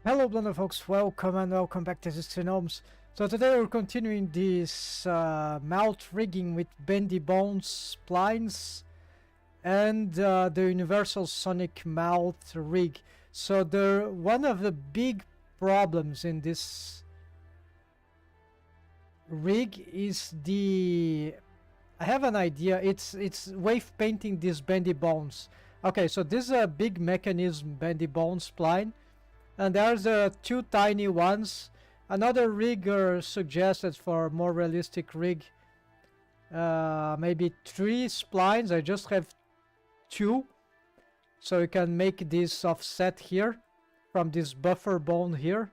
Hello Blender folks, welcome and welcome back to 3D-ish. So today we're continuing this mouth rigging with bendy bones splines and the universal sonic mouth rig. So one of the big problems in this rig is I have an idea. It's wave painting these bendy bones. Okay, so this is a big mechanism bendy bone spline. And there's two tiny ones. Another rigger suggested for a more realistic rig. Maybe 3 splines. I just have 2. So you can make this offset here from this buffer bone here.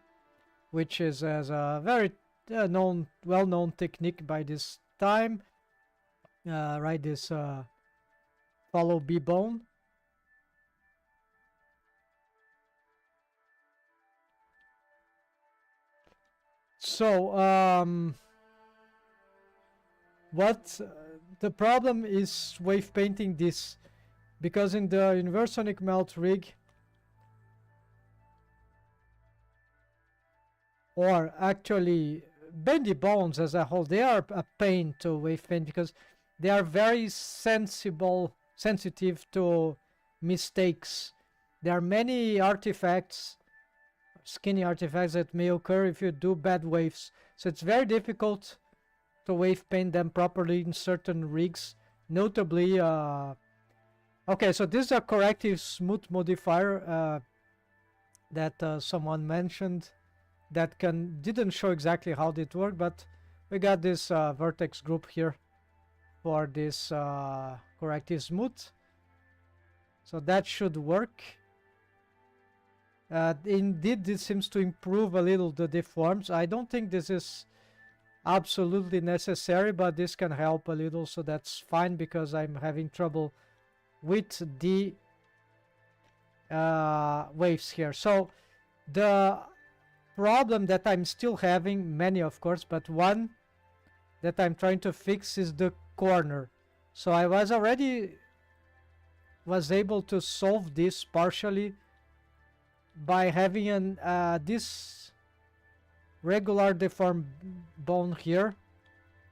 Which is as a very well-known technique by this time. Right, this follow B bone. So, the problem is wave painting this, because in the Universonic Melt rig, or actually bendy bones as a whole, they are a pain to wave paint because they are very sensitive to mistakes. There are many artifacts, skinny artifacts, that may occur if you do bad waves. So it's very difficult to wave paint them properly in certain rigs. Notably, okay, so this is a corrective smooth modifier that someone mentioned that didn't show exactly how it worked, but we got this vertex group here for this corrective smooth. So that should work. Indeed, this seems to improve a little the deforms. I don't think this is absolutely necessary, but this can help a little, so that's fine because I'm having trouble with the waves here. So the problem that I'm still having, many of course, but one that I'm trying to fix is the corner. So I was able to solve this partially by having this regular deformed bone here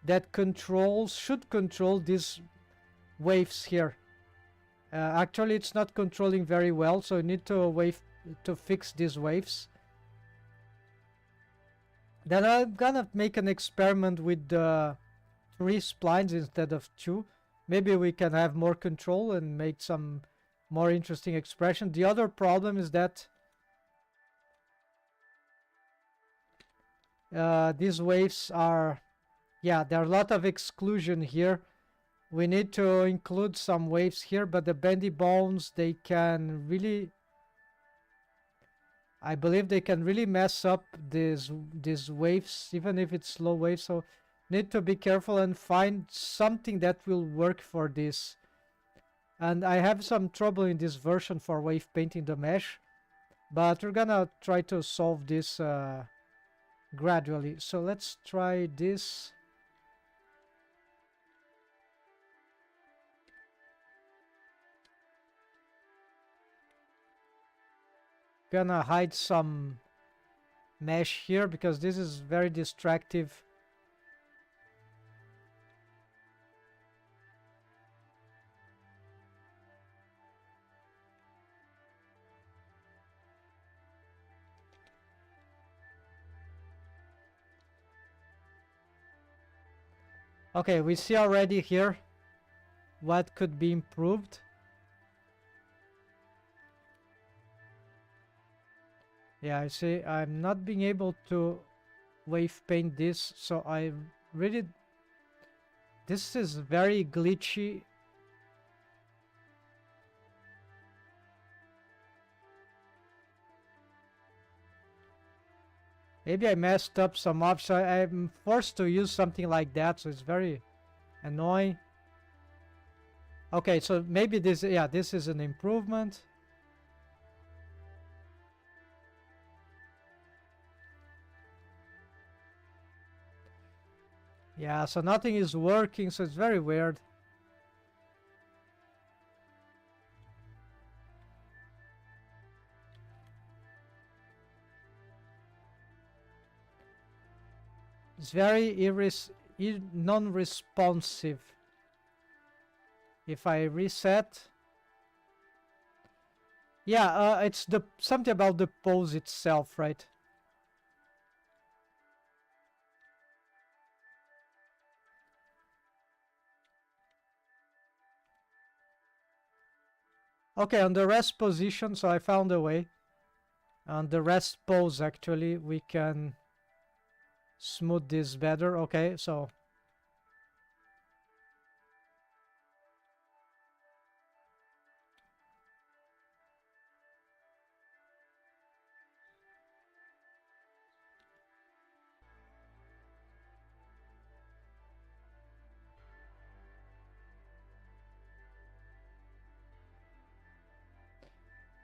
that should control these waves here. Actually, it's not controlling very well, so you need to fix these waves. Then I'm gonna make an experiment with 3 splines instead of 2. Maybe we can have more control and make some more interesting expression. The other problem is that these waves are, yeah, there are a lot of exclusion here. We need to include some waves here, but the bendy bones, they can really, I believe they can really mess up these waves, even if it's slow waves. So need to be careful and find something that will work for this. And I have some trouble in this version for wave painting the mesh, but we're gonna try to solve this gradually. So let's try this. Gonna hide some mesh here because this is very distractive. Okay, we see already here what could be improved. Yeah, I see I'm not being able to wave paint this, so I really, this is very glitchy. Maybe I messed up some options. I'm forced to use something like that, so it's very annoying. Okay, so maybe this, yeah, this is an improvement. Yeah, so nothing is working, so it's very weird. It's very non-responsive. If I reset, yeah, it's the something about the pose itself, right? Okay, on the rest position, so I found a way. On the rest pose, actually, we can smooth this better. Okay, so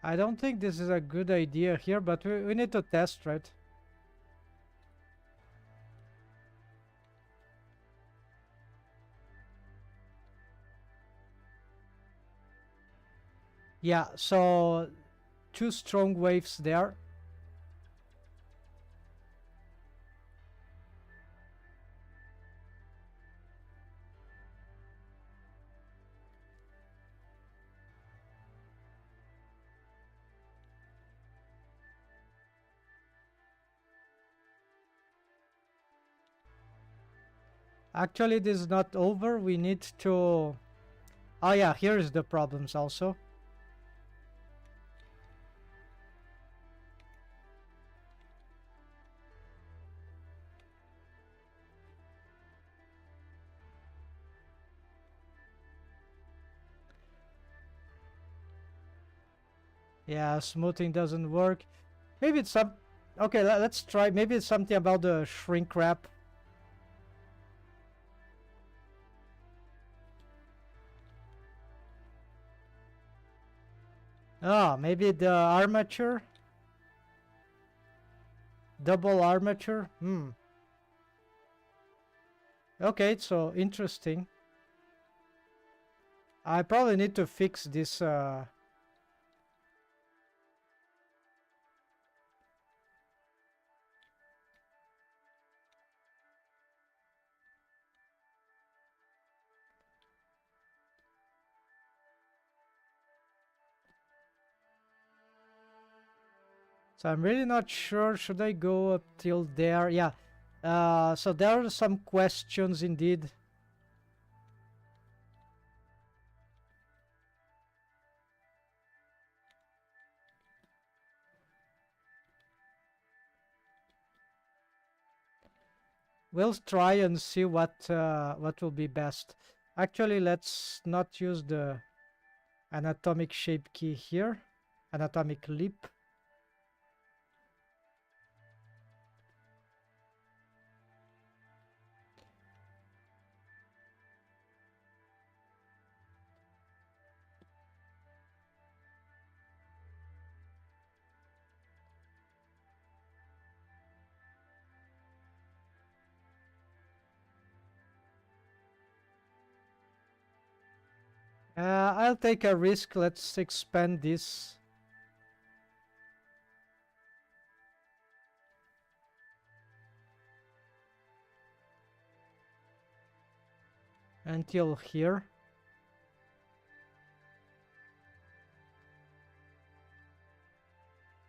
I don't think this is a good idea here, but we need to test, right? Yeah, so two strong waves there. Actually, this is not over. We need to... Oh yeah, here's the problems also. Yeah, smoothing doesn't work. Maybe it's some... Okay, let's try. Maybe it's something about the shrink wrap. Ah, maybe the armature? Double armature? Okay, so interesting. I probably need to fix this. So I'm really not sure. Should I go up till there? Yeah. So there are some questions indeed. We'll try and see what will be best. Actually, let's not use the anatomic shape key here. Anatomic leap. I'll take a risk. Let's expand this. Until here.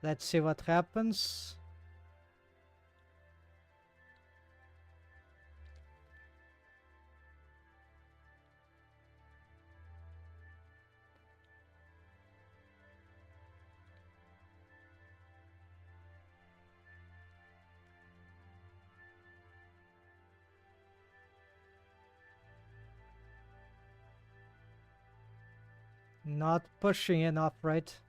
Let's see what happens. Not pushing enough, right?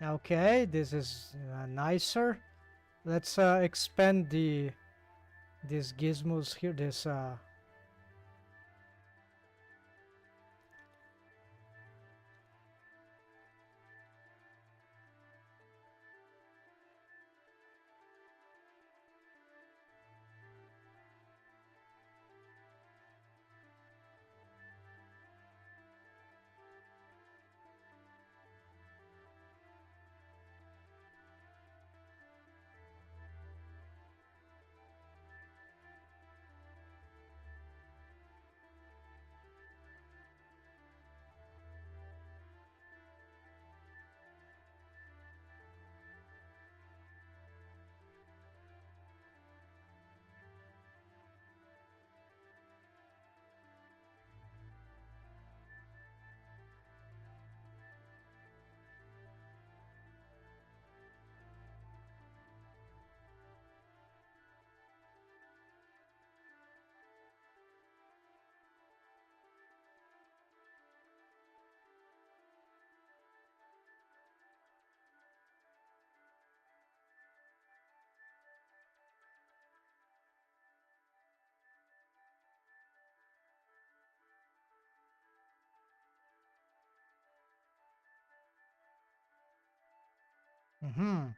Okay, this is nicer. Let's expand these gizmos here. This mhm.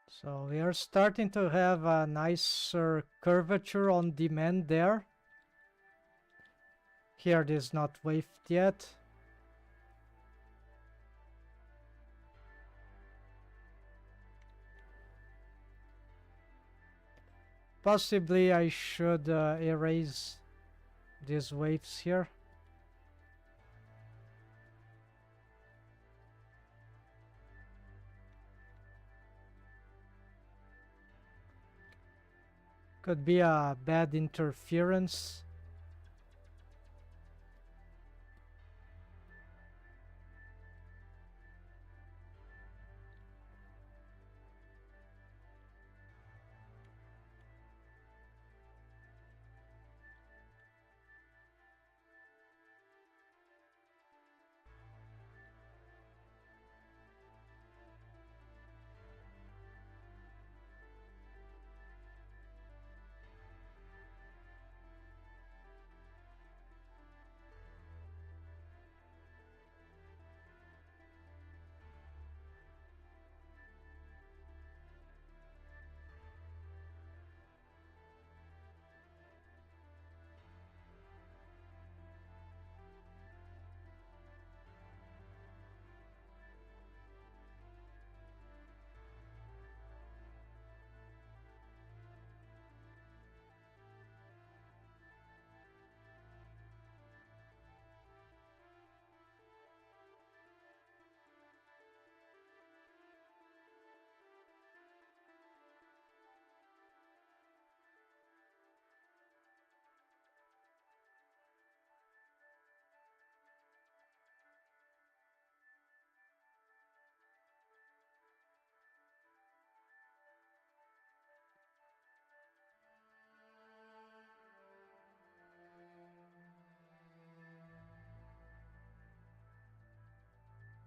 So we are starting to have a nicer curvature on demand there. Here it is not waved yet. Possibly I should erase these waves here. Could be a bad interference.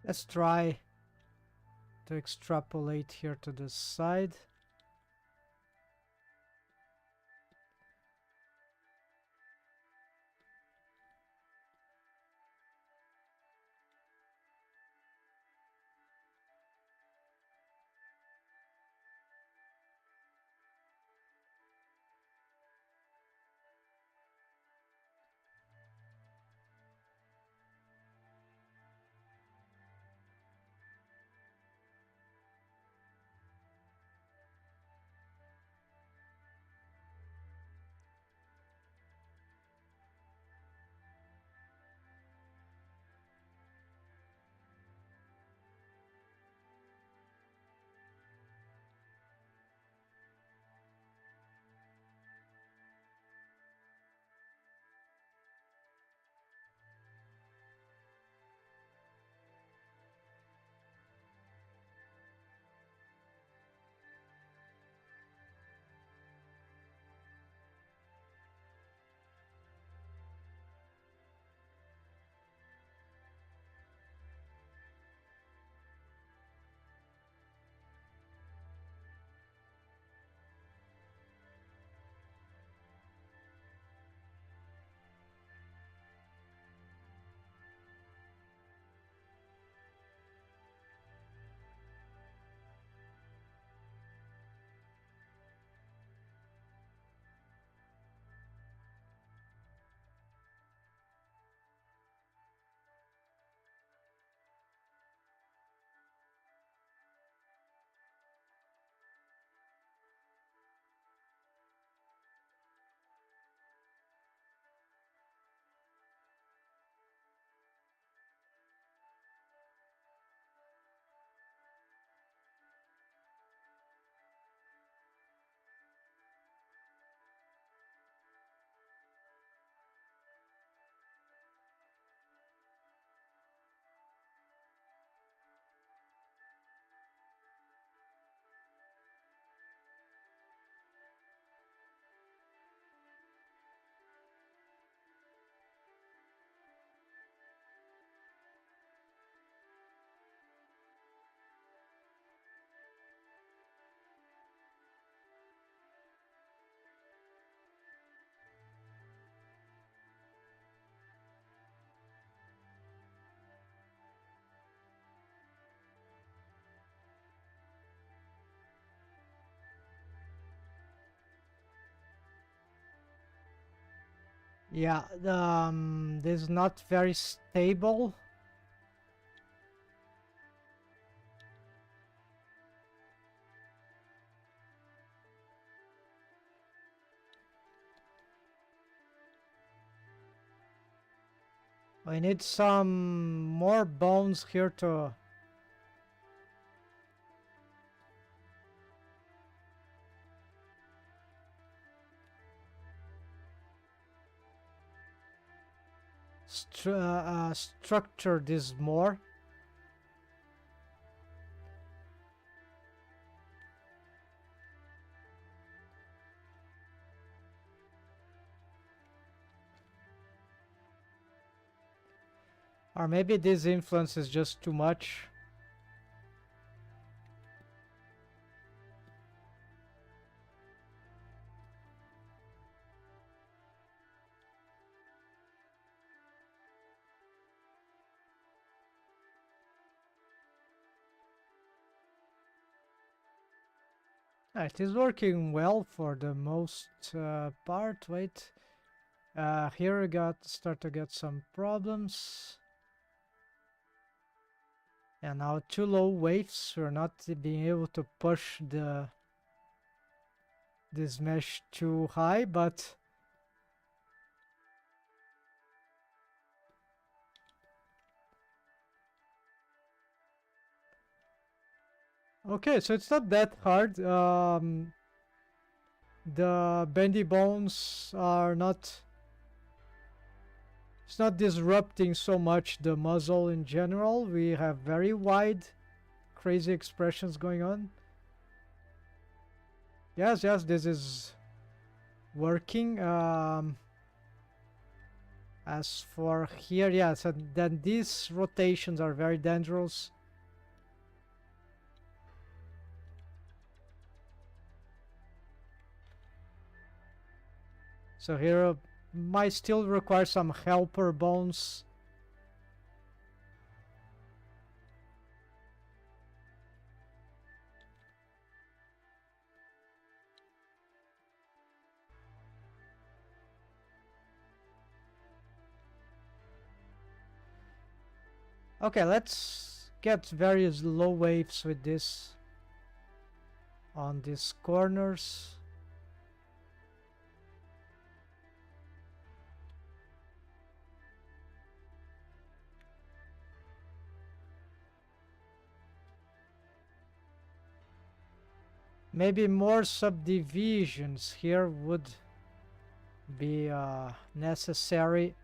Let's try to extrapolate here to the side. Yeah, this is not very stable. I need some more bones here to... structure this more. Or maybe this influence is just too much. It is working well for the most part. Wait, here we start to get some problems. And now too low waves. We're not being able to push this mesh too high, but okay, so it's not that hard. The bendy bones are not... It's not disrupting so much the muzzle in general. We have very wide, crazy expressions going on. Yes, yes, this is working. As for here, yes, and then these rotations are very dangerous. So here might still require some helper bones. Okay, let's get various low waves with this on these corners. Maybe more subdivisions here would be necessary.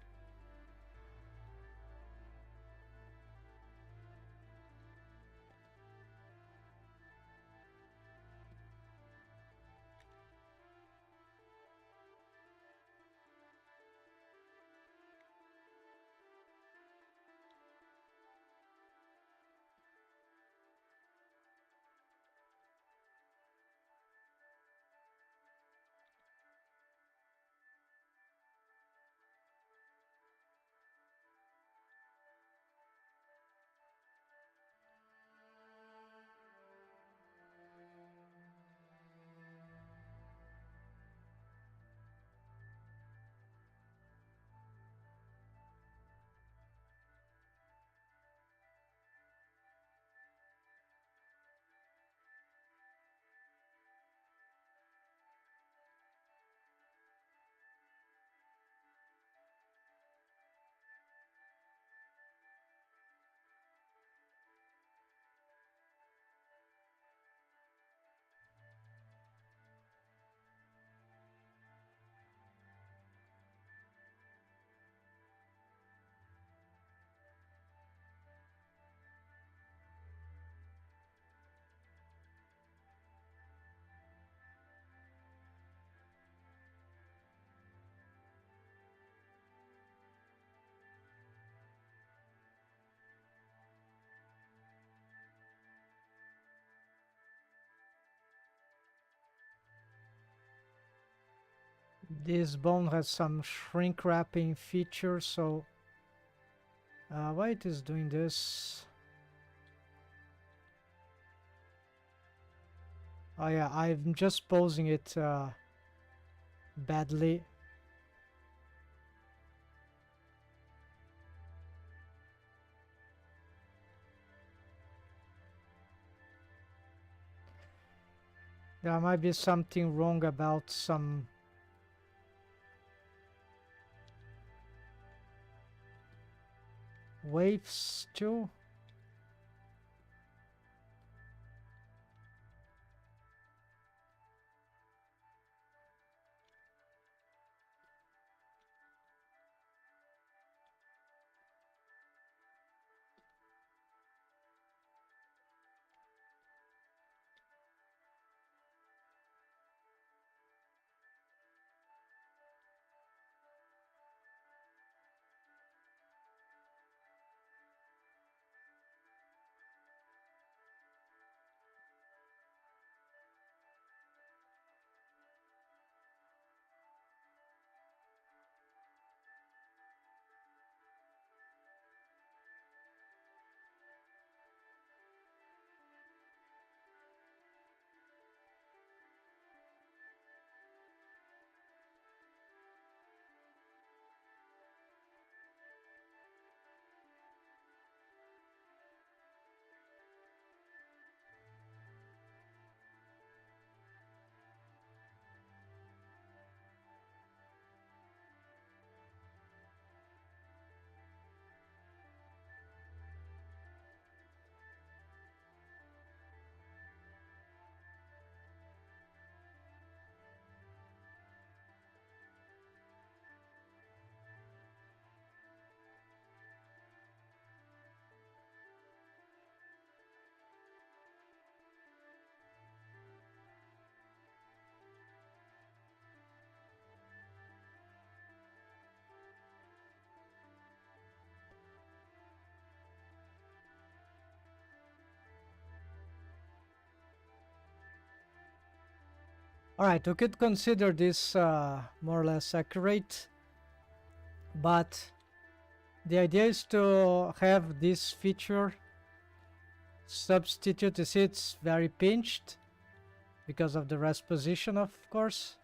This bone has some shrink wrapping features, so why it is doing this? Oh yeah, I'm just posing it badly. There might be something wrong about some waves too. Alright, we could consider this more or less accurate, but the idea is to have this feature substitute. You see it's very pinched because of the rest position, of course.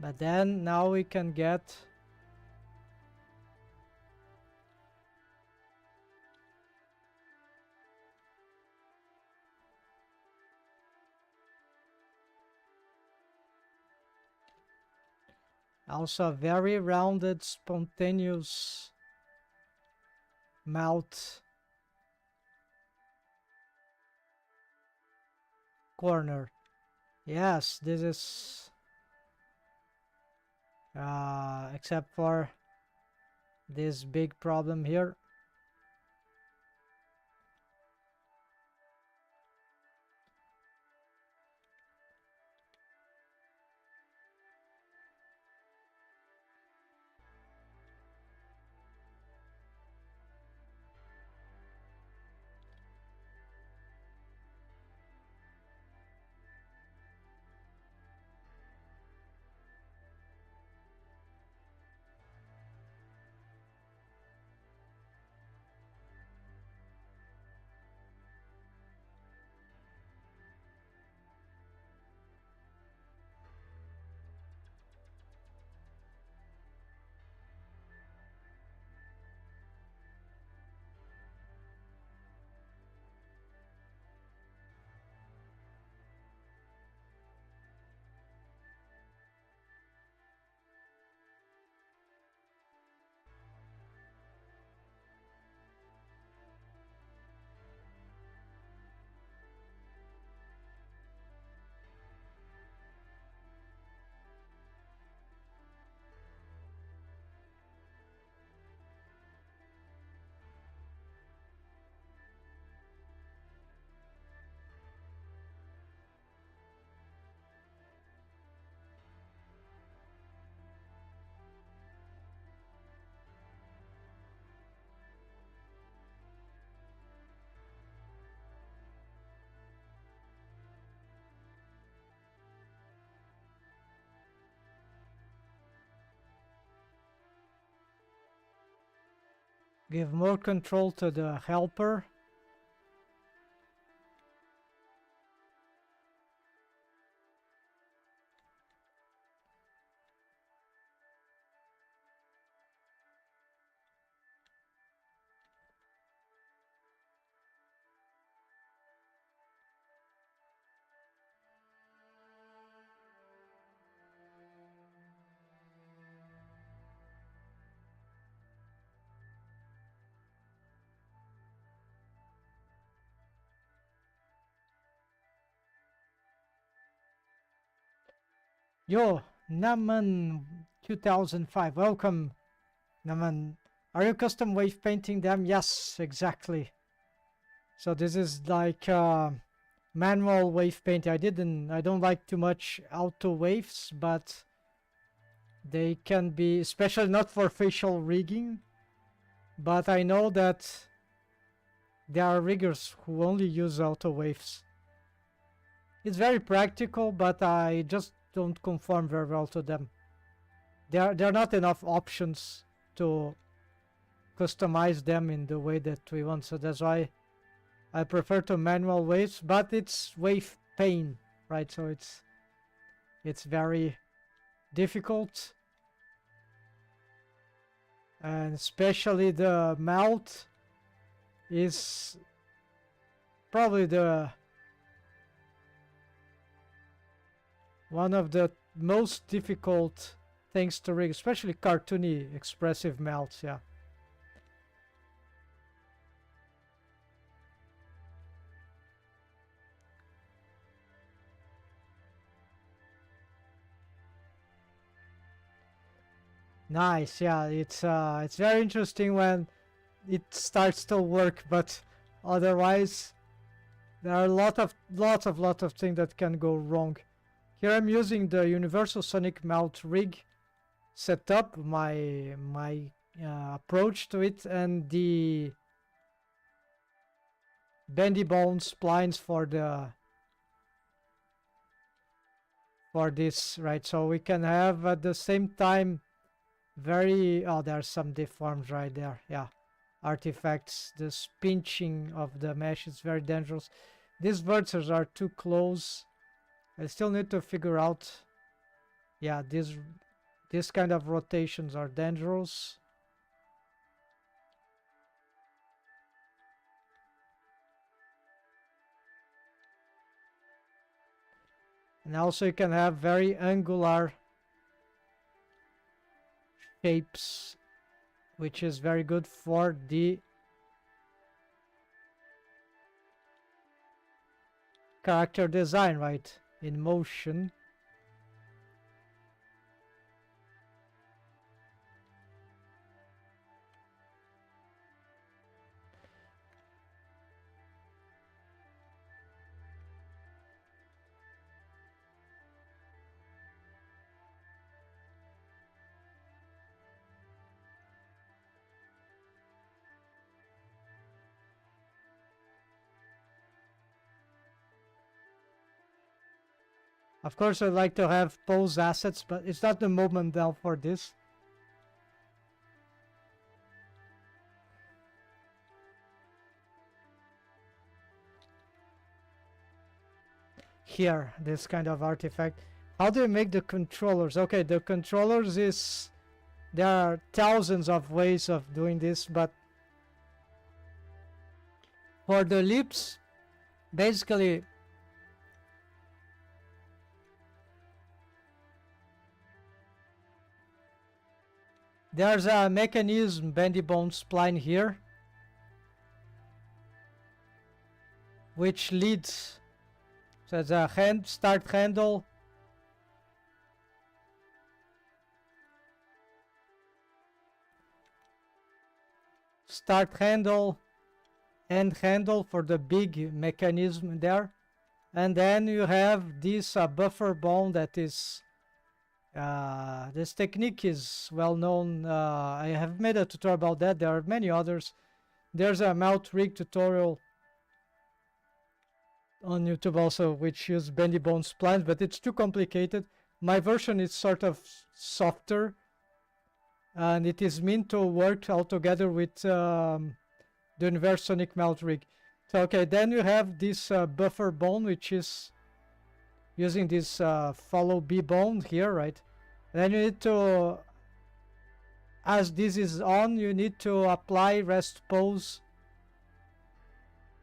But then now we can get also a very rounded, spontaneous mouth corner. Yes, this is except for this big problem here. Give more control to the helper. Yo, Naman 2005. Welcome, Naman. Are you custom wave painting them? Yes, exactly. So this is like manual wave painting. I don't like too much auto waves, but they can be, especially not for facial rigging. But I know that there are riggers who only use auto waves. It's very practical, but I just don't conform very well to them. There are not enough options to customize them in the way that we want, so that's why I prefer to manual waves, but it's wave pain, right? So it's very difficult, and especially the mouth is probably the one of the most difficult things to rig, especially cartoony expressive mouths. Yeah. Nice. Yeah, it's very interesting when it starts to work, but otherwise there are lots of things that can go wrong. Here I'm using the Universal Sonic Mouth rig setup, my approach to it, and the bendy bone splines for this, right? So we can have at the same time very there's some deforms right there. Yeah, artifacts. This pinching of the mesh is very dangerous. These vertices are too close. I still need to figure out. Yeah, this kind of rotations are dangerous. And also you can have very angular shapes, which is very good for the character design, right? In motion. Of course, I'd like to have pose assets, but it's not the moment now for this. Here, this kind of artifact. How do you make the controllers? Okay, the controllers is... There are thousands of ways of doing this, but for the lips, basically there's a mechanism, bendy bone spline here, which leads. So it's a start handle, end handle for the big mechanism there, and then you have this buffer bone that is this technique is well known. I have made a tutorial about that. There are many others. There's a mouth rig tutorial on YouTube also, which use bendy bone splines, but it's too complicated. My version is sort of softer, and it is meant to work all together with the Universal Sonic Mouth rig. So okay, then you have this buffer bone, which is using this follow B bone here, right? And then you need to, as this is on, you need to apply rest pose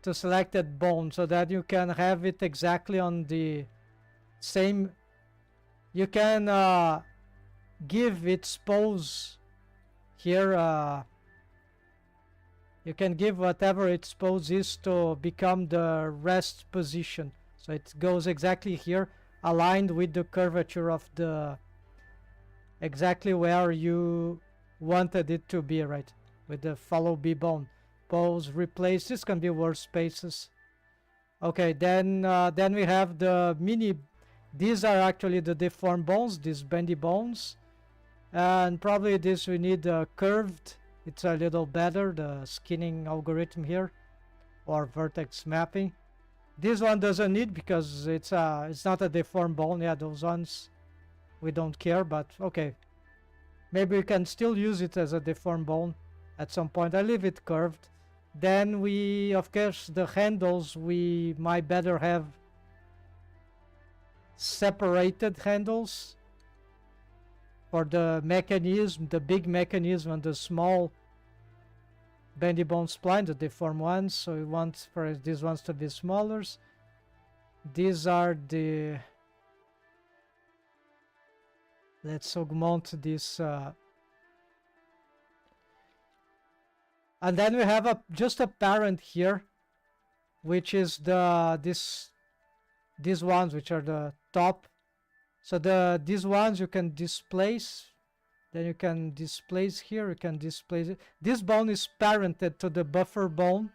to selected bone so that you can have it exactly on the same. You can give its pose here. You can give whatever its pose is to become the rest position. So it goes exactly here. aligned with the curvature of the exactly where you wanted it to be, right? With the follow B bone. Pose, replace, this can be workspaces. Okay, then we have the mini, these are actually the deformed bones, these bendy bones. And probably this we need curved, it's a little better, the skinning algorithm here, or vertex mapping. This one doesn't need because it's not a deformed bone. Yeah, those ones we don't care, but okay. Maybe we can still use it as a deformed bone at some point. I leave it curved. Then we, of course, the handles, we might better have separated handles for the mechanism, the big mechanism and the small bendy bone spline, the deformed ones. So we want for these ones to be smaller. These are the, let's augment this and then we have just a parent here, which is these ones which are the top. So these ones you can displace, then you can displace here, you can displace it. This bone is parented to the buffer bone,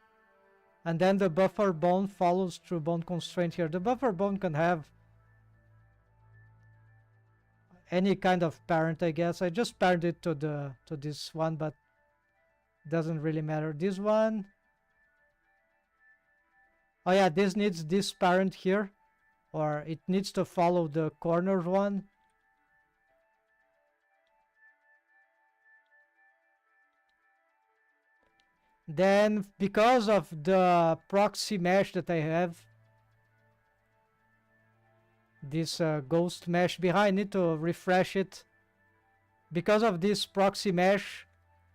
and then the buffer bone follows through bone constraint here. The buffer bone can have any kind of parent, I guess. I just parented it to this one, but doesn't really matter. This one, oh yeah, this needs this parent here, or it needs to follow the corner one. Then because of the proxy mesh that I have, this ghost mesh behind, I need to refresh it. Because of this proxy mesh,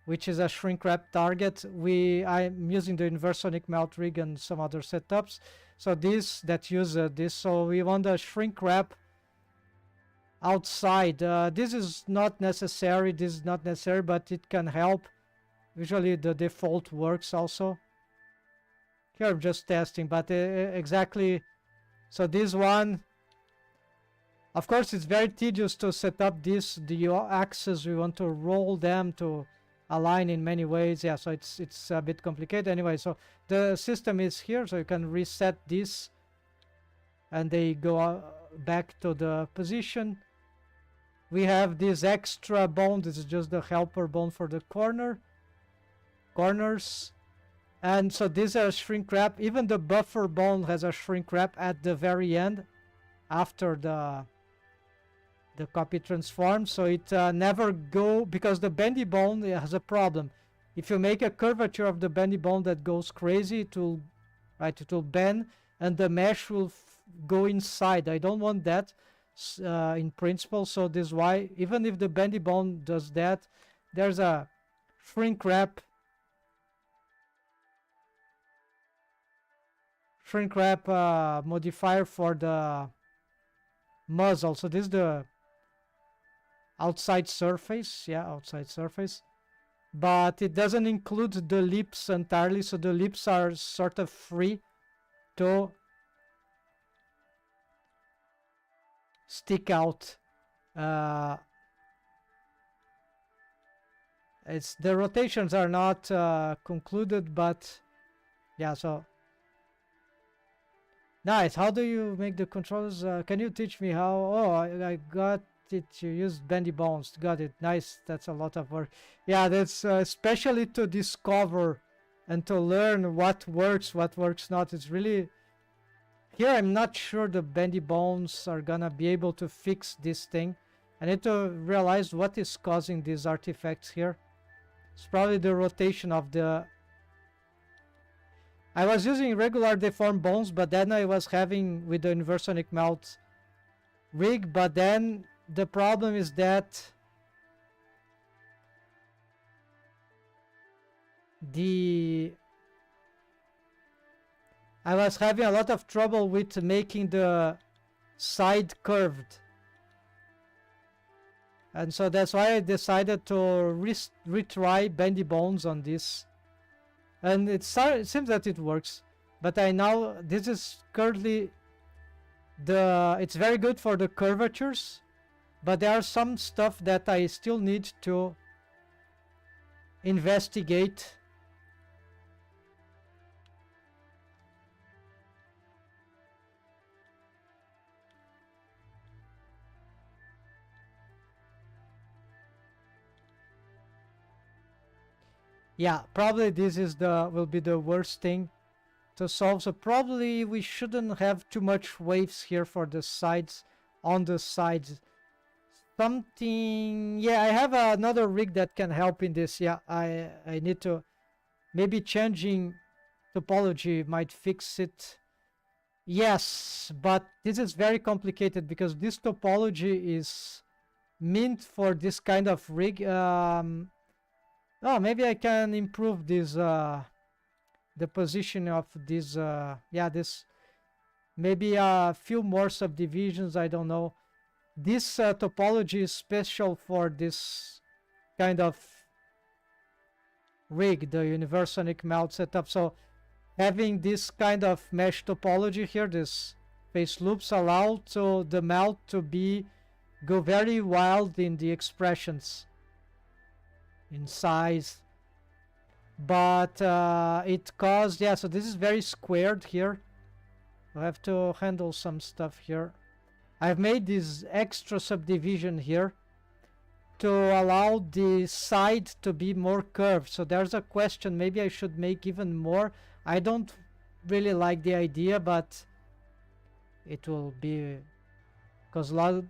which is a shrink wrap target, I'm using the inversonic melt rig and some other setups. So this that use this, so we want a shrink wrap outside. This is not necessary. This is not necessary, but it can help. Usually the default works also. Here I'm just testing, but exactly. So this one, of course, it's very tedious to set up this. The axes, we want to roll them to align in many ways. Yeah, so it's a bit complicated anyway. So the system is here, so you can reset this and they go back to the position. We have this extra bone. This is just the helper bone for the corners, and so these are shrink wrap. Even the buffer bone has a shrink wrap at the very end after the copy transform, so it never go, because the bendy bone has a problem. If you make a curvature of the bendy bone that goes crazy, it will bend and the mesh will go inside. I don't want that in principle, so this is why even if the bendy bone does that, there's a shrink wrap modifier for the muzzle. So this is the outside surface, yeah, outside surface, but it doesn't include the lips entirely, so the lips are sort of free to stick out. It's the rotations are not concluded, but yeah. So nice. How do you make the controls? Can you teach me how? Oh, I got it. You used bendy bones. Got it. Nice. That's a lot of work. Yeah, that's especially to discover and to learn what works not. It's really, here I'm not sure the bendy bones are gonna be able to fix this thing. I need to realize what is causing these artifacts here. It's probably the rotation of the... I was using regular deformed bones, but then I was having with the inversonic melt rig, but then the problem is that I was having a lot of trouble with making the side curved. And so that's why I decided to retry bendy bones on this. And it seems that it works. But this is currently it's very good for the curvatures, but there are some stuff that I still need to investigate. Yeah, probably this is will be the worst thing to solve. So probably we shouldn't have too much waves here for the sides, on the sides. Something, yeah, I have another rig that can help in this. Yeah, I need to, maybe changing topology might fix it. Yes, but this is very complicated because this topology is meant for this kind of rig. Oh, maybe I can improve this, the position of this, yeah, this, maybe a few more subdivisions, I don't know. This topology is special for this kind of rig, the universonic melt setup. So having this kind of mesh topology here, this face loops, allow to the melt to go very wild in the expressions, in size. But it caused, yeah, so this is very squared here. I have to handle some stuff here. I've made this extra subdivision here to allow the side to be more curved. So there's a question, maybe I should make even more. I don't really like the idea, but it will be cause lot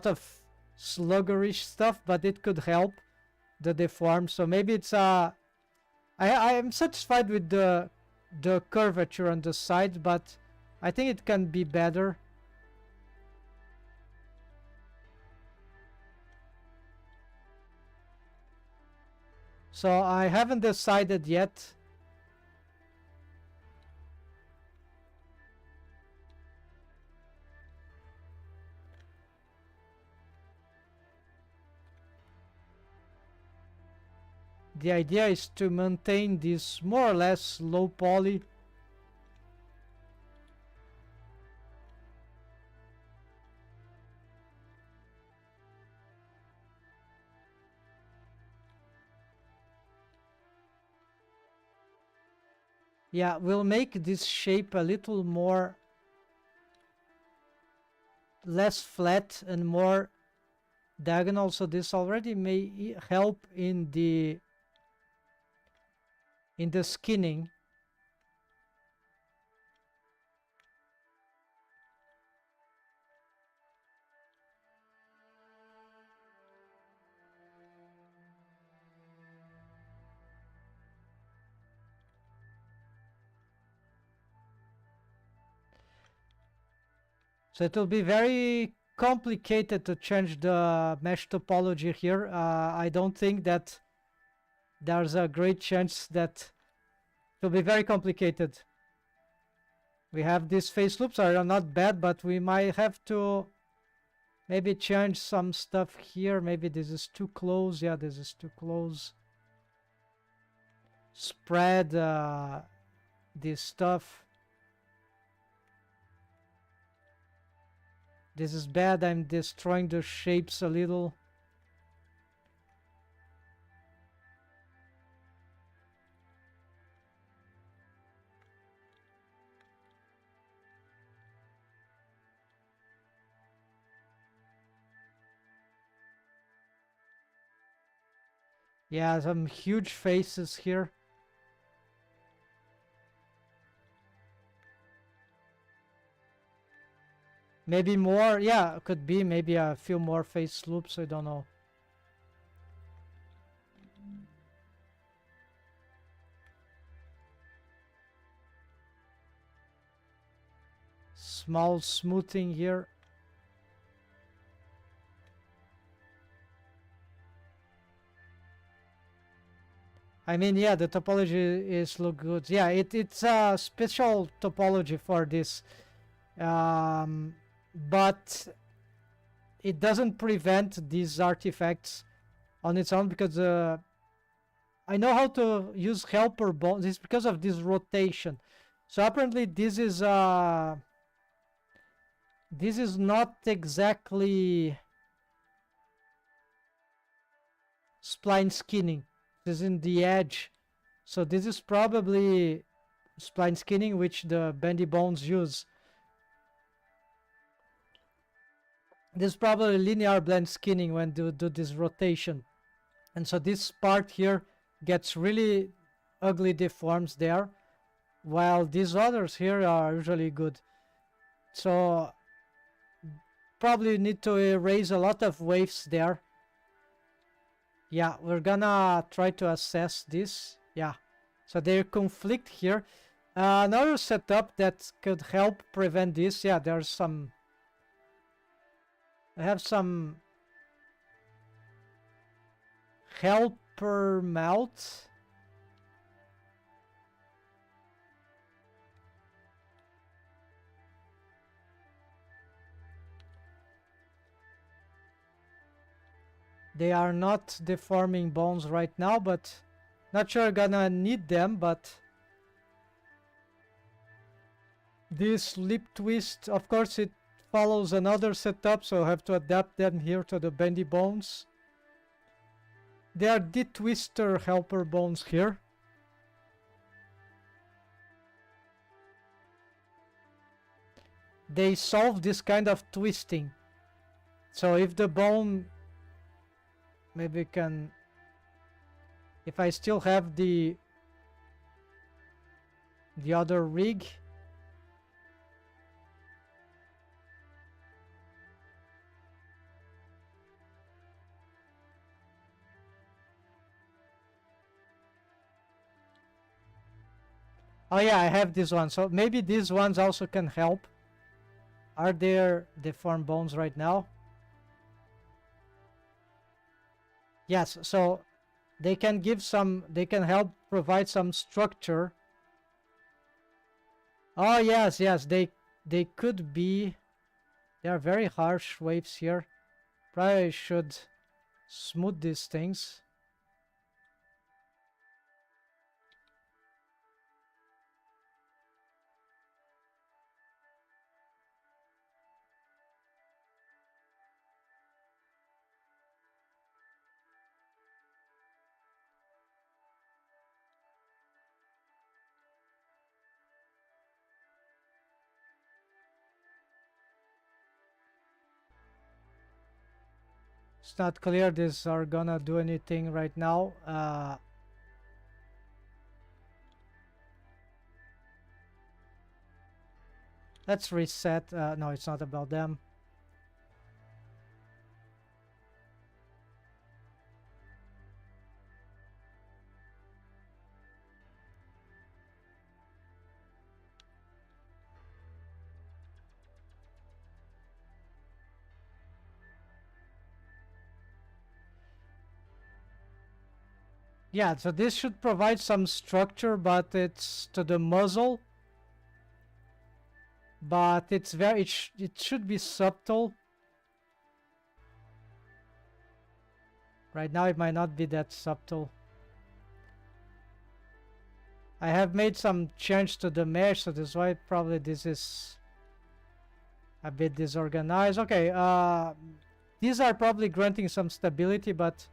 of sluggerish stuff, but it could help the deform. So maybe it's I am satisfied with the curvature on the side, but I think it can be better. So I haven't decided yet. The idea is to maintain this more or less low poly. Yeah, we'll make this shape a little more less flat and more diagonal, so this already may help in the skinning. So it will be very complicated to change the mesh topology here. I don't think that there's a great chance that it will be very complicated. We have these face loops are not bad, but we might have to maybe change some stuff here. Maybe this is too close. Yeah, this is too close. Spread this stuff. This is bad. I'm destroying the shapes a little. Yeah, some huge faces here. Maybe more, yeah, could be maybe a few more face loops, I don't know. Small smoothing here. I mean, yeah, the topology is look good. Yeah, it's a special topology for this. But it doesn't prevent these artifacts on its own because I know how to use helper bones. It's because of this rotation. So apparently this is This is not exactly spline skinning. This is in the edge. So this is probably spline skinning, which the bendy bones use. This is probably linear blend skinning when do this rotation. And so this part here gets really ugly deforms there, while these others here are usually good. So probably need to erase a lot of waves there. Yeah, we're gonna try to assess this. Yeah, so they conflict here. Another setup that could help prevent this. Yeah, there's some. I have some helper mouth. They are not deforming bones right now, but not sure gonna need them, but this lip twist, of course it follows another setup, so I have to adapt them here to the bendy bones. They are the twister helper bones here. They solve this kind of twisting. So if the bone, maybe can, if I still have the other rig, oh yeah, I have this one, so maybe these ones also can help. Are there deformed bones right now? Yes, so they can give some, they can help provide some structure. Oh yes, yes, they could be. They are very harsh waves here. Probably should smooth these things. It's not clear these are gonna do anything right now. Let's reset. No, it's not about them. Yeah, so this should provide some structure, but it's to the muzzle. But it's very, it should be subtle. Right now it might not be that subtle. I have made some change to the mesh, so that's why probably this is a bit disorganized. Okay, these are probably granting some stability, but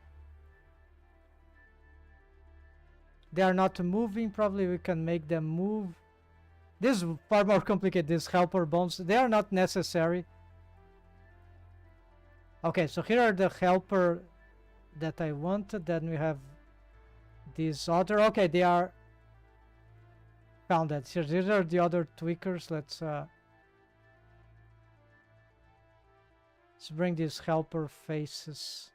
they are not moving. Probably we can make them move. This is far more complicated, these helper bones. They are not necessary. Okay, so here are the helper that I wanted. Then we have these other. Okay, they are found that. Here, these are the other tweakers. Let's bring these helper faces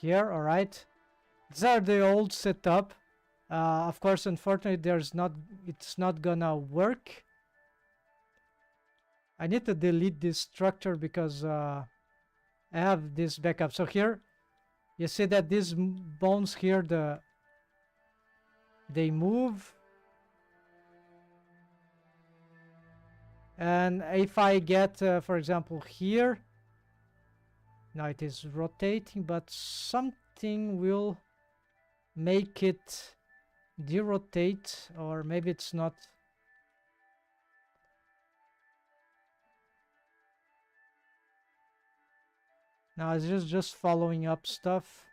here. All right, these are the old setup. Of course, unfortunately, it's not gonna work. I need to delete this structure because I have this backup. So here, you see that these bones here, they move. And if I get, for example, here, now it is rotating, but something will make it derotate, or maybe it's not. Now it's just following up stuff.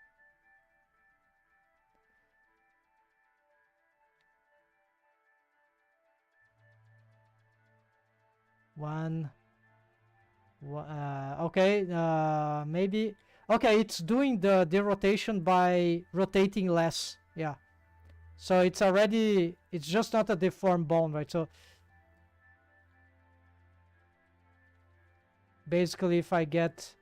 One. Okay, maybe. Okay, it's doing the rotation by rotating less. Yeah. So it's already, it's just not a deformed bone, right? So basically if I get,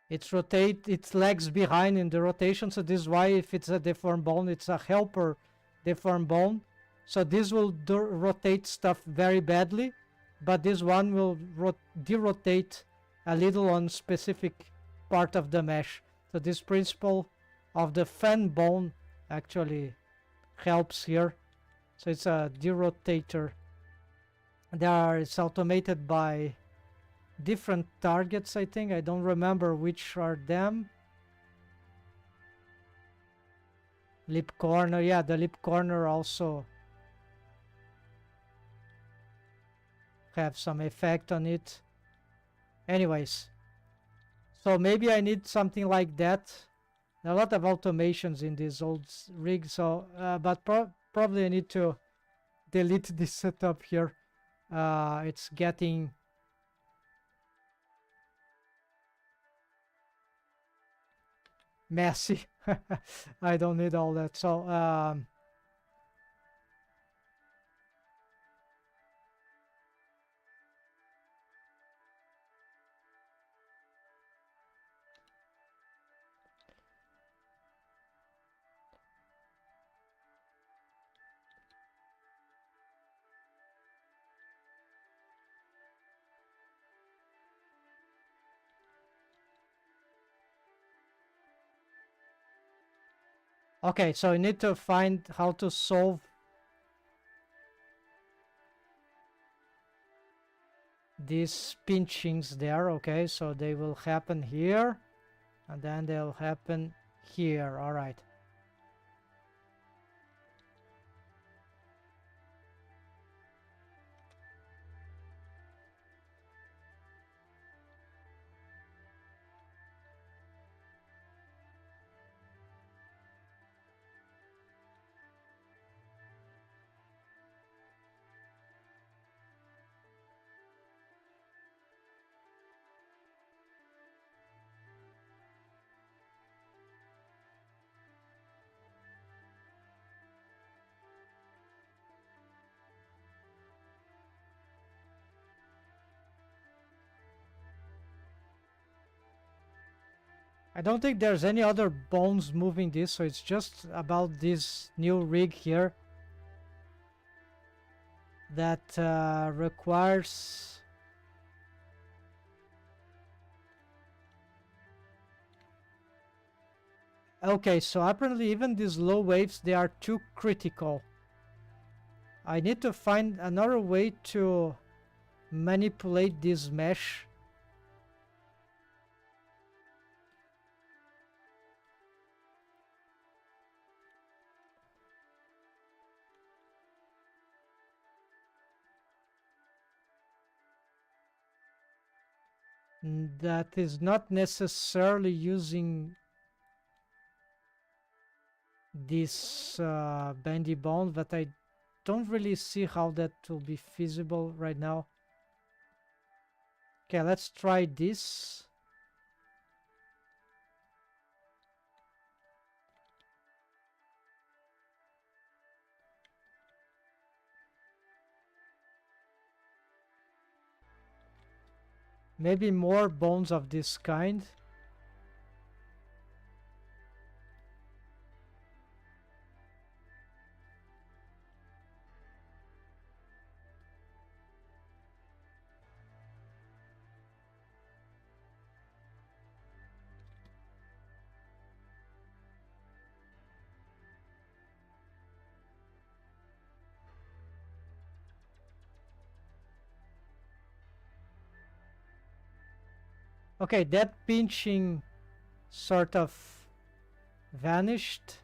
it lags behind in the rotation. So this is why if it's a deformed bone, it's a helper deformed bone. So this will rotate stuff very badly, but this one will derotate a little on specific part of the mesh. So this principle of the fan bone actually helps here. So it's a derotator. It's automated by different targets, I think. I don't remember which are them. Lip corner, yeah, the lip corner also have some effect on it. Anyways, so maybe I need something like that. There are a lot of automations in this old rig, so but probably I need to delete this setup here. It's getting messy. I don't need all that. So okay, so I need to find how to solve these pinchings there. Okay, so they will happen here and then they'll happen here. All right. I don't think there's any other bones moving this, so it's just about this new rig here that requires... Okay, so apparently even these low waves, they are too critical. I need to find another way to manipulate this mesh. That is not necessarily using this bendy bone, but I don't really see how that will be feasible right now. Okay, let's try this. Maybe more bones of this kind. Okay, that pinching sort of vanished.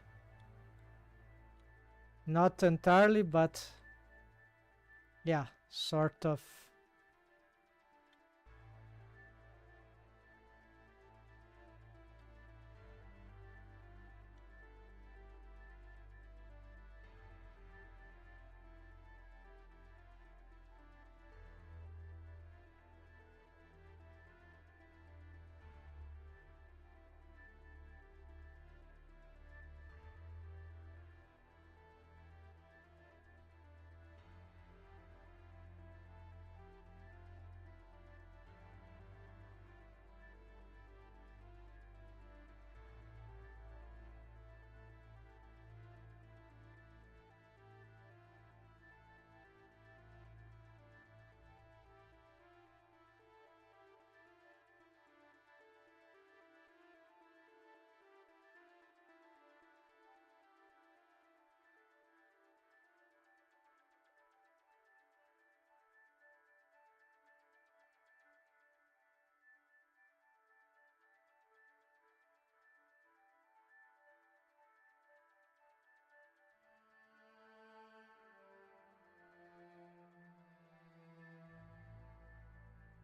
Not entirely, but yeah, sort of.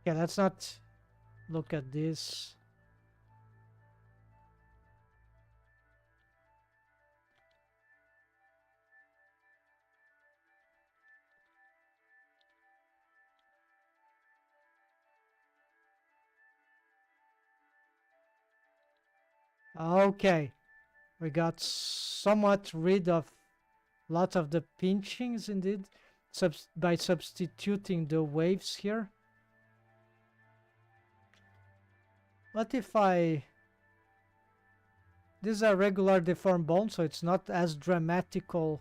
Yeah, let's not look at this. Okay, we got somewhat rid of lots of the pinchings indeed, by substituting the waves here. What if I... This is a regular deformed bone, so it's not as dramatical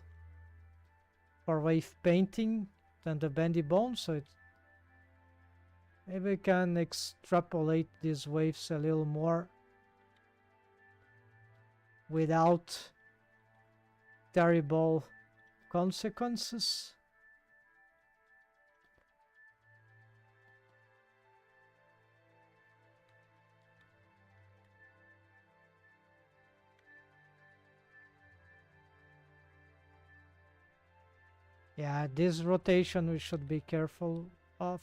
for wave painting than the bendy bone, so it... Maybe we can extrapolate these waves a little more without terrible consequences. Yeah, this rotation we should be careful of.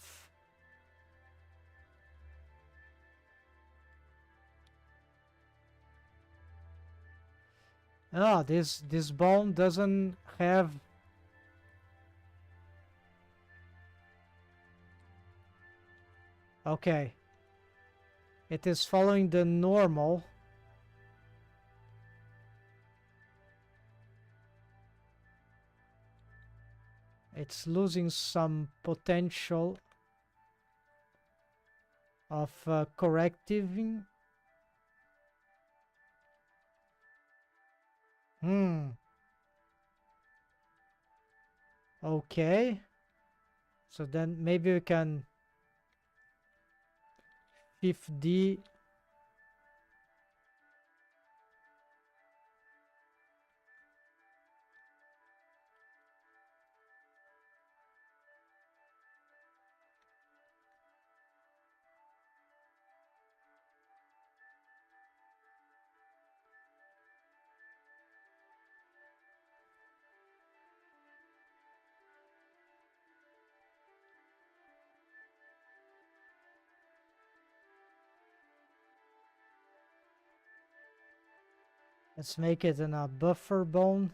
Ah, this bone doesn't have... Okay. It is following the normal. It's losing some potential of correctiving. Okay. So then maybe we can 5D. Let's make it in a buffer bone.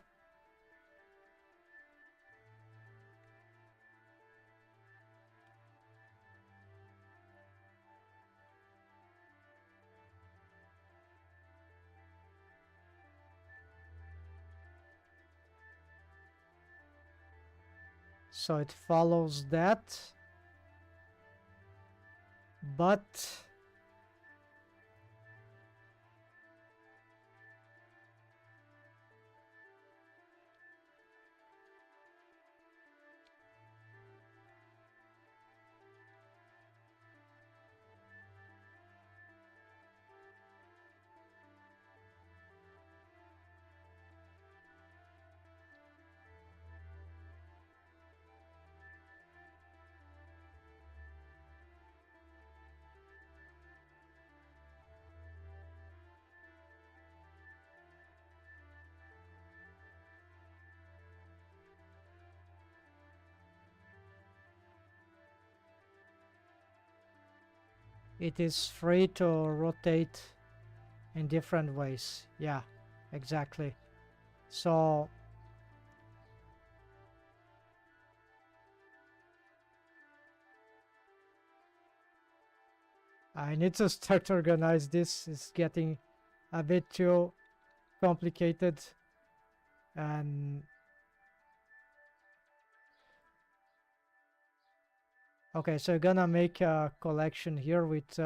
So it follows that. But it is free to rotate in different ways. Yeah, exactly. So I need to start to organize this. It's getting a bit too complicated. And okay, so I'm gonna make a collection here with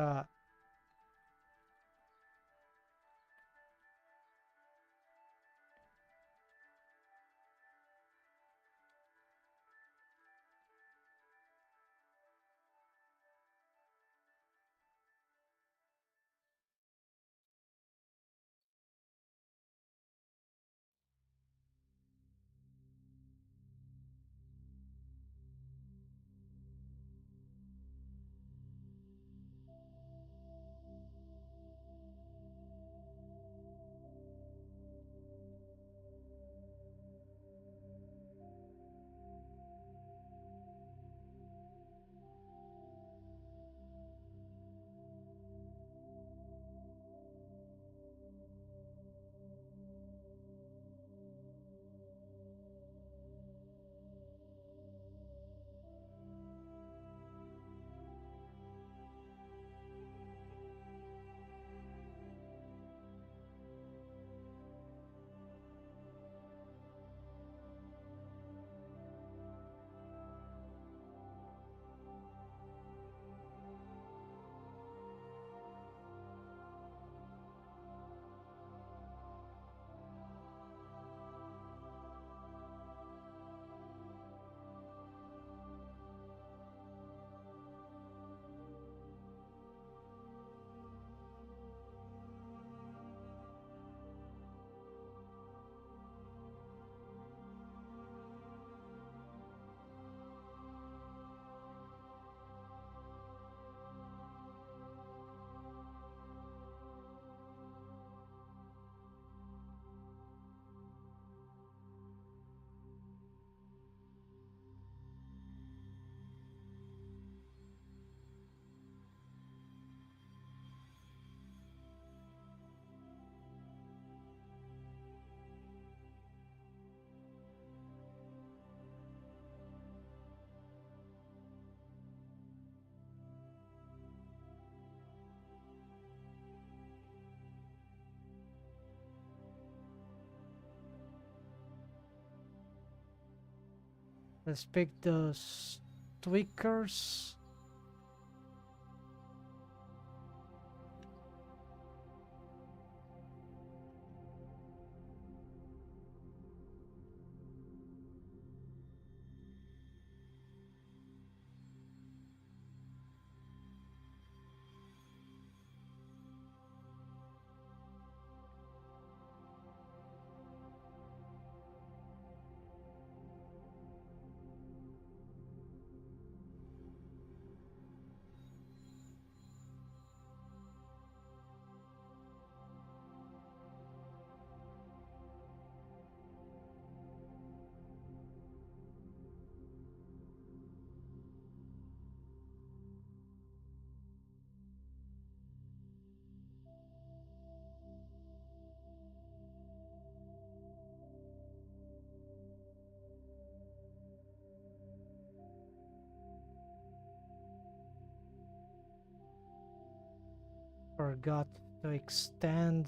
let's pick the tweakers. Forgot to extend.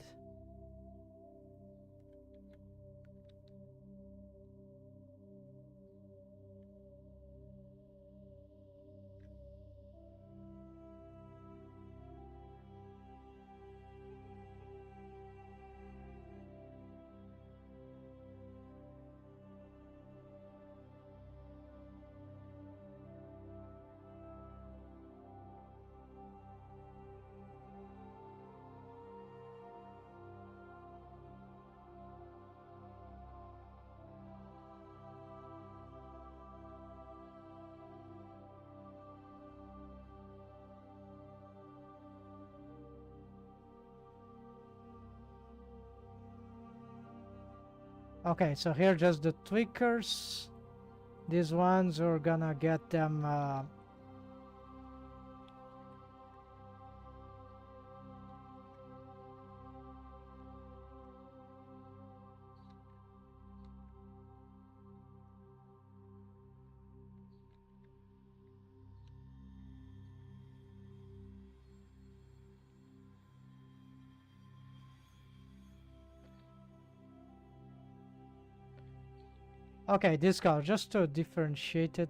Okay, so here just the tweakers. These ones we're gonna get them Okay, this color, just to differentiate it.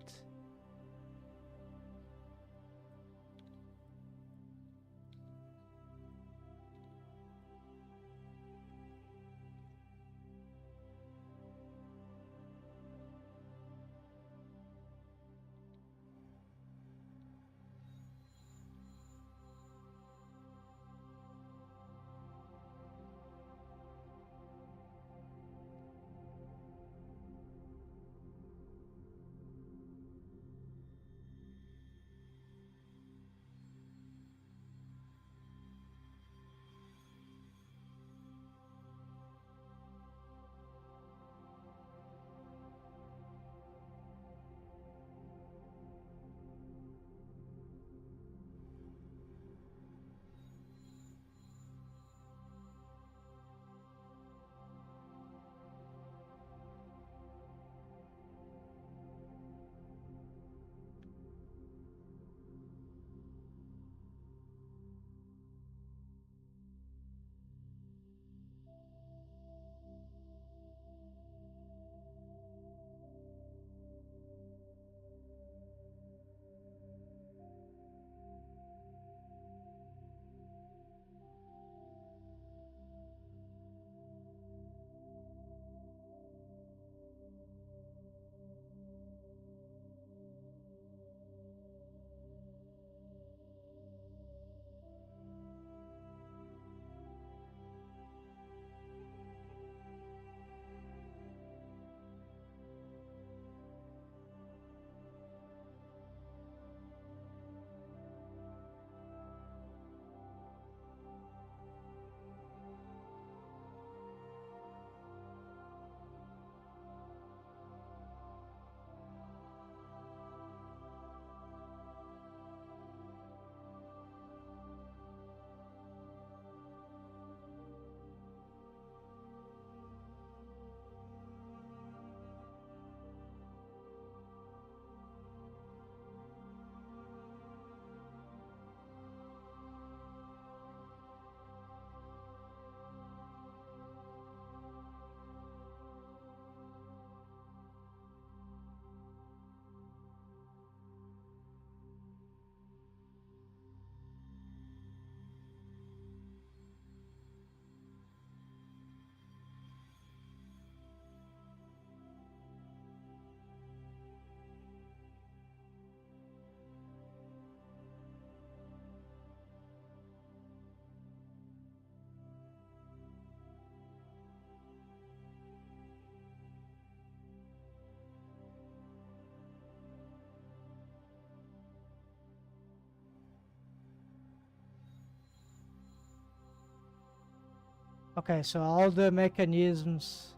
Okay, so all the mechanisms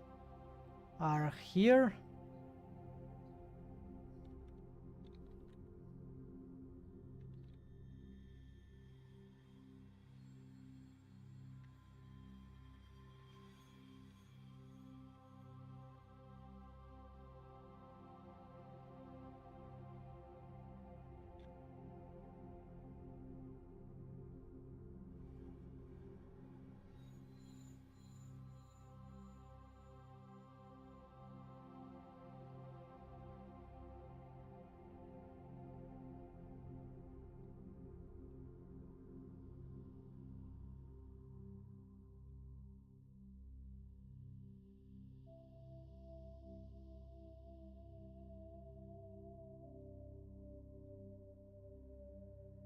are here.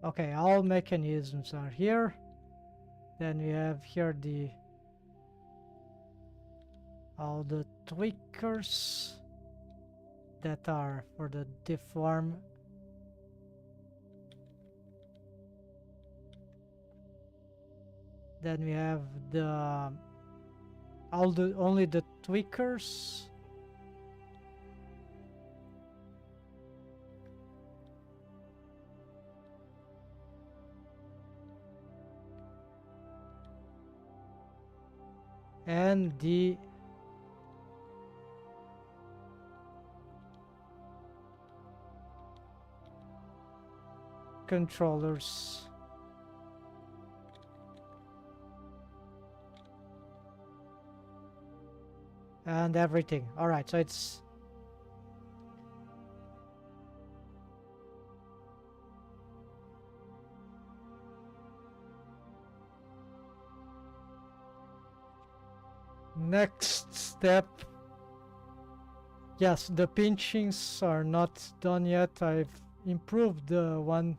Okay, all mechanisms are here. Then we have here all the tweakers that are for the deform. Then we have the only the tweakers. And the controllers. And everything. All right, so it's Next step. Yes, the pinchings are not done yet. I've improved the one.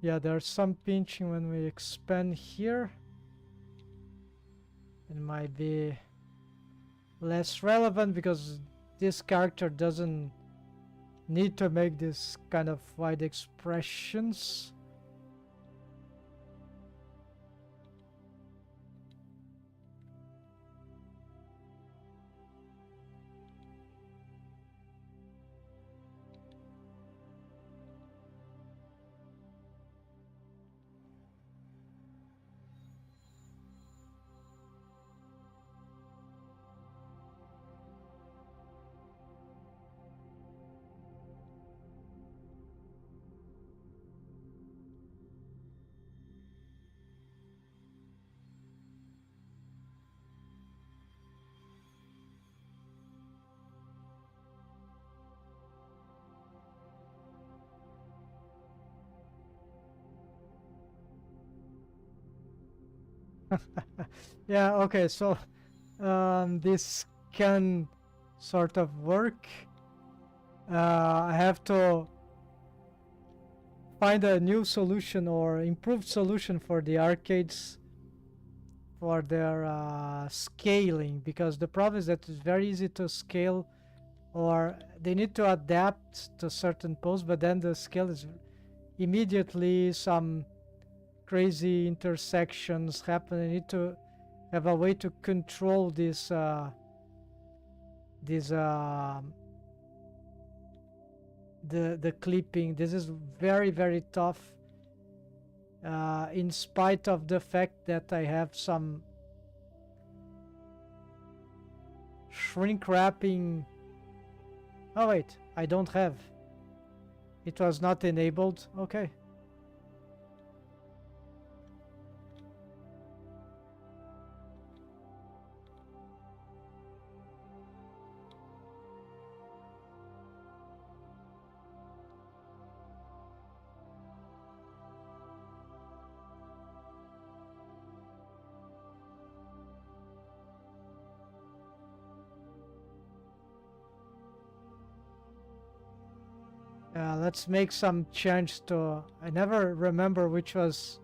Yeah, there's some pinching when we expand here. It might be less relevant because this character doesn't need to make this kind of wide expressions. Yeah, okay, so this can sort of work. I have to find a new solution or improved solution for the arcades for their scaling, because the problem is that it's very easy to scale, or they need to adapt to certain poses, but then the scale is immediately some crazy intersections happen. I need to have a way to control this the clipping. This is very tough, in spite of the fact that I have some shrink wrapping. Oh wait, I don't have. It was not enabled. Okay. Let's make some change to. I never remember which is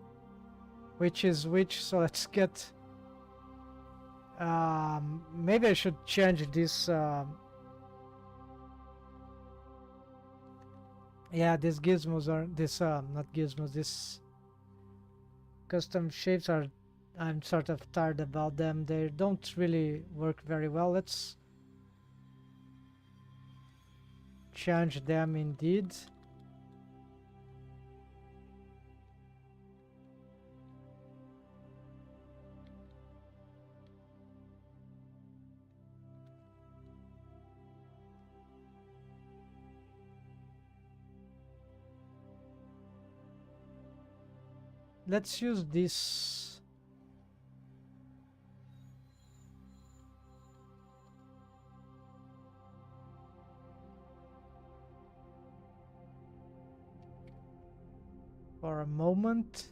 which. So let's get. Maybe I should change this. Yeah, these gizmos are this. Not gizmos. This custom shapes are. I'm sort of tired about them. They don't really work very well. Let's change them indeed. Let's use this. For a moment.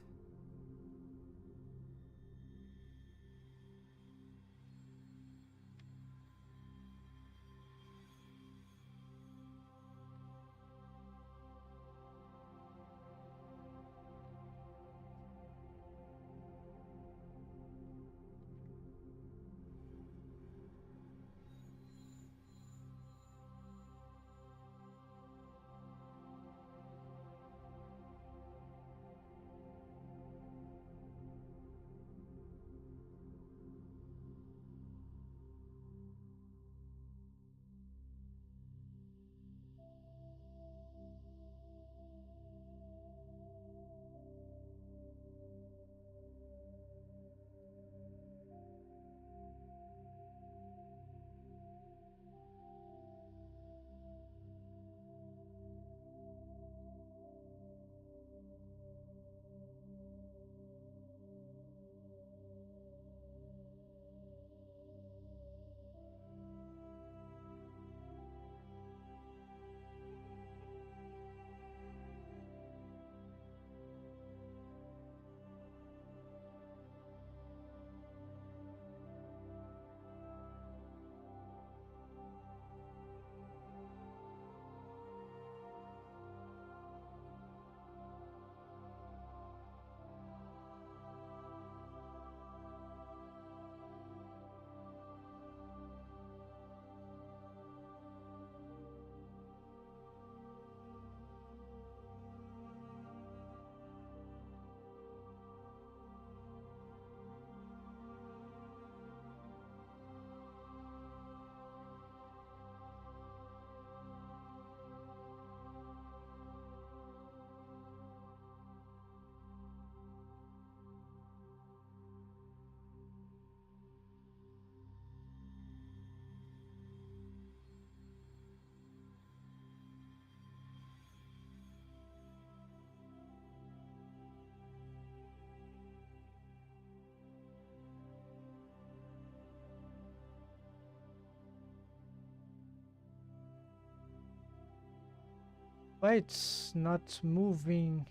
Why it's not moving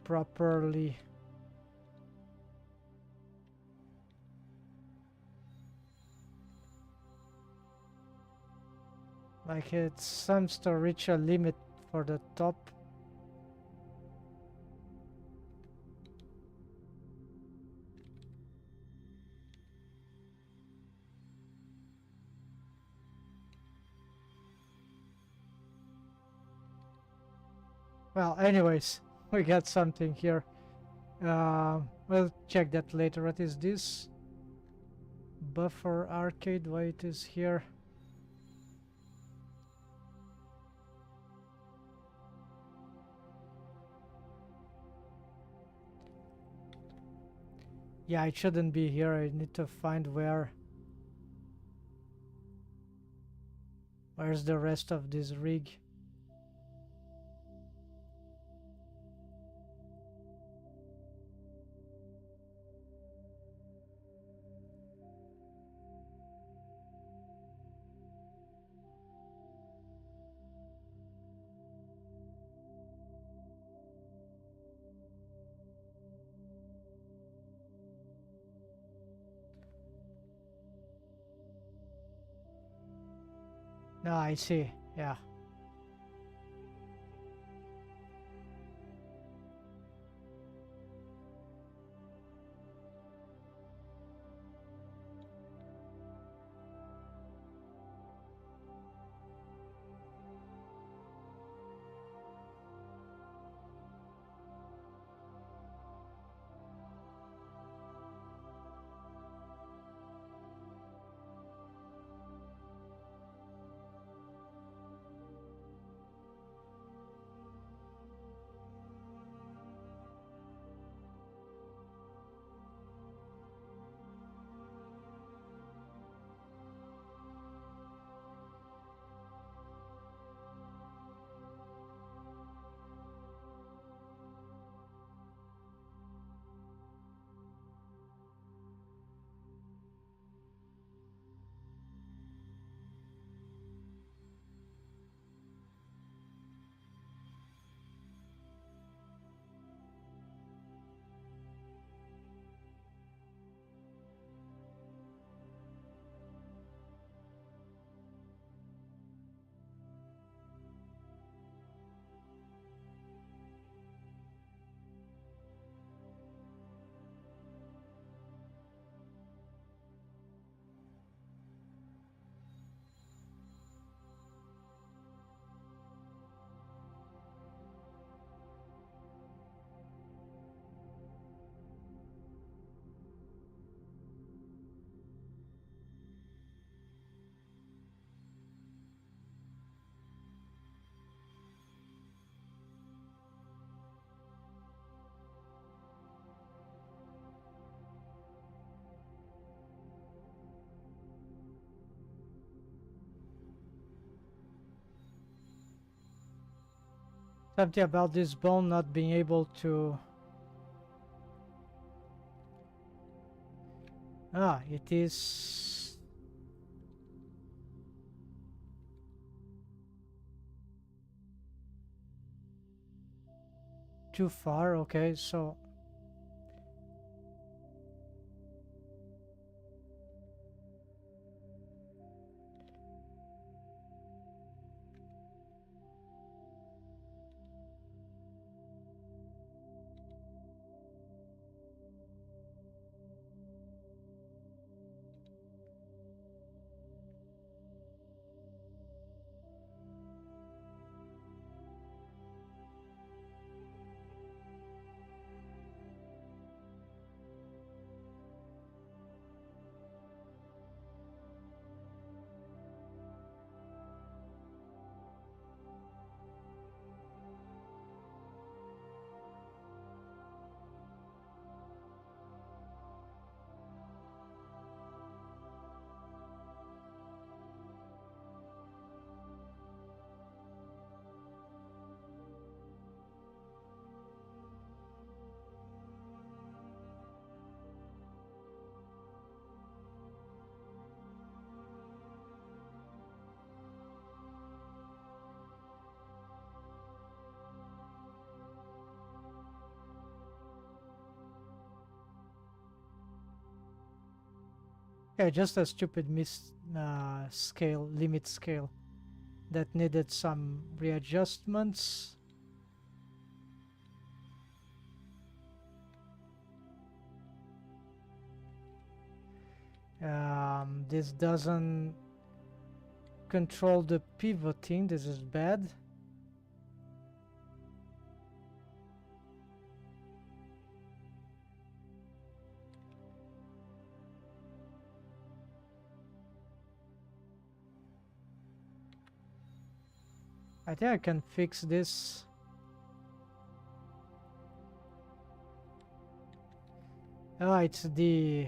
properly? Like it seems to reach a limit for the top. Well, anyways, we got something here. We'll check that later. What is this? Buffer arcade, why it is here? Yeah, it shouldn't be here. I need to find where's the rest of this rig. No, I see. Yeah. Something about this bone not being able to... Ah, it is... too far, okay, so... Okay, just a stupid scale, limit scale that needed some readjustments. This doesn't control the pivoting. This is bad. I think I can fix this. Oh, it's the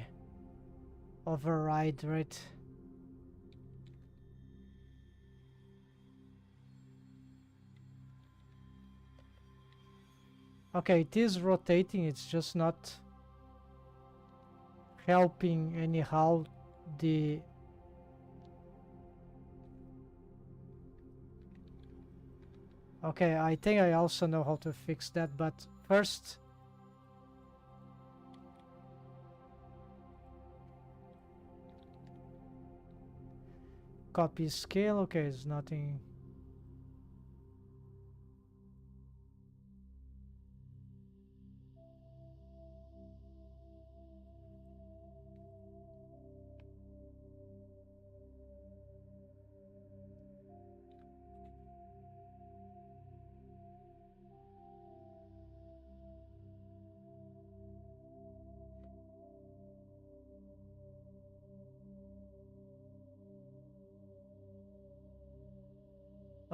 override, right? Okay, it is rotating, it's just not helping anyhow the... Okay, I think I also know how to fix that, but first... Copy scale, okay, it's nothing...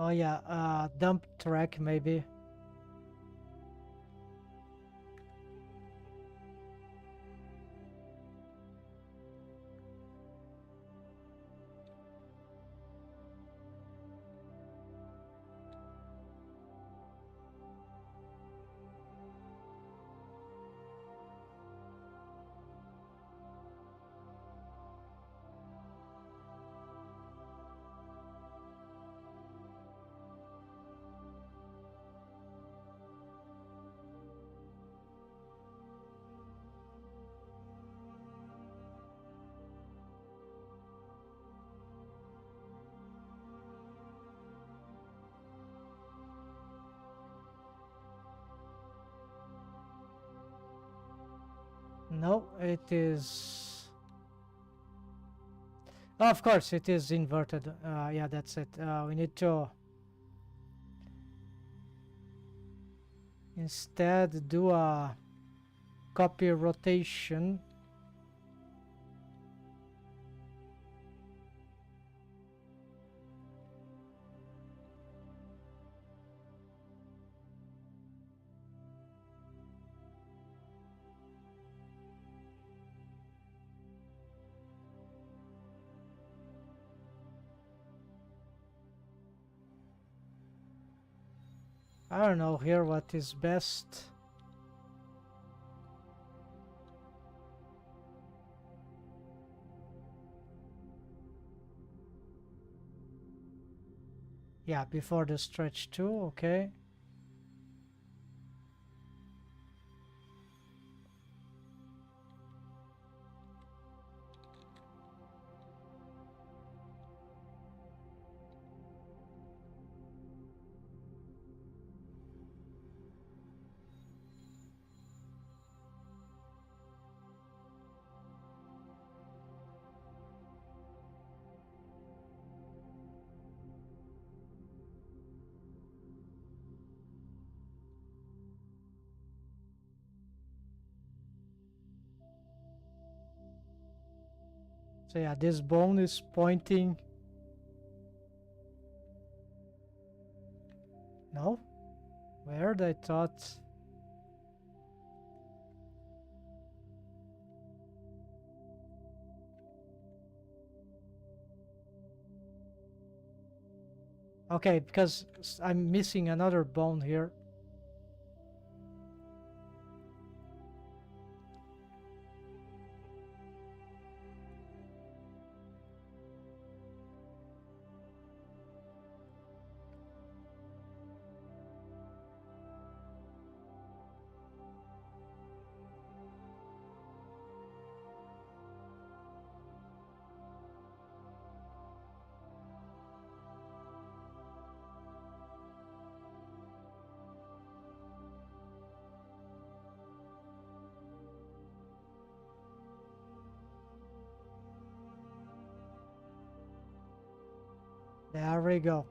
Oh yeah, dump track maybe. No, it is... Oh, of course, it is inverted. Yeah, that's it. We need to instead do a copy rotation. I don't know here what is best. Yeah, before the stretch too, okay. So yeah, this bone is pointing. No? Weird, I thought... Okay, because I'm missing another bone here. There we go.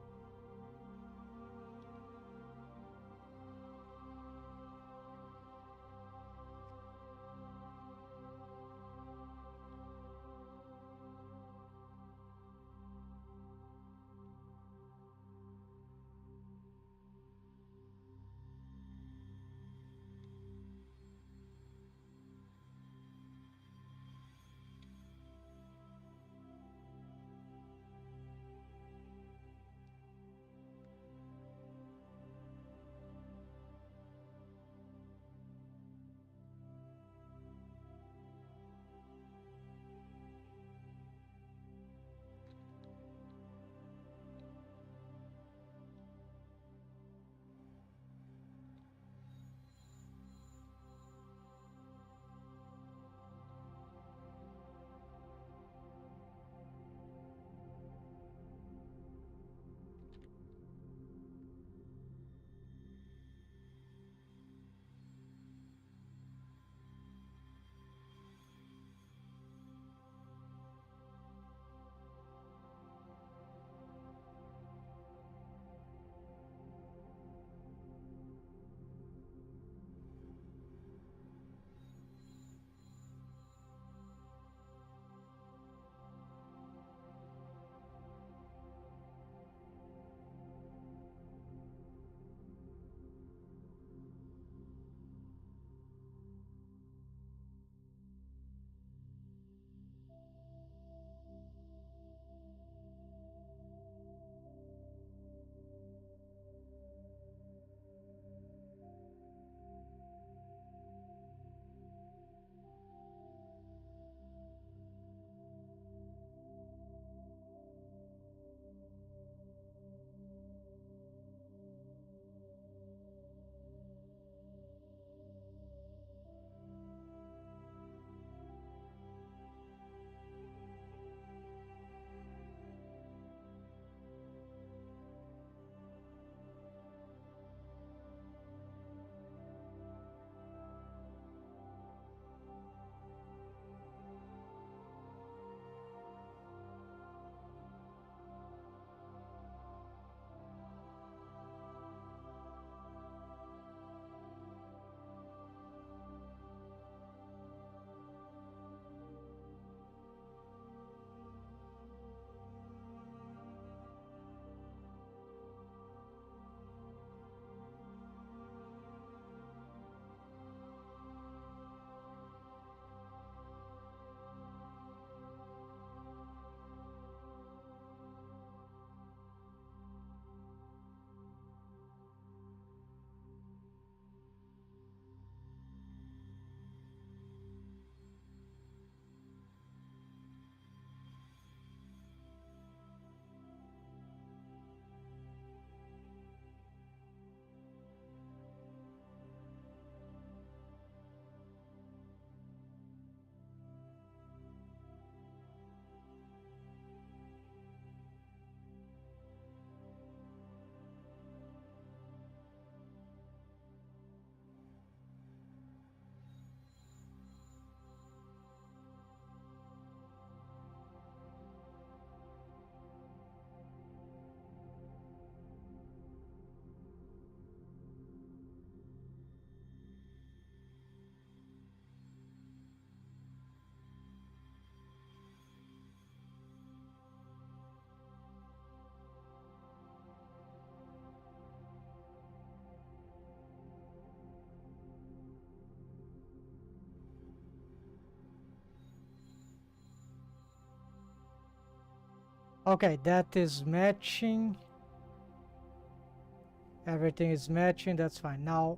Okay, that is matching. Everything is matching, that's fine. Now,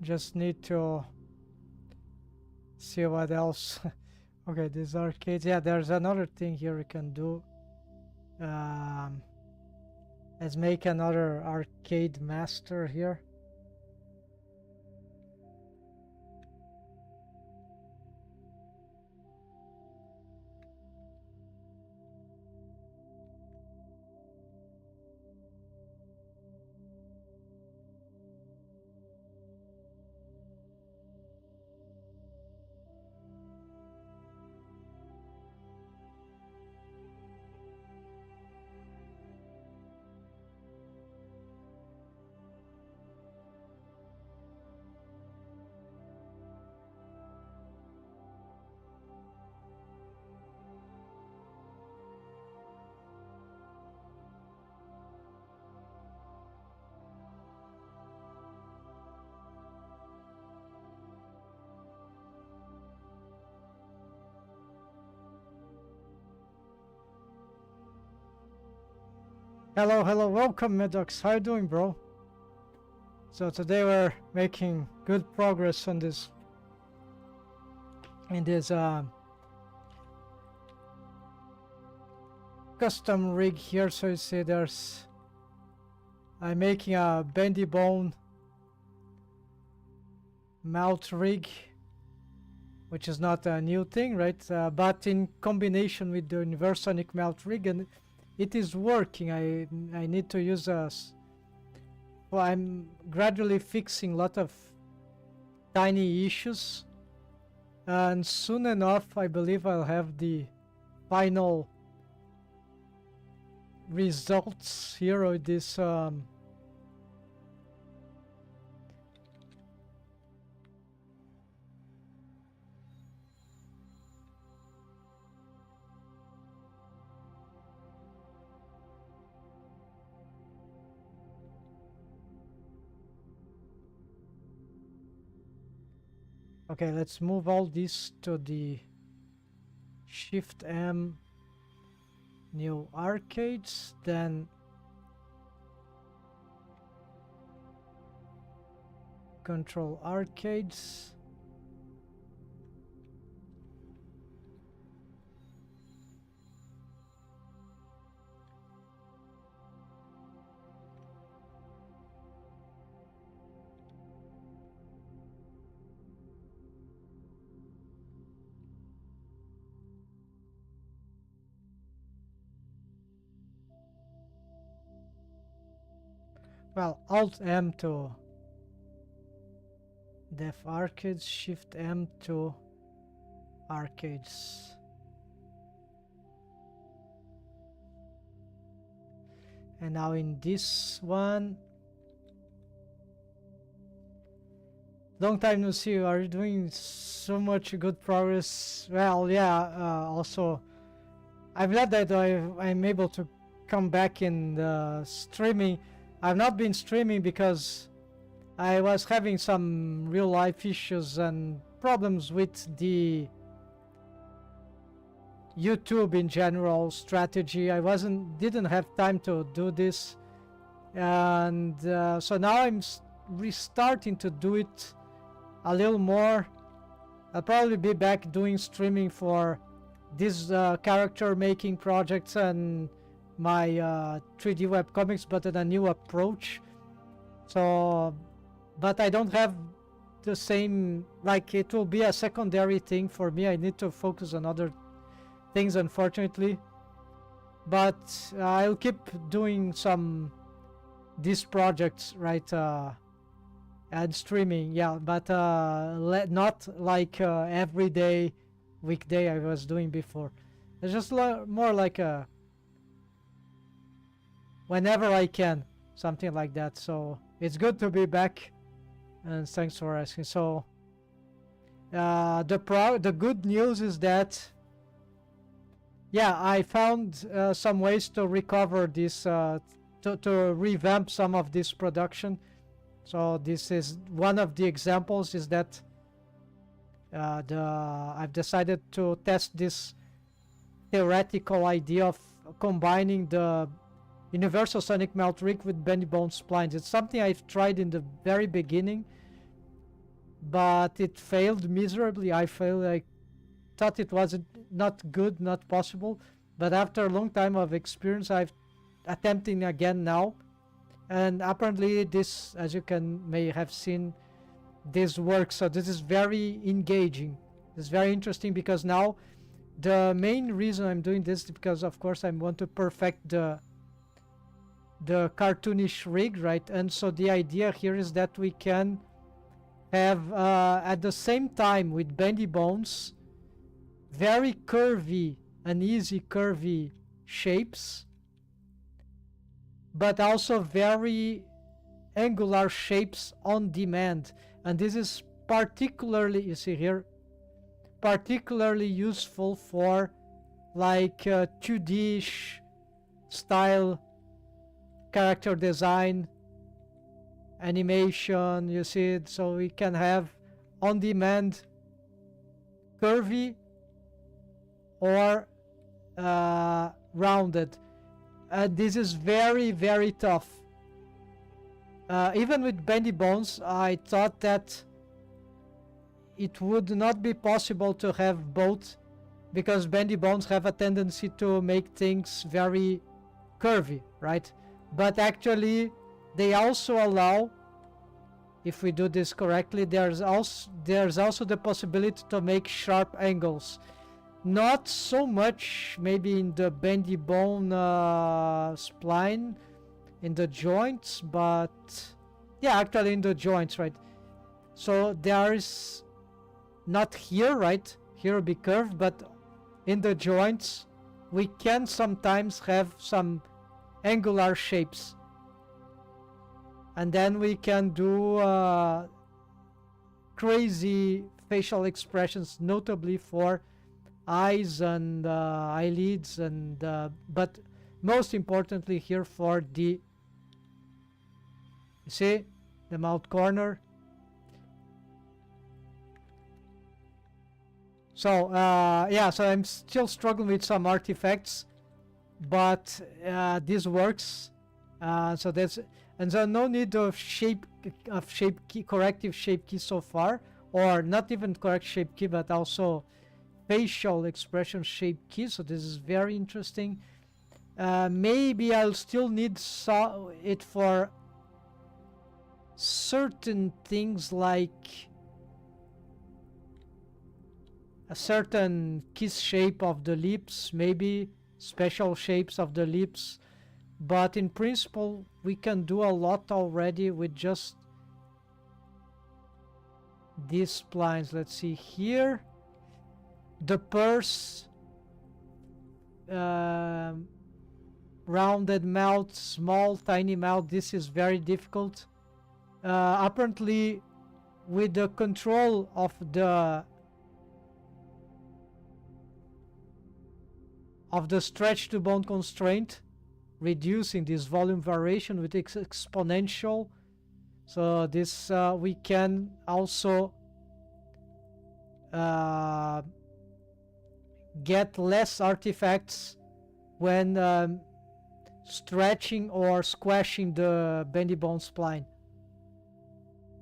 just need to see what else. Okay, these arcades. Yeah, there's another thing here we can do. Um, let's make another arcade master here. Hello, hello, welcome Medox. How you doing, bro? So today we're making good progress on this in this custom rig here. So you see I'm making a bendy bone mount rig, which is not a new thing, right? But in combination with the universonic mount rig, and it is working. I need to use well, I'm gradually fixing a lot of tiny issues, and soon enough I believe I'll have the final results here with this okay, let's move all this to the Shift M new arcades, then control arcades. Well, Alt M to Dev Arcades, Shift M to Arcades. And now in this one, long time no see. Are you doing so much good progress? Well, yeah. Also, I'm glad that I'm able to come back in the streaming. I've not been streaming because I was having some real life issues and problems with the YouTube in general strategy. I didn't have time to do this, and so now I'm restarting to do it a little more. I'll probably be back doing streaming for these character making projects and my 3D webcomics, but in a new approach. So, but I don't have the same, like, it will be a secondary thing for me. I need to focus on other things, unfortunately. But I'll keep doing these projects, right, and streaming, yeah, but not like every day, weekday I was doing before. It's just more like whenever I can, something like that. So it's good to be back, and thanks for asking. So the good news is that, yeah, I found some ways to recover this, to revamp some of this production. So this is one of the examples, is that I've decided to test this theoretical idea of combining the Universal Sonic Melt Rig with Bendy Bone splines. It's something I've tried in the very beginning, but it failed miserably. I thought it was not good, not possible. But after a long time of experience, I'm attempting again now. And apparently this, as you may have seen, this works. So this is very engaging. It's very interesting, because now the main reason I'm doing this is because, of course, I want to perfect the cartoonish rig, right? And so the idea here is that we can have at the same time with bendy bones very curvy and easy curvy shapes, but also very angular shapes on demand. And this is particularly, you see here, particularly useful for like 2D-ish style character design, animation, you see it. So we can have on demand curvy or rounded. this is very, very tough. Even with bendy bones, I thought that it would not be possible to have both, because bendy bones have a tendency to make things very curvy, right? But actually, they also allow, if we do this correctly, there's also the possibility to make sharp angles. Not so much maybe in the bendy bone spline, in the joints, but yeah, actually in the joints, right? So there is not here, right? Here will be curved, but in the joints we can sometimes have some angular shapes, and then we can do crazy facial expressions, notably for eyes and eyelids, and but most importantly here for the, you see, the mouth corner. So yeah, so I'm still struggling with some artifacts, but this works. So that's, and so no need of corrective shape key so far, or not even correct shape key, but also facial expression shape key. So this is very interesting. Maybe I'll still need it for certain things, like a certain kiss shape of the lips, maybe special shapes of the lips, but in principle we can do a lot already with just these splines. Let's see here, the purse, rounded mouth, small tiny mouth. This is very difficult. Apparently with the control of the stretch to bone constraint, reducing this volume variation with exponential, so this we can also get less artifacts when stretching or squashing the bendy bone spline.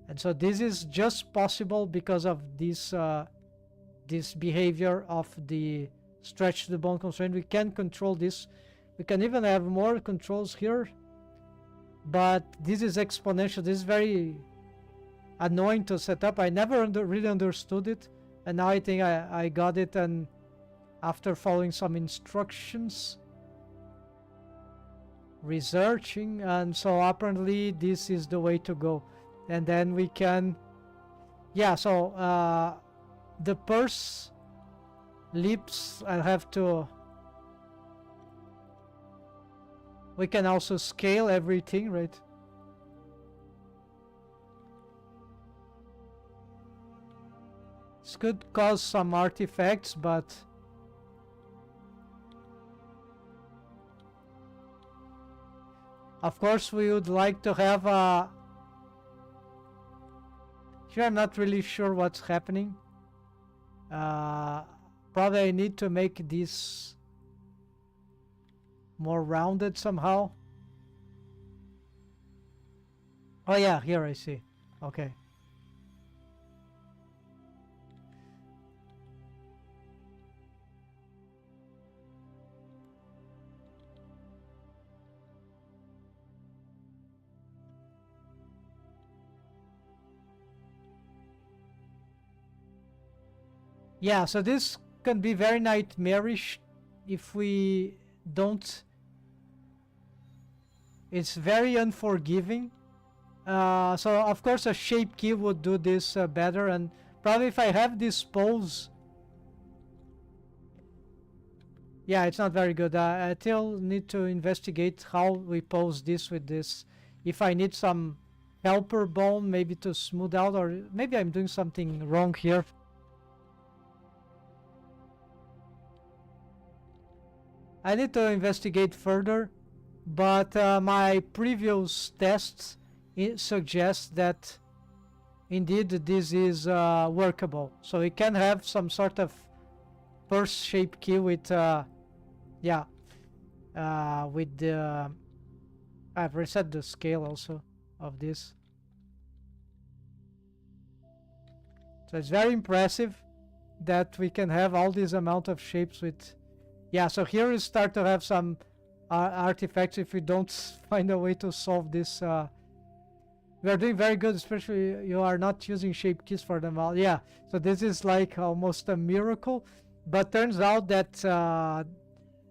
And so this is just possible because of this this behavior of the stretch to the bone constraint. We can control this. We can even have more controls here, but this is exponential. This is very annoying to set up. I never really understood it, and now I think I got it, and after following some instructions, researching, and so apparently this is the way to go. And then we can, yeah, so the purse lips, I'll have to, we can also scale everything, right? This could cause some artifacts, but of course we would like to have a, here I'm not really sure what's happening. Probably I need to make this more rounded somehow. Oh yeah, here I see. Okay. Yeah, so this can be very nightmarish if we don't. It's very unforgiving. So of course a shape key would do this better, and probably if I have this pose, yeah, it's not very good. I still need to investigate how we pose this with this. If I need some helper bone maybe to smooth out, or maybe I'm doing something wrong here. I need to investigate further, but my previous tests suggest that indeed this is workable. So we can have some sort of purse shape key with, yeah. with the I've reset the scale also of this. So it's very impressive that we can have all this amount of shapes with... Yeah, so here we start to have some artifacts if we don't find a way to solve this. We are doing very good, especially you are not using shape keys for them all. Yeah, so this is like almost a miracle. But turns out that,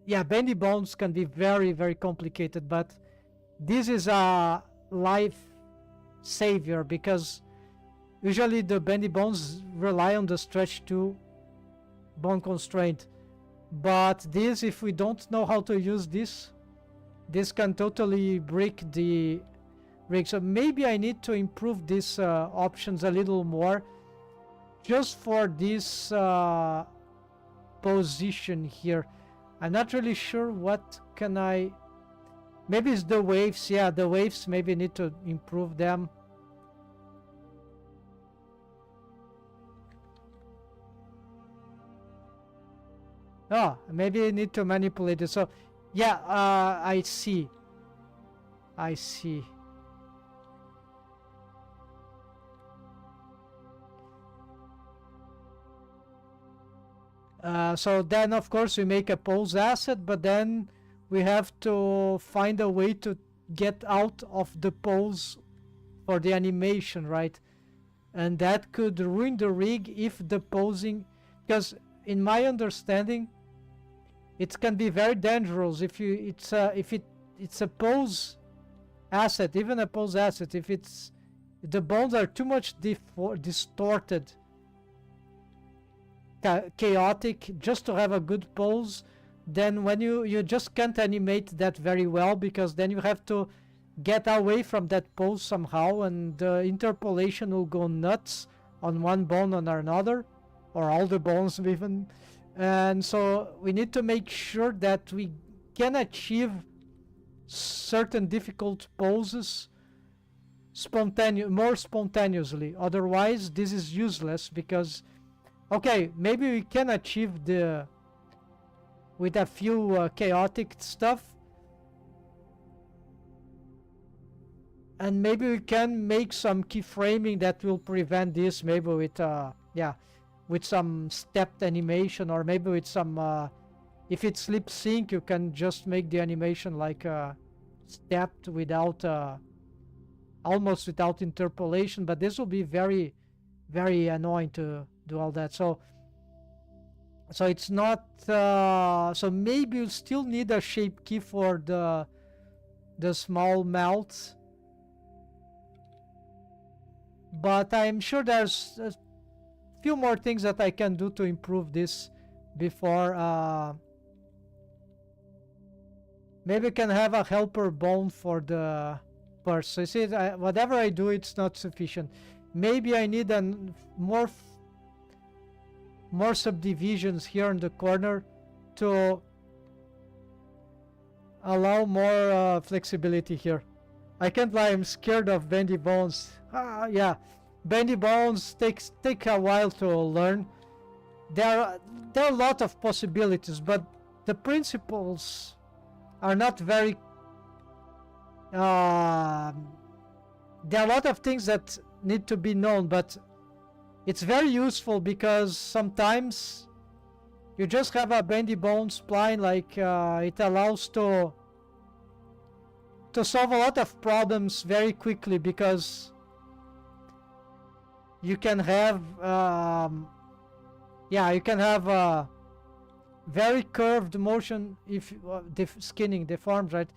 yeah, bendy bones can be very, very complicated. But this is a life savior because usually the bendy bones rely on the stretch 2 bone constraint. But this, if we don't know how to use this can totally break the rig. So maybe I need to improve these options a little more just for this position here. I'm not really sure what can I... Maybe it's the waves. Yeah, the waves, maybe need to improve them. Oh, maybe I need to manipulate it. So, yeah, I see. I see. So then, of course, we make a pose asset, but then we have to find a way to get out of the pose for the animation, right? And that could ruin the rig if the posing... Because in my understanding, it can be very dangerous if it's a pose asset, even a pose asset. If the bones are too much distorted, chaotic, just to have a good pose, then when you just can't animate that very well, because then you have to get away from that pose somehow, and the interpolation will go nuts on one bone or another, or all the bones even. And so we need to make sure that we can achieve certain difficult poses more spontaneously. Otherwise, this is useless because, okay, maybe we can achieve with a few chaotic stuff, and maybe we can make some keyframing that will prevent this, maybe with with some stepped animation, or maybe with some if it's lip sync, you can just make the animation like stepped without almost without interpolation. But this will be very, very annoying to do all that. So it's not so maybe you still need a shape key for the small mouths, but I'm sure there's a few more things that I can do to improve this before. Maybe I can have a helper bone for the purse. So you see, whatever I do, it's not sufficient. Maybe I need more subdivisions here in the corner to allow more flexibility here. I can't lie, I'm scared of bendy bones. Yeah, bendy bones take a while to learn. There are a lot of possibilities, but the principles are not very... there are a lot of things that need to be known, but it's very useful because sometimes you just have a bendy bone spline, like it allows to solve a lot of problems very quickly, because you can have you can have a very curved motion if skinning deformed, right?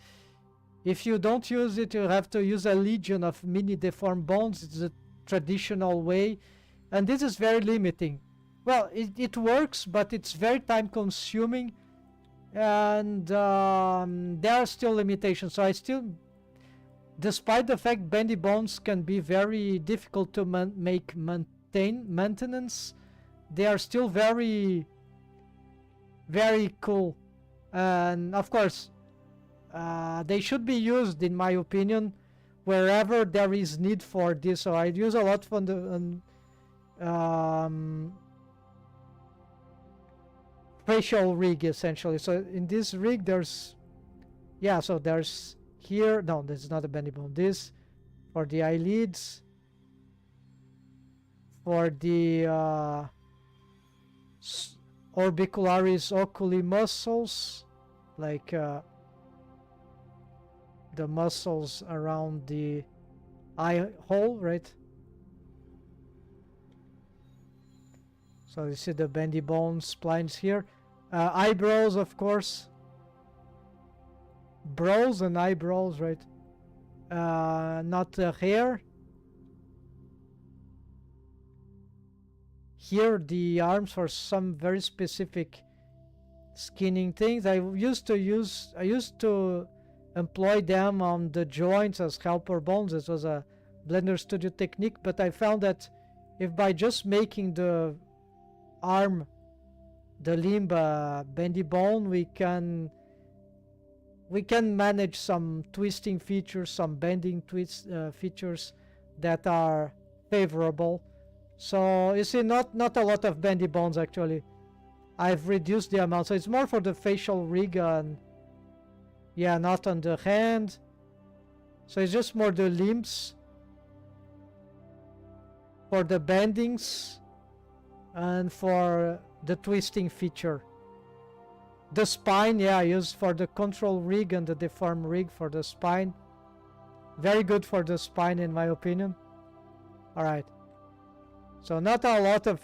If you don't use it, you have to use a legion of mini deformed bones. It's a traditional way, and this is very limiting. Well, it works, but it's very time consuming, and there are still limitations. So I still, despite the fact bendy bones can be very difficult to maintenance, they are still very, very cool. And of course, they should be used, in my opinion, wherever there is need for this. So I use a lot from the facial rig, essentially. So in this rig, there's Yeah, so there's here, no, this is not a bendy bone. This for the eyelids, for the orbicularis oculi muscles, like the muscles around the eye hole, right? So you see the bendy bone splines here. Eyebrows, of course. Brows and eyebrows, right? Not hair. Here the arms for some very specific skinning things. I used to employ them on the joints as helper bones. This was a Blender Studio technique, but I found that if by just making the arm, the limb bendy bone, we can manage some twisting features, some bending features that are favorable. So you see, not a lot of bendy bones actually. I've reduced the amount, so it's more for the facial rig and yeah, not on the hand. So it's just more the limbs for the bendings and for the twisting feature. The spine, yeah, I use for the control rig and the deform rig for the spine. Very good for the spine in my opinion. Alright. So not a lot of...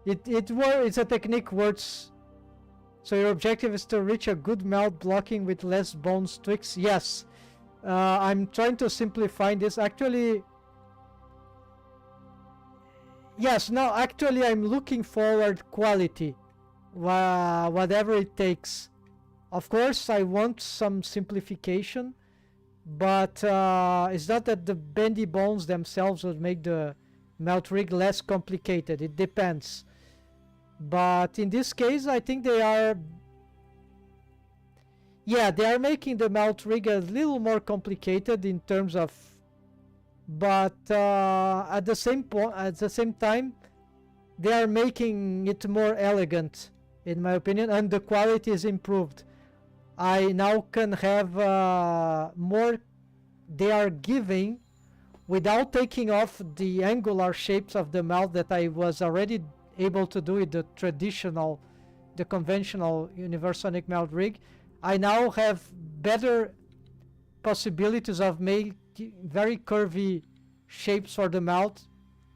It's a technique works. So your objective is to reach a good mouth blocking with less bones tweaks. Yes. I'm trying to simplify this. Actually... Yes, no, actually I'm looking forward quality. Whatever it takes. Of course, I want some simplification. But it's not that the bendy bones themselves would make the mouth rig less complicated. It depends. But in this case, I think they are... Yeah, they are making the mouth rig a little more complicated in terms of... But at the same time, they are making it more elegant, in my opinion, and the quality is improved. I now can have more... They are giving without taking off the angular shapes of the mouth that I was already able to do with the traditional, the conventional Universonic mouth rig. I now have better possibilities of making very curvy shapes for the mouth,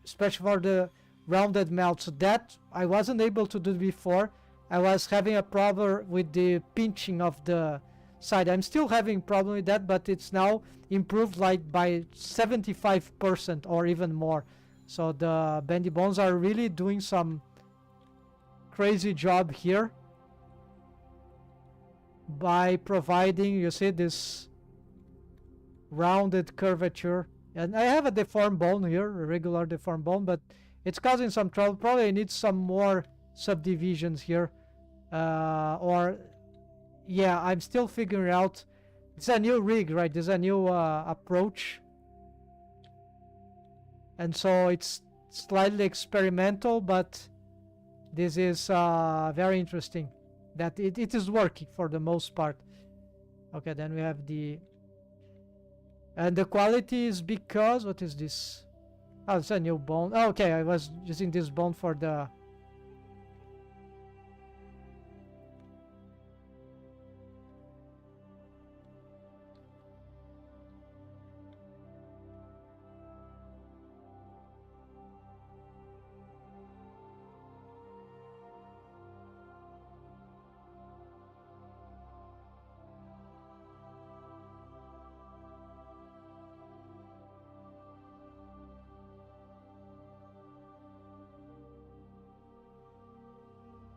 especially for the rounded mouth. So that I wasn't able to do before. I was having a problem with the pinching of the side. I'm still having problem with that, but it's now improved like by 75% or even more. So the bendy bones are really doing some crazy job here by providing, you see, this rounded curvature. And I have a deformed bone here, a regular deformed bone, but it's causing some trouble. Probably I need some more subdivisions here. Or yeah, I'm still figuring out. It's a new rig, right? There's a new approach, and so it's slightly experimental, but this is very interesting that it is working for the most part. Okay, then we have the... And the quality is because... What is this? Oh, it's a new bone. Oh, okay, I was using this bone for the...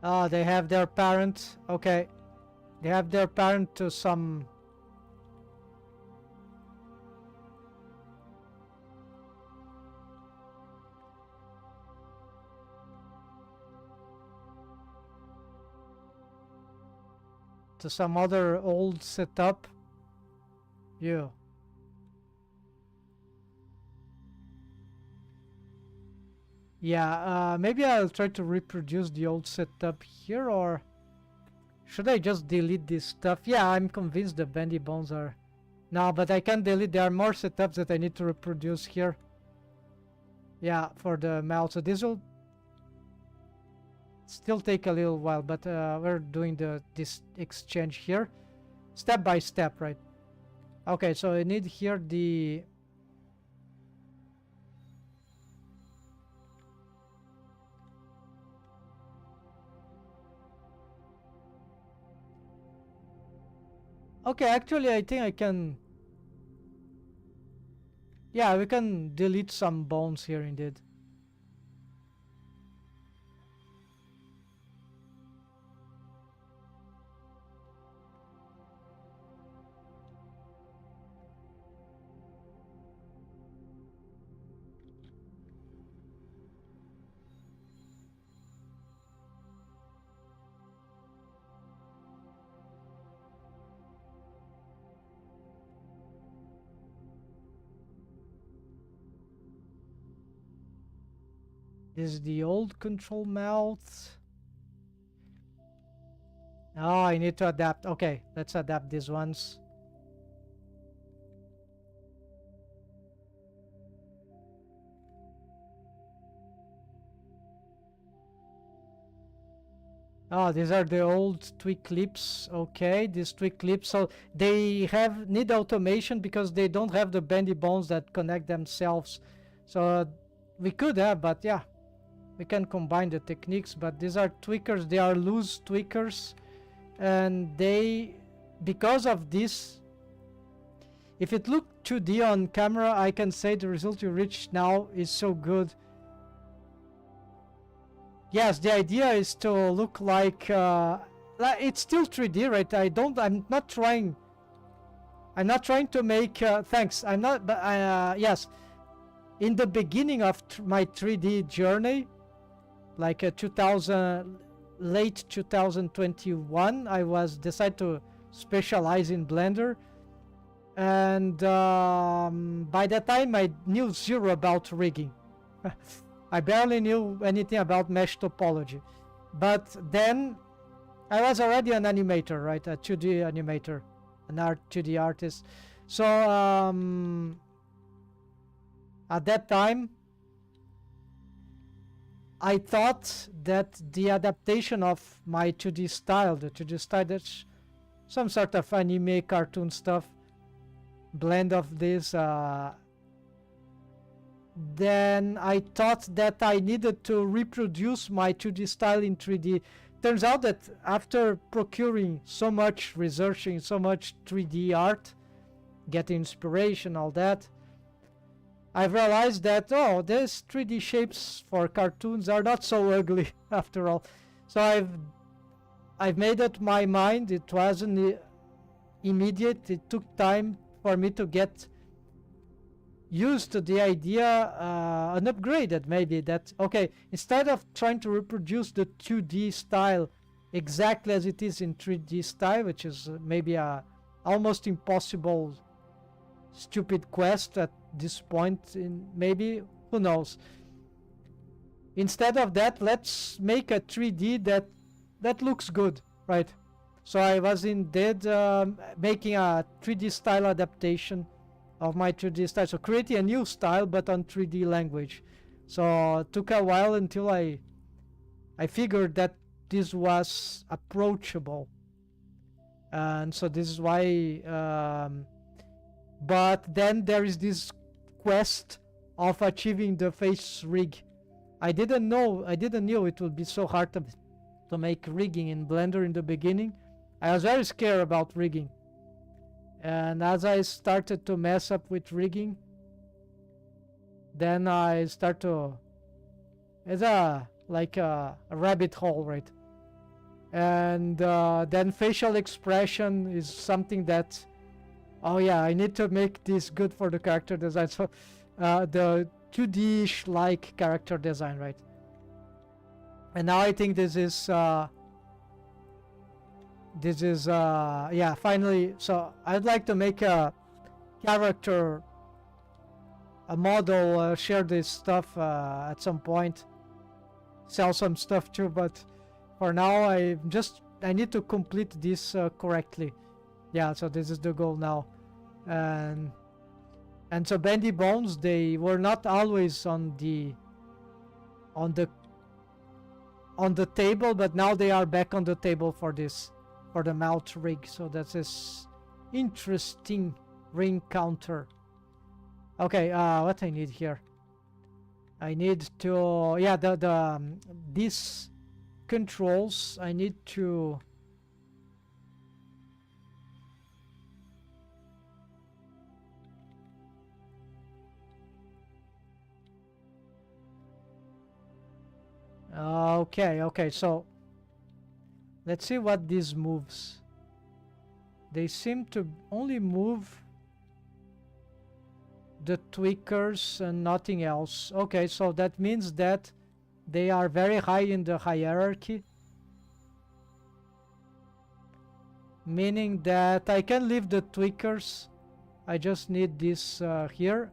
Oh, they have their parent. Okay. They have their parent to some... to some other old setup. Yeah. Yeah, maybe I'll try to reproduce the old setup here, or should I just delete this stuff? Yeah, I'm convinced the bendy bones are... No, but I can't delete. There are more setups that I need to reproduce here. Yeah, for the mouth. So this will still take a little while, but we're doing this exchange here. Step by step, right? Okay, so I need here the... Okay, actually I think I can... Yeah, we can delete some bones here indeed. This is the old control mouth. Oh, I need to adapt. Okay, let's adapt these ones. Oh, these are the old tweak clips. Okay, these tweak clips. So they need automation because they don't have the bendy bones that connect themselves. So we could have, but yeah, we can combine the techniques. But these are tweakers. They are loose tweakers, and they, because of this, if it looked 2D on camera, I can say the result you reach now is so good. Yes, the idea is to look like it's still 3D, right? I'm not trying to make thanks. I'm not, but yes, in the beginning of my 3D journey, like 2000, late 2021, I was decided to specialize in Blender, and by that time I knew zero about rigging. I barely knew anything about mesh topology. But then I was already an animator, right? A 2D animator, an 2D artist. So at that time, I thought that the adaptation of my 2D style, the 2D style, that's some sort of anime cartoon stuff, blend of this, then I thought that I needed to reproduce my 2D style in 3D. Turns out that after procuring so much, researching so much 3D art, getting inspiration, all that, I've realized that, oh, these 3D shapes for cartoons are not so ugly after all. So I've made up my mind. It wasn't immediate. It took time for me to get used to the idea, an upgraded maybe, that okay, instead of trying to reproduce the 2D style exactly as it is in 3D style, which is maybe a almost impossible stupid quest at this point, in maybe, who knows. Instead of that, let's make a 3D that looks good, right? So I was indeed making a 3D style adaptation of my 2D style, so creating a new style but on 3D language. So it took a while until I figured that this was approachable, and so this is why but then there is this quest of achieving the face rig. I didn't know it would be so hard to make rigging in Blender in the beginning. I was very scared about rigging. And as I started to mess up with rigging, then I start to... It's like a rabbit hole, right? And then facial expression is something that... Oh yeah, I need to make this good for the character design. So the 2D-ish like character design, right? And now I think this is yeah, finally. So I'd like to make a character, a model, share this stuff at some point. sell some stuff too, but for now I need to complete this correctly. Yeah, so this is the goal now. And so bendy bones, they were not always on the table, but now they are back on the table for the mouth rig. So that's this interesting ring counter. Okay, what I need here? I need to, yeah, these controls, I need to okay, so let's see what these moves. They seem to only move the tweakers and nothing else. Okay, so that means that they are very high in the hierarchy, meaning that I can leave the tweakers. I just need this here.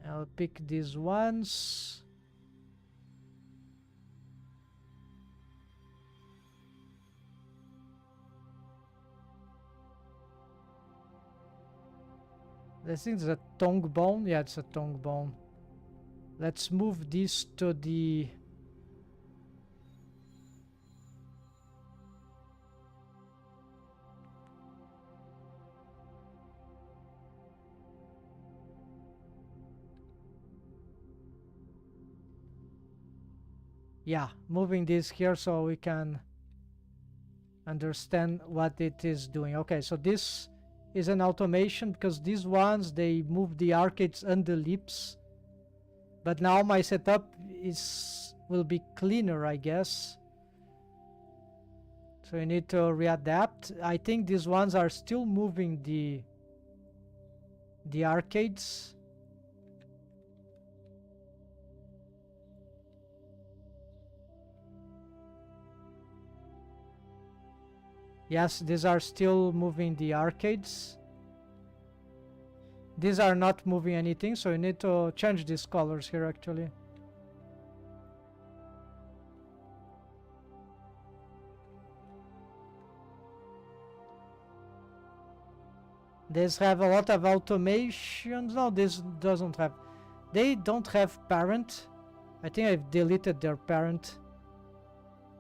I'll pick these ones. I think it's a tongue bone. Yeah, it's a tongue bone. Let's move this to the... Yeah, moving this here so we can understand what it is doing. Okay, so this is an automation because these ones, they move the arcades and the lips. But now my setup will be cleaner, I guess. So you need to readapt. I think these ones are still moving the arcades. Yes, these are still moving the arcades. These are not moving anything, so you need to change these colors here actually. These have a lot of automations. No, this doesn't have. They don't have parent. I think I've deleted their parent.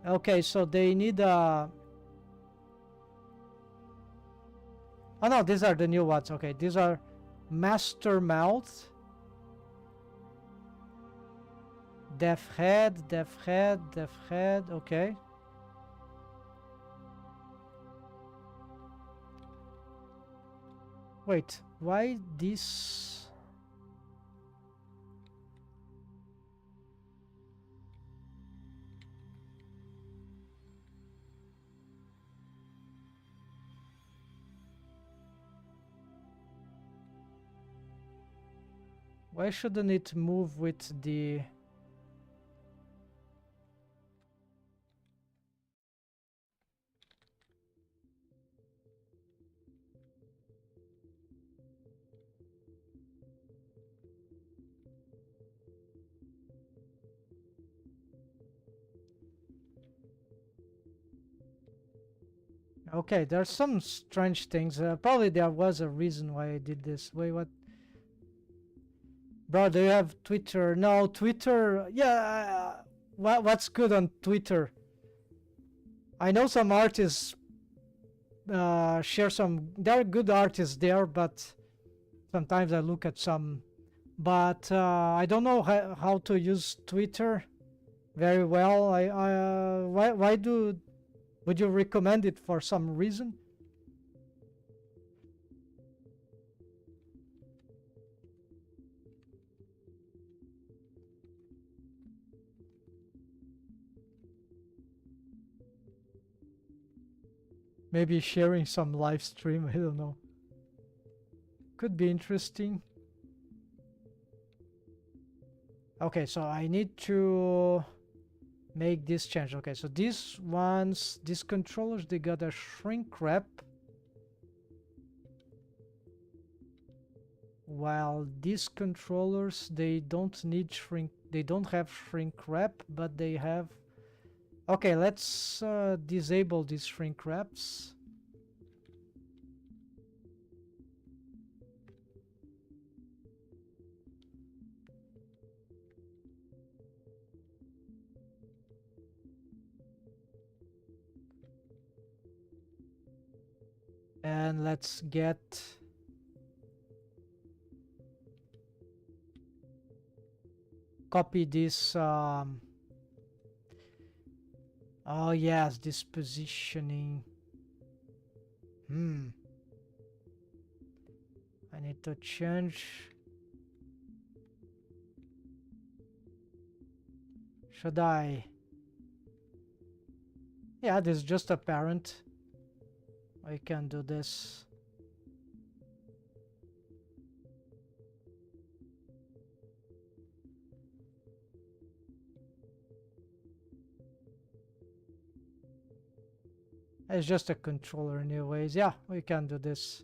Okay, so they need a... Oh no, these are the new ones. Okay, these are master mouth, deaf head. Okay. Wait, why this? Why shouldn't it move with the... Okay, there's some strange things. Probably there was a reason why I did this. Wait, what? Bro, do you have Twitter? No, Twitter... Yeah, what's good on Twitter? I know some artists share some... There are good artists there, but sometimes I look at some... But I don't know how to use Twitter very well. Why would you recommend it for some reason? Maybe sharing some live stream, I don't know. Could be interesting. Okay, so I need to make this change. Okay, so these ones, these controllers, they got a shrink wrap. While these controllers, they don't need shrink, they don't have shrink wrap, but they have... Okay, let's disable these shrink wraps. And let's get... Copy this... Oh yes, this positioning. I need to change. Should I? Yeah, this is just apparent. I can do this. It's just a controller anyways. Yeah, we can do this.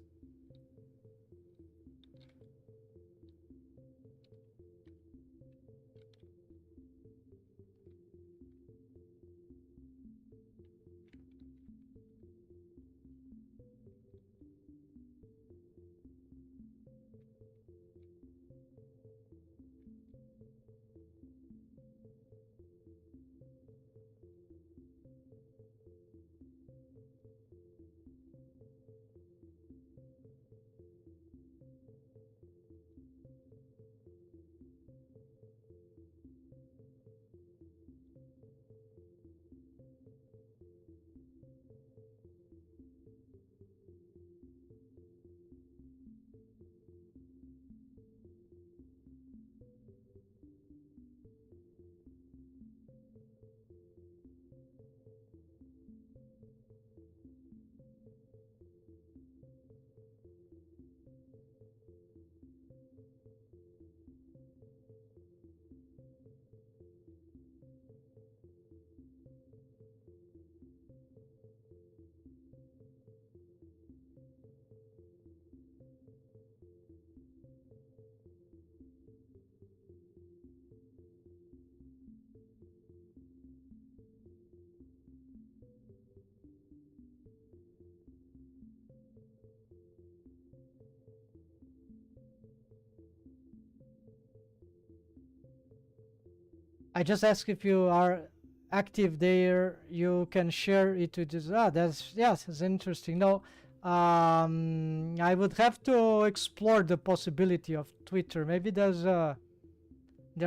I just ask if you are active there. You can share it with us. Ah, that's yes, it's interesting. No, I would have to explore the possibility of Twitter. Maybe there's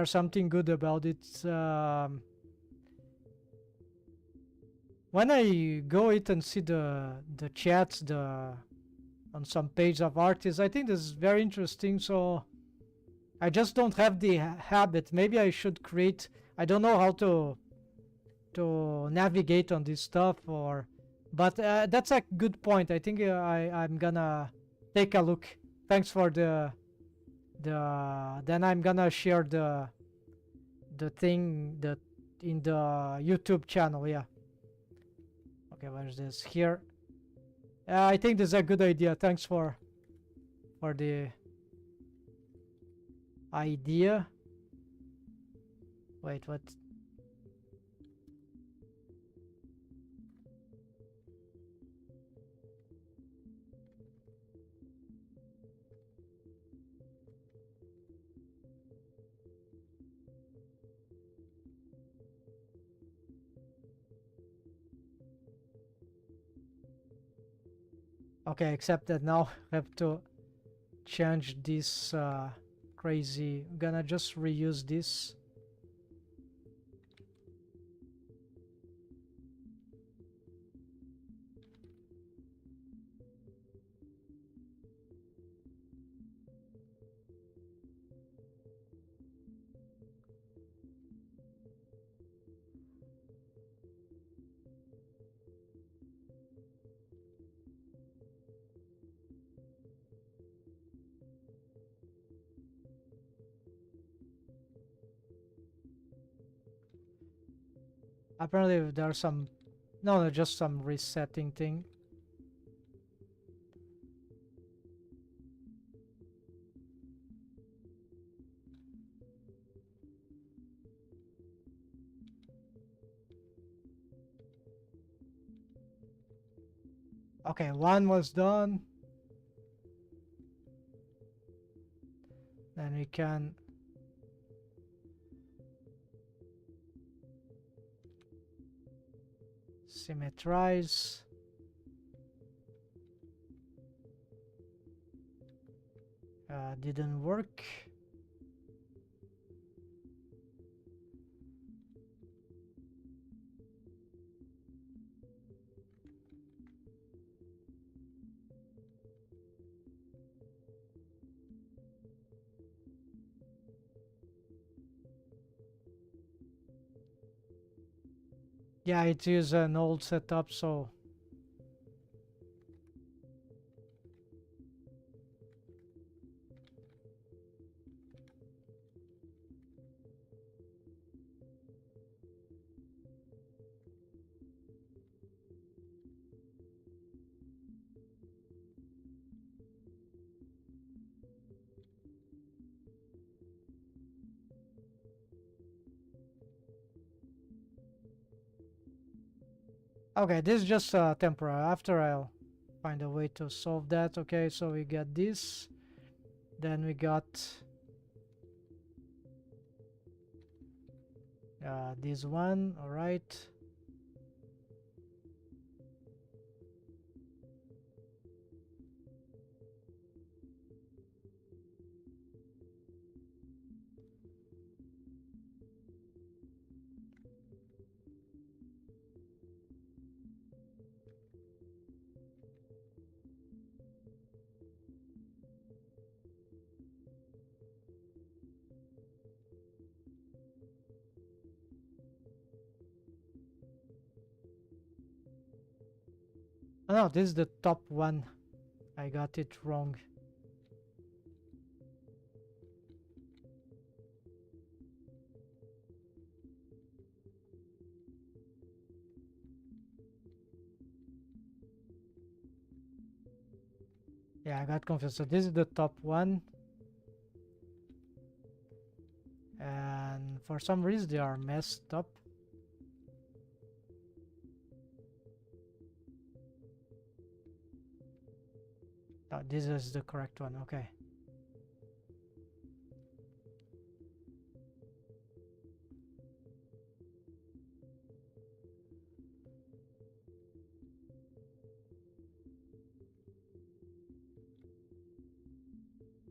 something good about it. When I go it and see the chats, on some page of artists, I think this is very interesting. So I just don't have the habit. Maybe I should create. I don't know how to navigate on this stuff, or, but that's a good point. I think I'm gonna take a look. Thanks for the. Then I'm gonna share the thing that in the YouTube channel. Yeah. Okay, where's this? Here. I think this is a good idea. Thanks for the idea. Wait, what? Okay, except that now I have to change this crazy. I'm gonna just reuse this. Apparently there's some, no, just some resetting thing. Okay, one was done. Then we can symmetrize. Didn't work. Yeah, it is an old setup, so okay, this is just temporary. After I'll find a way to solve that. Okay, so we got this. Then we got this one. All right. Oh, no, this is the top one. I got it wrong. Yeah, I got confused. So this is the top one. And for some reason they are messed up. Oh, this is the correct one. Okay.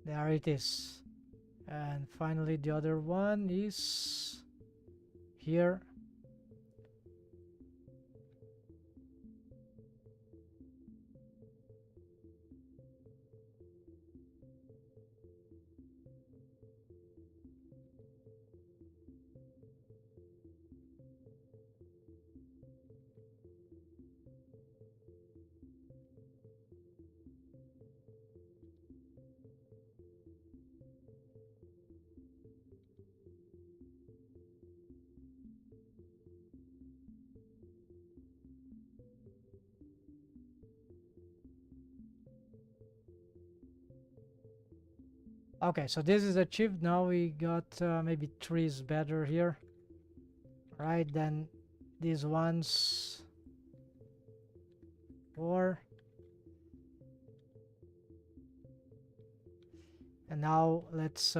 There it is. And finally the other one is here. Okay, so this is achieved. Now we got maybe 3 is better here. Right, then these ones 4. And now let's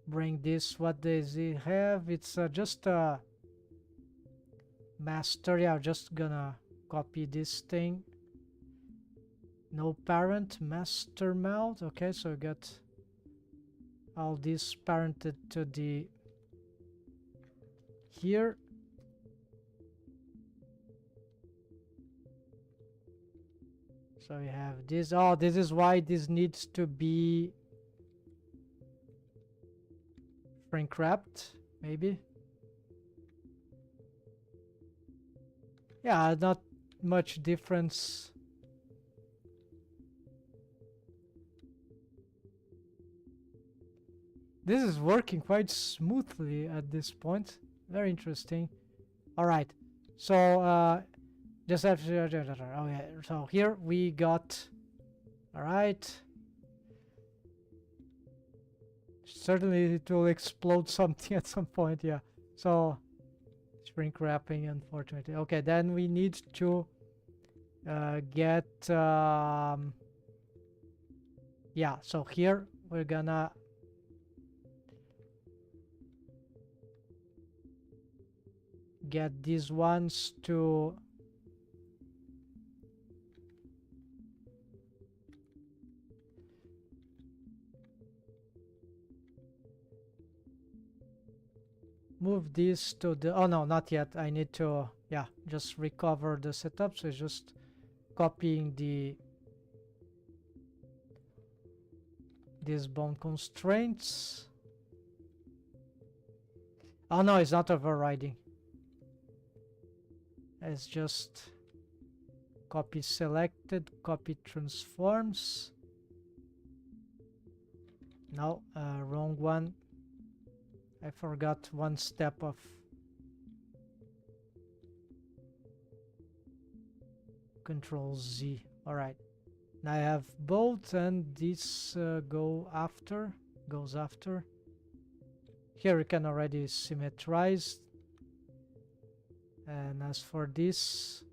bring this. What does it have? It's just a master. Yeah, I'm just gonna copy this thing. No parent, master mount. Okay, so we got all this parented to the here. So we have this. Oh, this is why this needs to be shrink wrapped, maybe. Yeah, not much difference. This is working quite smoothly at this point. Very interesting. All right, so just have to, okay, so here we got, all right. Certainly it will explode something at some point, yeah. So shrink wrapping, unfortunately. Okay, then we need to get yeah, so here we're gonna get these ones to move this to the, oh no, not yet. I need to, yeah, just recover the setup. So it's just copying these bone constraints. Oh no, it's not overriding. It's just copy selected, copy transforms. No, wrong one. I forgot one step of Control Z. All right. Now I have both, and this goes after. Here we can already symmetrize. And as for this,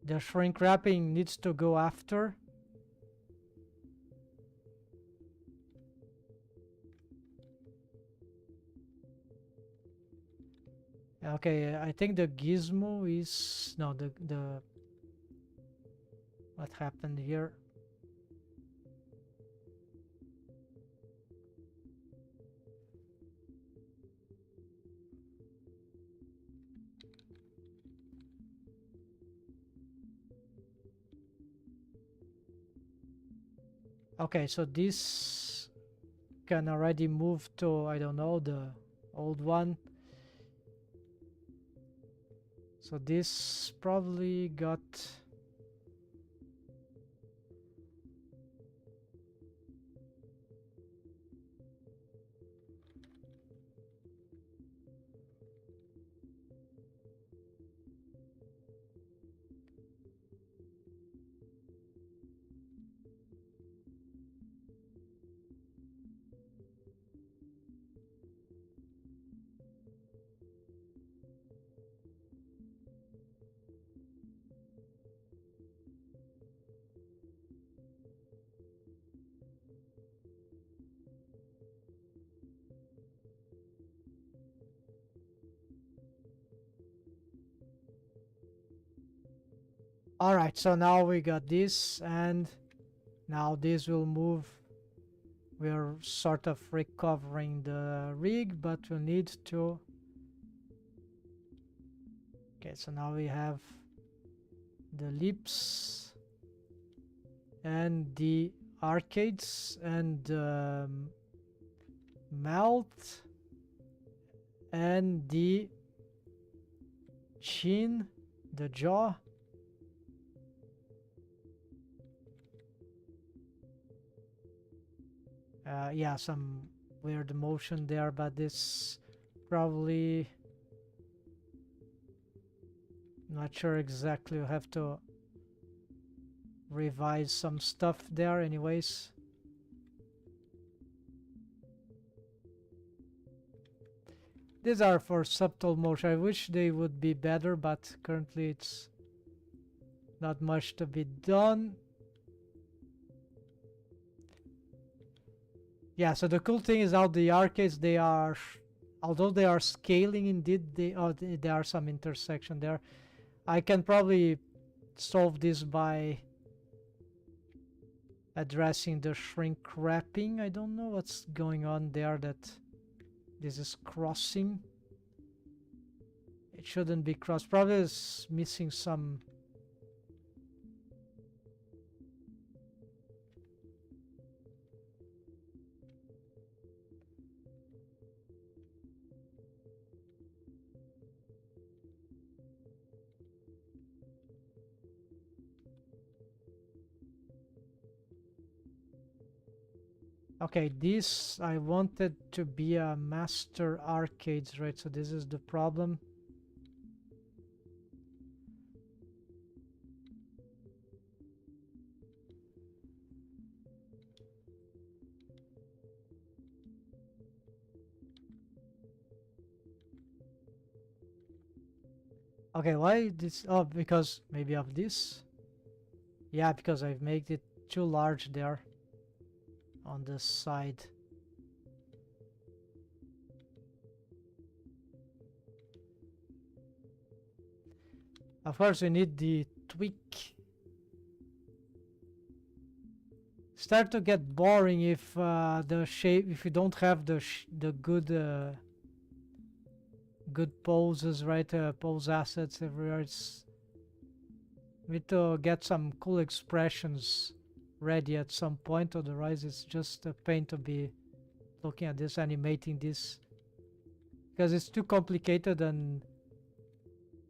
the shrink wrapping needs to go after. Okay, I think the gizmo is no the what happened here. Okay, so this can already move to, I don't know, the old one. So this probably got all right. So now we got this, and now this will move. We're sort of recovering the rig, but we need to. Okay, so now we have the lips and the arcades and the mouth and the chin, the jaw. Yeah, some weird motion there, but this probably not sure exactly. You have to revise some stuff there anyways. These are for subtle motion. I wish they would be better, but currently it's not much to be done. Yeah, so the cool thing is how the arcades, they are, although they are scaling indeed, there are some intersection there. I can probably solve this by addressing the shrink wrapping. I don't know what's going on there that this is crossing. It shouldn't be crossed. Probably is missing some. Okay, this I wanted to be a master arcades, right? So this is the problem. Okay, why this? Oh, because maybe of this. Yeah, because I've made it too large there on the side. Of course, we need the tweak. Start to get boring if the shape, if you don't have the good poses, right? Pose assets everywhere. It's we need to get some cool expressions ready at some point, otherwise it's just a pain to be looking at this, animating this, because it's too complicated and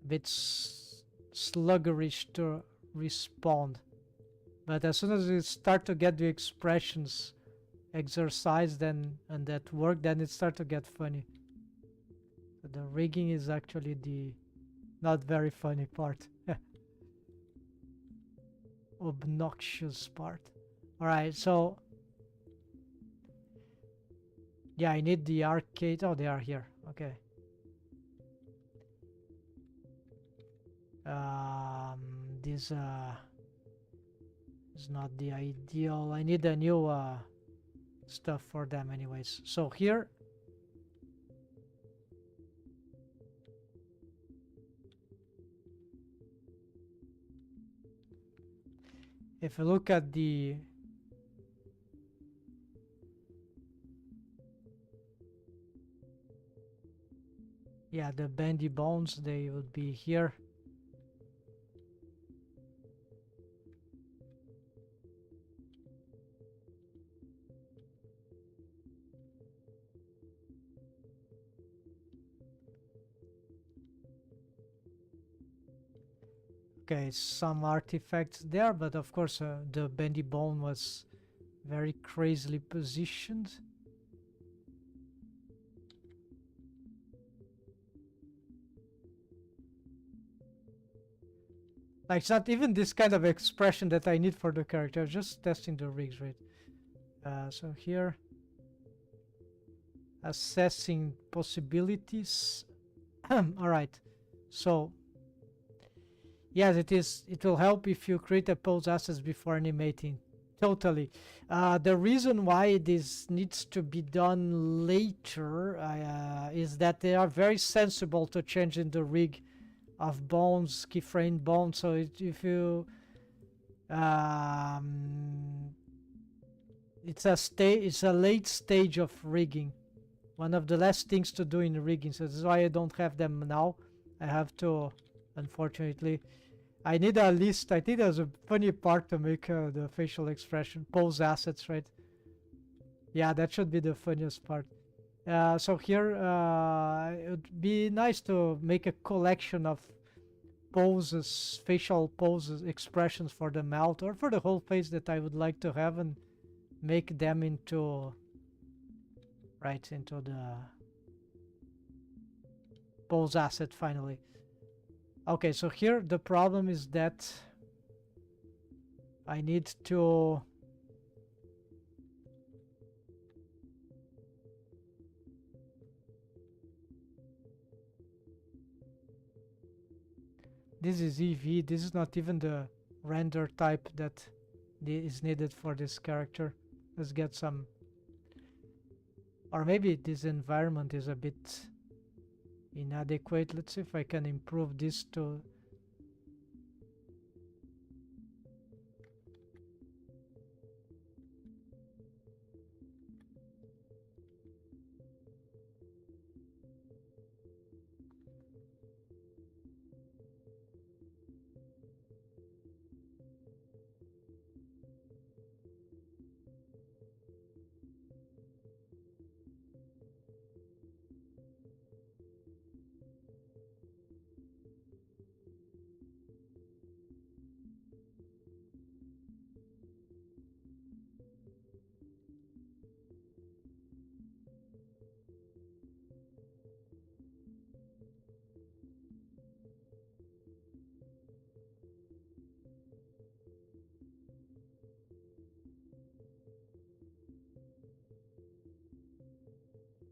a bit sluggerish to respond. But as soon as you start to get the expressions exercised then and that work, then it starts to get funny. So the rigging is actually the not very funny part. Obnoxious part. All right, so yeah, I need the arcade. Oh, they are here. Okay. This is not the ideal. I need a new stuff for them anyways. So here, if you look at the yeah, the bendy bones, they would be here. Okay, some artifacts there, but of course the bendy bone was very crazily positioned. Like, it's not even this kind of expression that I need for the character, just testing the rigs, right? So here, assessing possibilities. All right, so yes, it is. It will help if you create a pose assets before animating. Totally. The reason why this needs to be done later is that they are very sensible to changing the rig of bones, keyframe bones. So if you um, it's a late stage of rigging, one of the last things to do in rigging. So this is why I don't have them now. I have to, unfortunately. I need a list. I think there's a funny part to make the facial expression pose assets, right? Yeah, that should be the funniest part. So here it would be nice to make a collection of poses, facial poses, expressions for the mouth or for the whole face that I would like to have, and make them into into the pose asset finally. Okay, so here the problem is that I need to this is EV, this is not even the render type that is needed for this character. Let's get some, or maybe this environment is a bit inadequate. Let's see if I can improve this to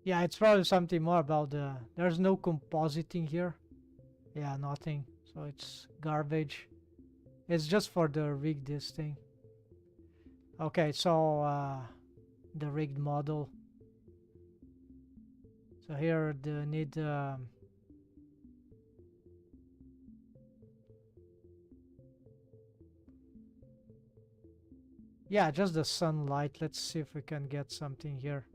Yeah, it's probably something more about the... There's no compositing here. Yeah, nothing. So it's garbage. It's just for the rig this thing. Okay, so the rigged model. So here the need yeah, just the sunlight. Let's see if we can get something here.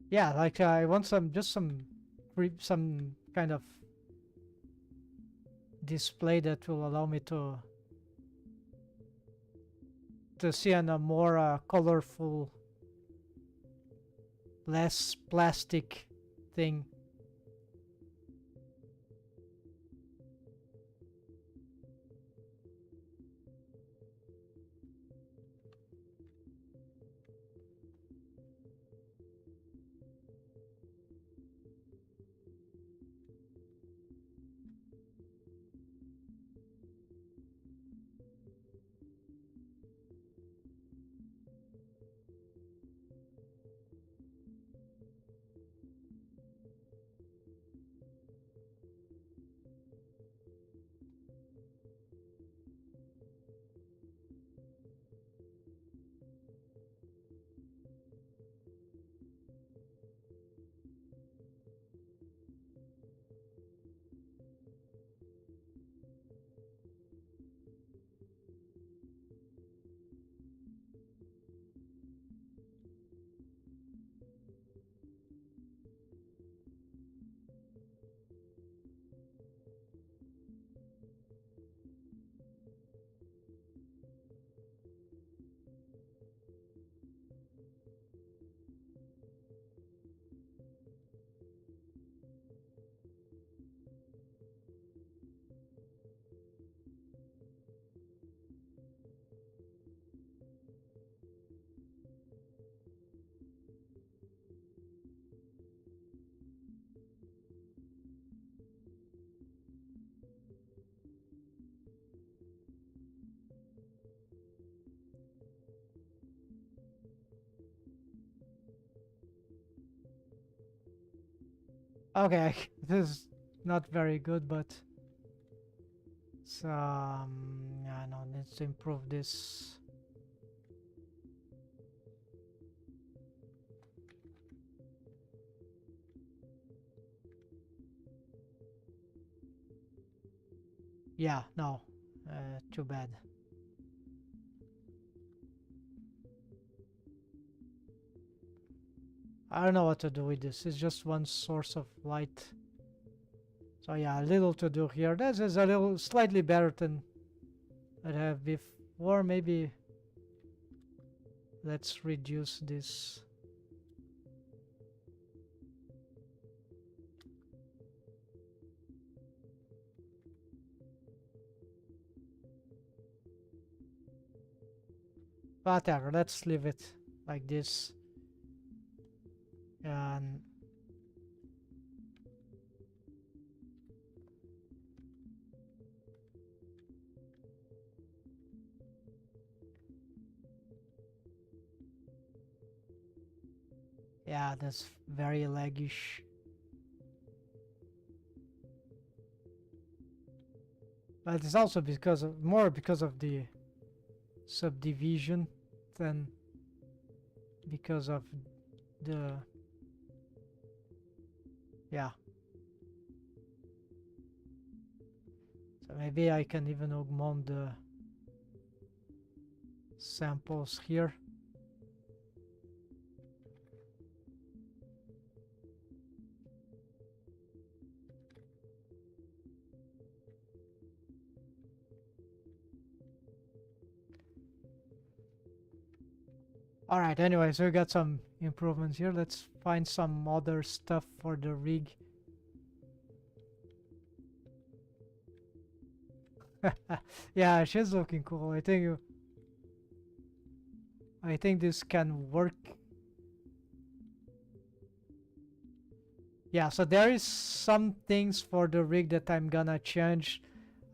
Yeah, like I want some some kind of display that will allow me to see on a more colorful, less plastic thing. Okay, this is not very good, but I know needs to improve this. Yeah, no, too bad. I don't know what to do with this. It's just one source of light. So yeah, a little to do here. This is a little slightly better than I have before. Maybe let's reduce this. Whatever, let's leave it like this. And yeah, that's very laggish. But it's also because of because of the subdivision than because of the yeah. So maybe I can even augment the samples here. All right, anyway, so we got some improvements here. Let's find some other stuff for the rig. Yeah, she's looking cool. I think I think this can work. Yeah, so there is some things for the rig that I'm gonna change.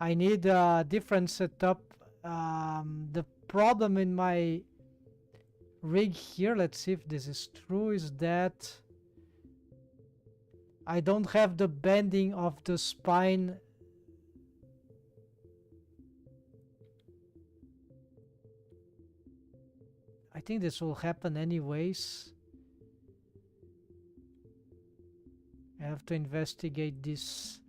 I need a different setup. The problem in my rig here, let's see if this is true, is that I don't have the bending of the spine. I think this will happen anyways. I have to investigate this.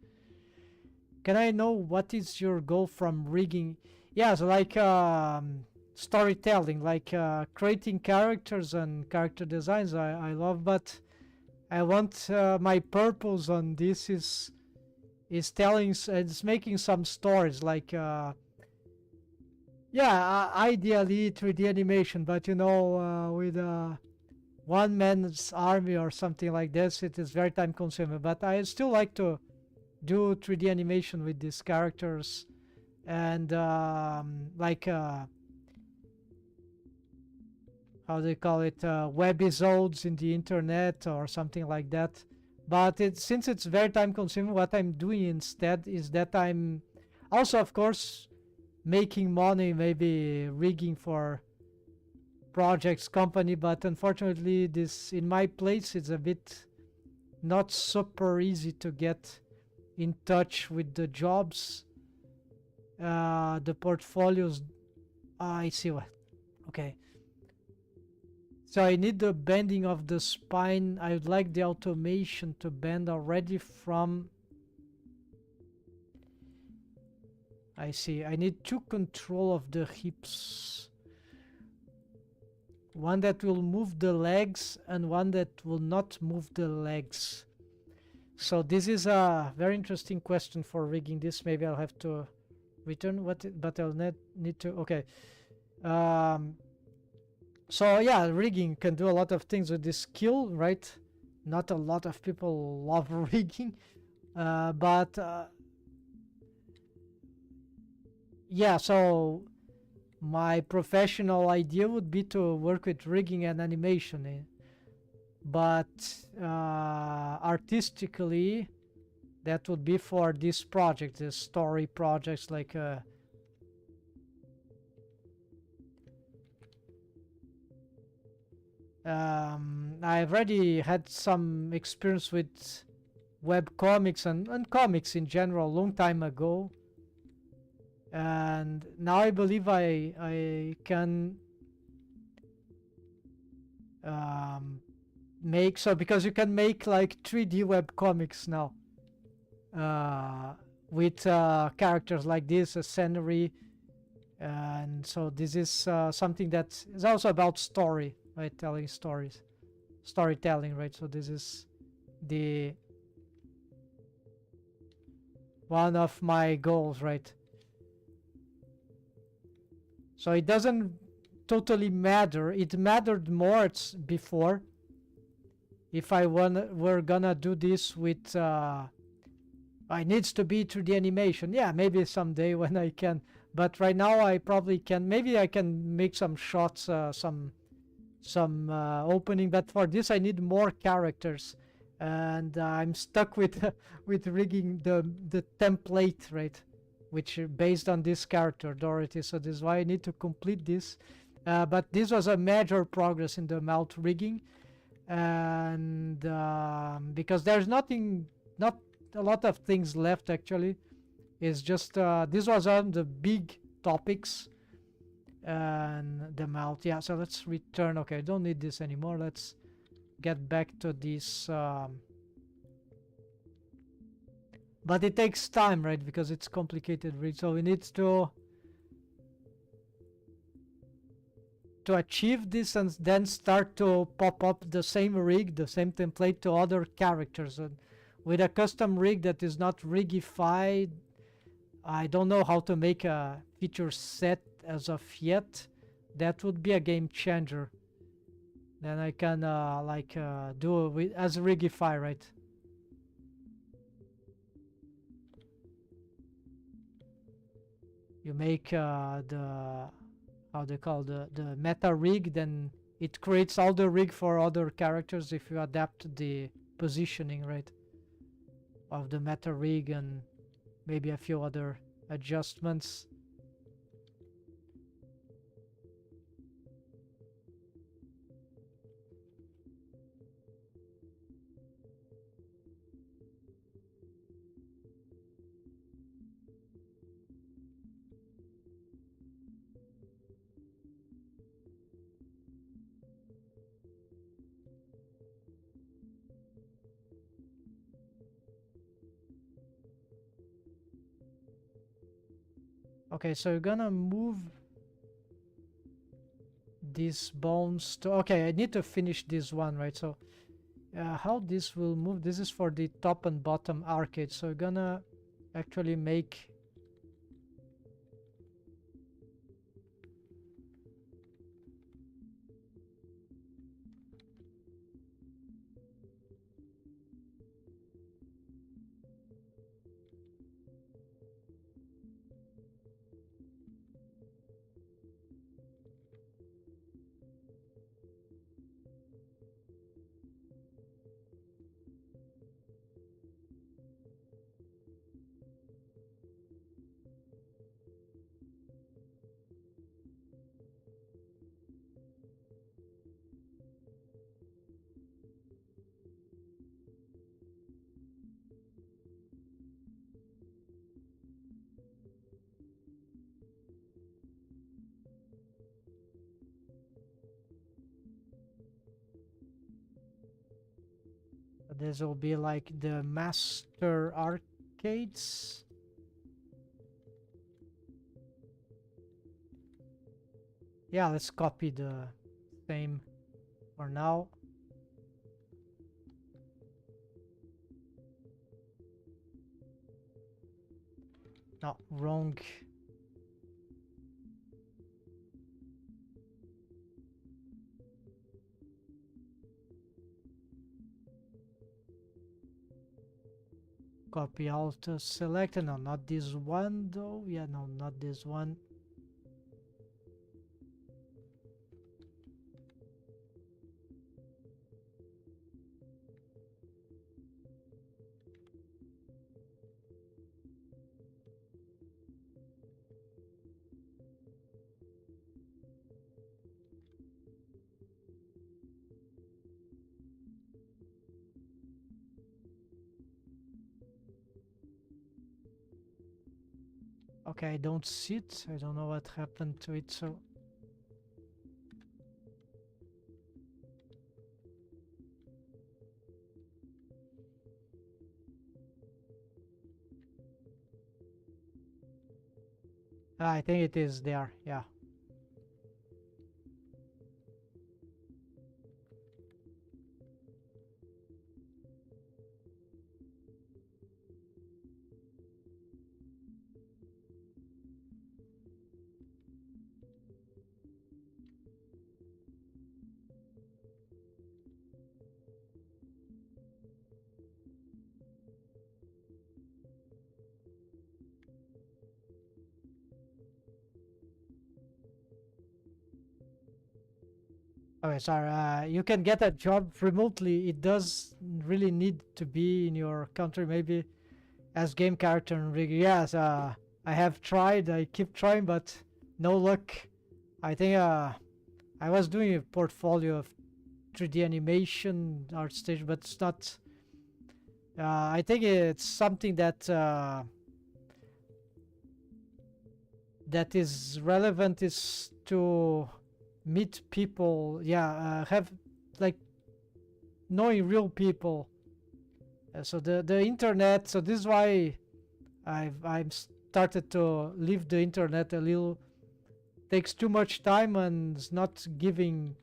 Can I know what is your goal from rigging? Yeah, so like storytelling, like creating characters and character designs I love, but I want my purpose on this is telling, it's making some stories like yeah, ideally 3D animation, but you know, with one man's army or something like this, it is very time consuming. But I still like to do 3D animation with these characters and like how they call it, webisodes in the internet or something like that. But since it's very time consuming, what I'm doing instead is that I'm also, of course, making money, maybe rigging for projects company, but unfortunately this in my place it's a bit not super easy to get in touch with the jobs, the portfolios. I see what, okay, so I need the bending of the spine. I would like the automation to bend already from, I see, I need two control of the hips, one that will move the legs and one that will not move the legs. So this is a very interesting question for rigging this. Maybe I'll have to return but I'll need to, okay. So yeah, rigging can do a lot of things with this skill, right? Not a lot of people love rigging, but yeah, so my professional idea would be to work with rigging and animation, but artistically that would be for this project, the story projects, like I've already had some experience with web comics and comics in general a long time ago, and now I believe I can make, so because you can make like 3D web comics now with characters like this, a scenery, and so this is something that is also about story, right? Telling stories, storytelling, right? So this is the one of my goals, right? So it doesn't totally matter. It mattered more before. If I were gonna do this with it needs to be 3D animation. Yeah, maybe someday when I can. But right now I probably can. Maybe I can make some shots, some opening. But for this I need more characters, and I'm stuck with with rigging the template, right? Which is based on this character Dorothy. So this is why I need to complete this. But this was a major progress in the mouth rigging, and because there's not a lot of things left actually. It's just this was on the big topics and the mouth. Yeah, so let's return. Okay, I don't need this anymore. Let's get back to this. But it takes time, right? Because it's complicated rig. So we need to achieve this and then start to pop up the same rig, the same template to other characters. And with a custom rig that is not rigified, I don't know how to make a feature set as of yet. That would be a game changer. Then I can do it with, as rigify, right? You make the how they call the meta rig, then it creates all the rig for other characters if you adapt the positioning, right, of the meta rig and maybe a few other adjustments. Okay, so you're gonna move these bones to... Okay, I need to finish this one, right? So how this will move, this is for the top and bottom arcade, so you're gonna actually make... This will be like the master arcades. Yeah, let's copy the same for now. No, wrong. Copy alt select. No, not this one though. Yeah, no, not this one. Okay, I don't see it. I don't know what happened to it, so... I think it is there, yeah. Okay, sorry. You can get a job remotely. It does really need to be in your country, maybe as game character and rig. Yes, I have tried. I keep trying, but no luck. I think I was doing a portfolio of 3D animation art stage, but it's not. I think it's something that that is relevant is to meet people. Yeah, have like knowing real people. So the internet. So this is why I've started to leave the internet a little. Takes too much time and is not giving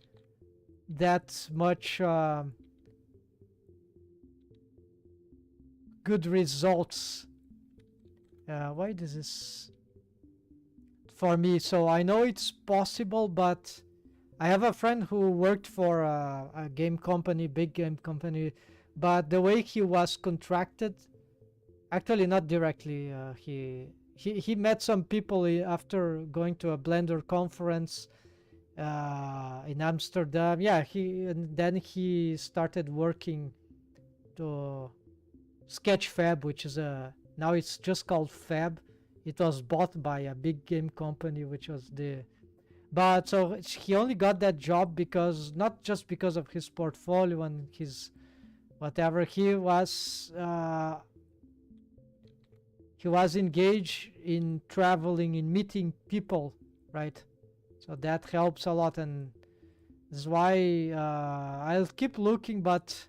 that much good results. Why this is for me? So I know it's possible, but I have a friend who worked for a game company, big game company, but the way he was contracted, actually not directly, he met some people after going to a Blender conference in Amsterdam. Yeah, and then he started working to Sketchfab, which is now it's just called Fab. It was bought by a big game company, which was the but so he only got that job because not just because of his portfolio and his whatever. He was engaged in traveling, in meeting people, right? So that helps a lot, and this is why I'll keep looking. But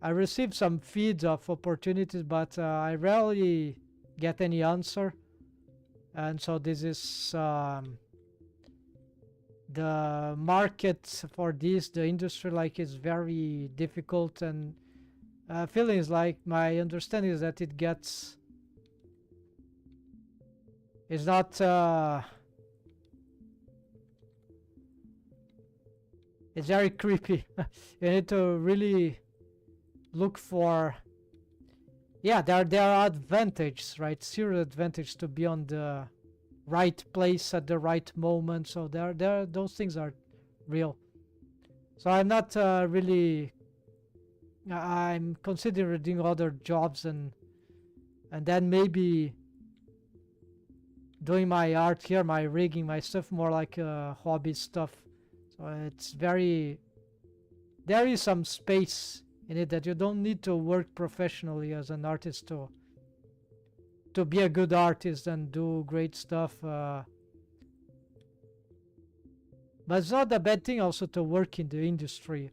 I received some feeds of opportunities, but I rarely get any answer, and so this is the market for this, the industry, like, is very difficult, and feeling is like, my understanding is that it gets, it's not it's very creepy. You need to really look for, yeah, there are advantages, right? Serious advantage to be on the right place at the right moment. So there those things are real. So I'm not really. I'm considering doing other jobs and then maybe doing my art here, my rigging, my stuff, more like hobby stuff. So it's very, there is some space in it that you don't need to work professionally as an artist to be a good artist and do great stuff. But it's not a bad thing also to work in the industry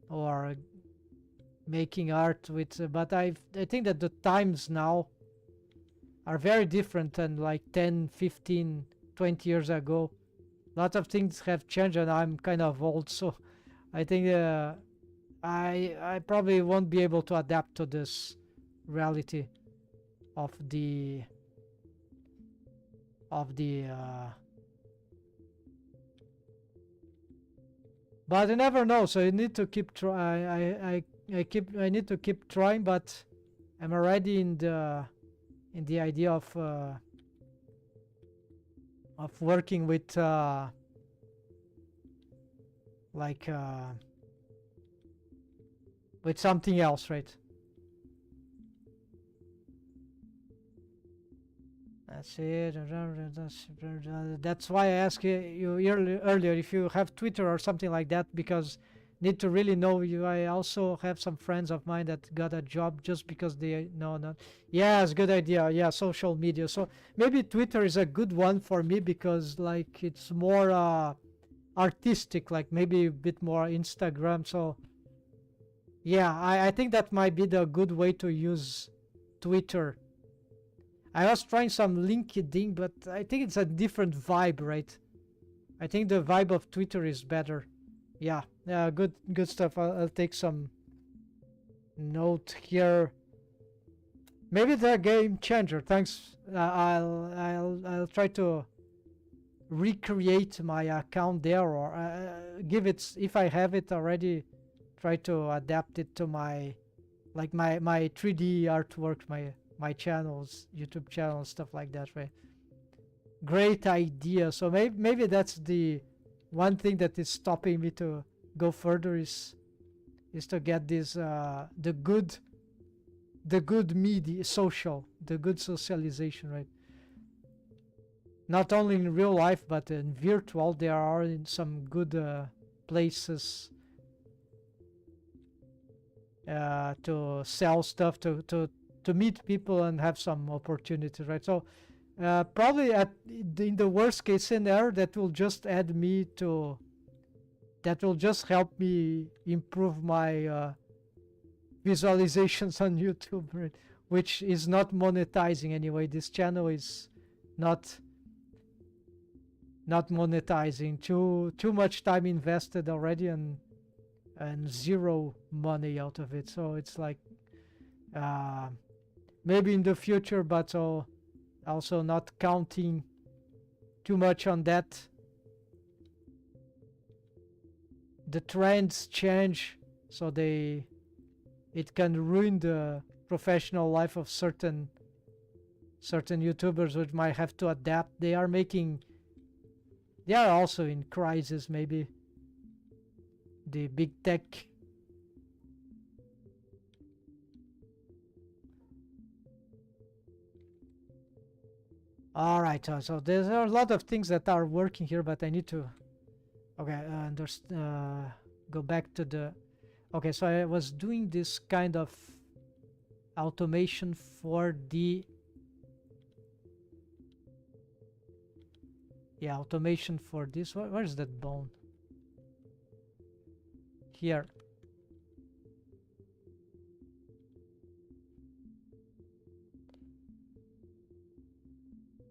or making art with. But I think that the times now are very different than like 10, 15, 20 years ago. A lot of things have changed, and I'm kind of old, so I think I probably won't be able to adapt to this reality of the but you never know, so you need to keep try. I need to keep trying, but I'm already in the idea of working with like with something else, right? That's it. That's why I asked you earlier if you have Twitter or something like that, because need to really know you. I also have some friends of mine that got a job just because they no not. Yeah, it's a good idea. Yeah, social media. So maybe Twitter is a good one for me because like it's more artistic, like maybe a bit more Instagram. So yeah, I think that might be the good way to use Twitter. I was trying some LinkedIn, but I think it's a different vibe, right? I think the vibe of Twitter is better. Yeah, yeah, good stuff. I'll take some note here. Maybe they're a game changer. Thanks. I'll try to recreate my account there, or give it, if I have it already. Try to adapt it to my, like my 3D artwork, my channels, YouTube channels, stuff like that, right? Great idea. So maybe that's the one thing that is stopping me to go further is to get this the good media, the good socialization, right? Not only in real life but in virtual, there are in some good places to sell stuff, to meet people and have some opportunities, right? So probably in the worst case scenario, that will just help me improve my visualizations on YouTube, right? Which is not monetizing anyway. This channel is not monetizing. Too much time invested already, and zero money out of it. So it's like maybe in the future, but also not counting too much on that. The trends change, so it can ruin the professional life of certain certain YouTubers which might have to adapt. They are also in crisis, maybe. The big tech. All right, so there are a lot of things that are working here, but I need to, okay, go back to the, okay, so I was doing this kind of automation for the, yeah, automation for this. Where's that bone? Here.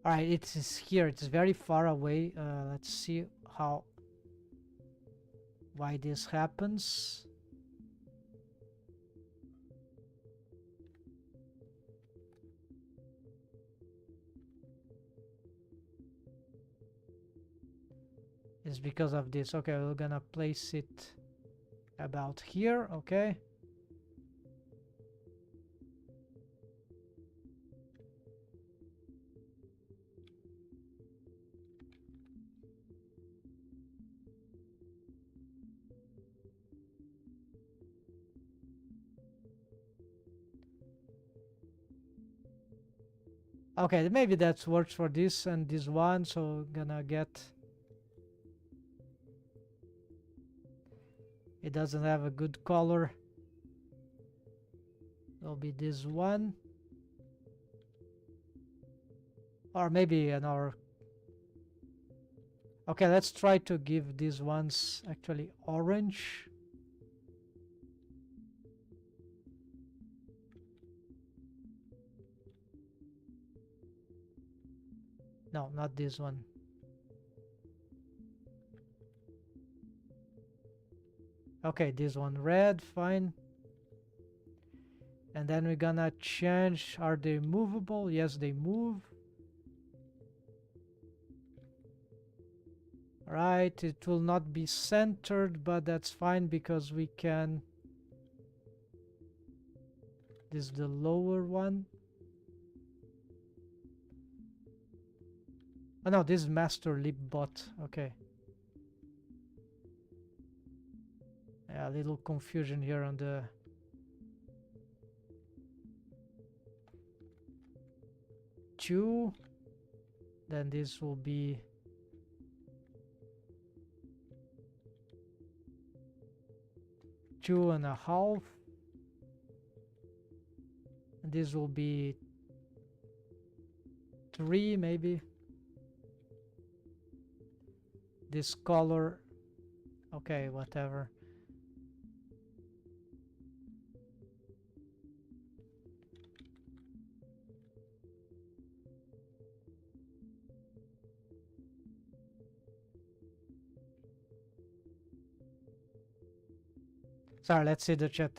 All right, it is here. It's very far away. Let's see why this happens. It's because of this. Okay, we're gonna place it about here. Okay. Okay, maybe that works for this and this one, so gonna get, it doesn't have a good color. It'll be this one, or maybe another. Okay, let's try to give these ones actually orange. No, not this one. Okay, this one red, fine. And then we're gonna change, are they movable? Yes, they move. Right, it will not be centered, but that's fine because we can, this is the lower one. Oh no, this is master lip bot. Okay. Yeah, a little confusion here on the, two. Then this will be two and a half. And this will be 3 maybe. This color, okay, whatever. Sorry, let's see the chat.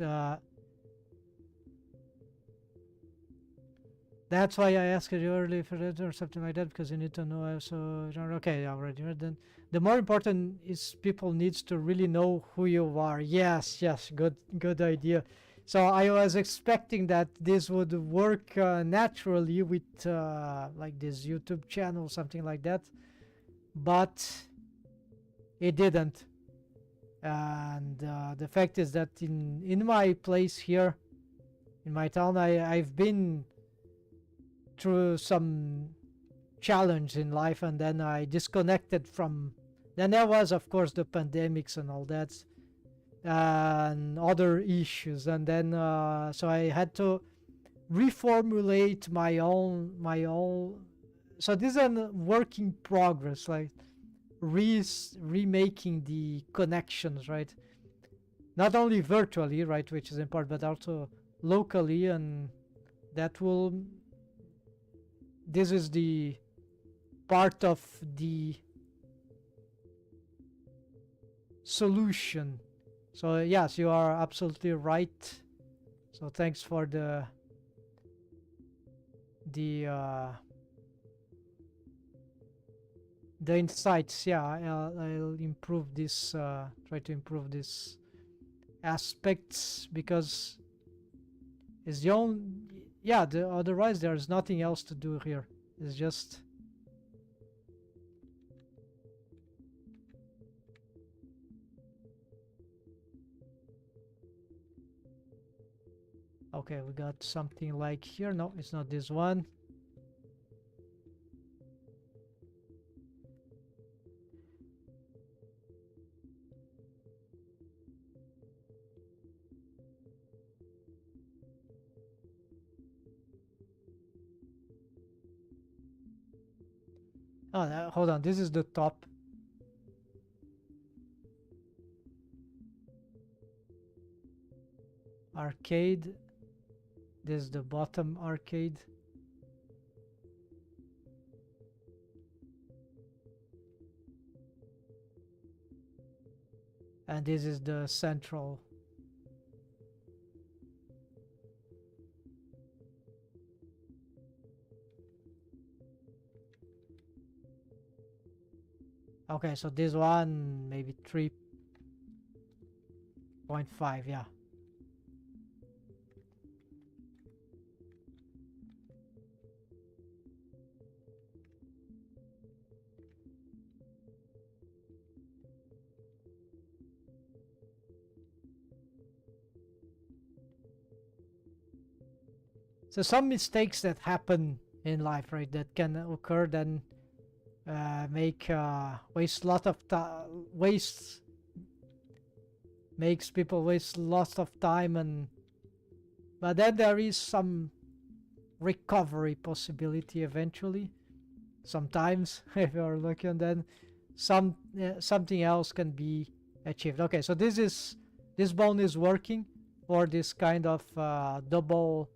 That's why I asked you earlier for it or something like that, because you need to know. So okay, already. Then the more important is people needs to really know who you are. Yes, good idea. So I was expecting that this would work naturally with like this YouTube channel, something like that, but it didn't. And the fact is that in my place here, in my town, I've been through some challenge in life, and then I disconnected from, then there was of course the pandemics and all that and other issues, and then so I had to reformulate my own, so this is a work in progress, like remaking the connections, right? Not only virtually, right, which is important, but also locally, and that will, this is the part of the solution. So yes, you are absolutely right. So thanks for the insights. Yeah, I'll improve this, try to improve this aspects, because it's the only, yeah, otherwise there's nothing else to do here. It's just... Okay, we got something like here. No, it's not this one. Oh, hold on. This is the top. Arcade. This is the bottom arcade. And this is the central. Okay, so this one maybe 3.5, yeah. So some mistakes that happen in life, right, that can occur, then make waste lot of waste makes people waste lots of time, and but then there is some recovery possibility eventually. Sometimes, if you're lucky, and then something else can be achieved. Okay, so this bone is working for this kind of double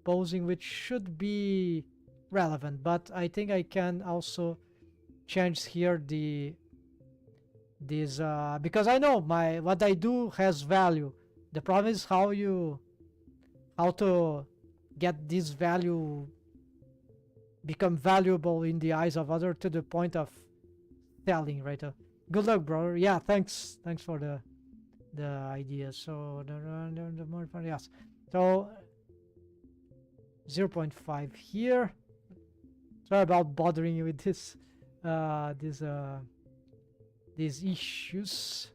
posing, which should be relevant, but I think I can also change here this because I know what I do has value. The problem is how to get this value become valuable in the eyes of other to the point of selling, right? Good luck, brother. Yeah, thanks for the idea. So the more fun, yes. So 0.5 here. Sorry about bothering you with these issues.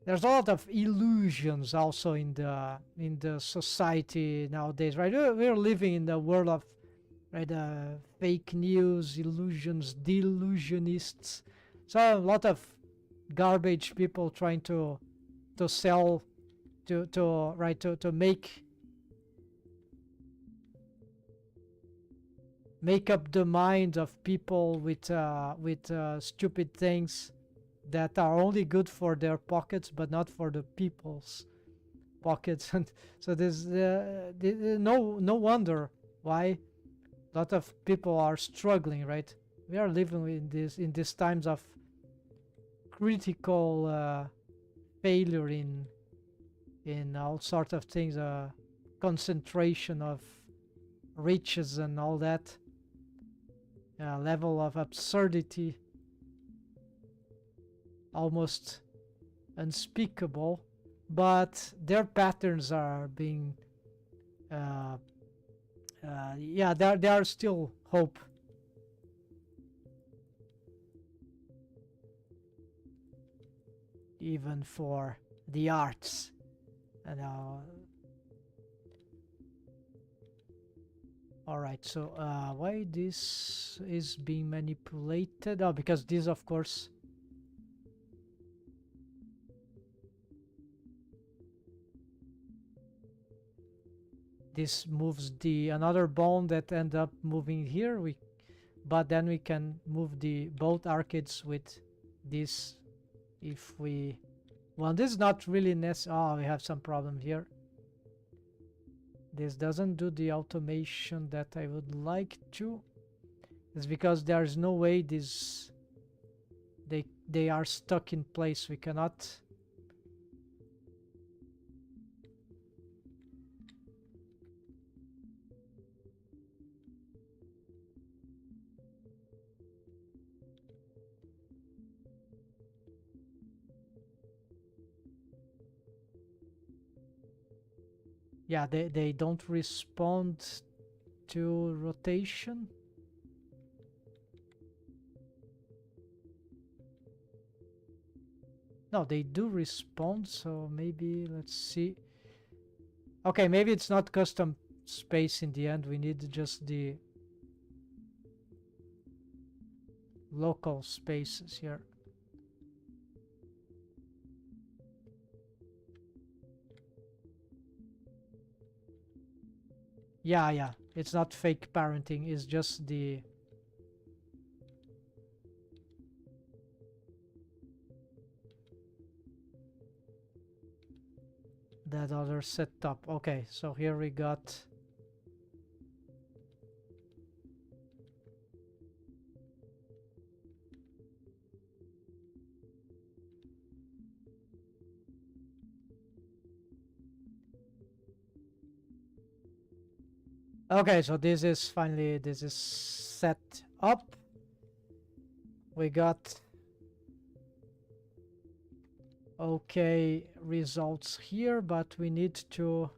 There's a lot of illusions also in the society nowadays, right? We're living in the world of, right, fake news, illusions, delusionists. So a lot of garbage people trying to sell, to make up the mind of people with stupid things that are only good for their pockets but not for the people's pockets. And so there's no wonder why a lot of people are struggling, right? We are living in these times of critical failure in all sorts of things, concentration of riches and all that, level of absurdity almost unspeakable, but their patterns are being yeah, there are still hope. Even for the arts. And all right, so why this is being manipulated? Oh, because this, of course, this moves the another bone that end up moving here. But then we can move the both arcades with this if we... Well, this is not really necessary. Oh, we have some problem here. This doesn't do the automation that I would like to. It's because there's no way this... They are stuck in place. We cannot... Yeah, they don't respond to rotation. No, they do respond, so maybe let's see. Okay, maybe it's not custom space in the end. We need just the local spaces here. Yeah, yeah. It's not fake parenting, it's just the that other setup. Okay, so here we got okay, so this is finally this is set up. We got okay results here, but we need to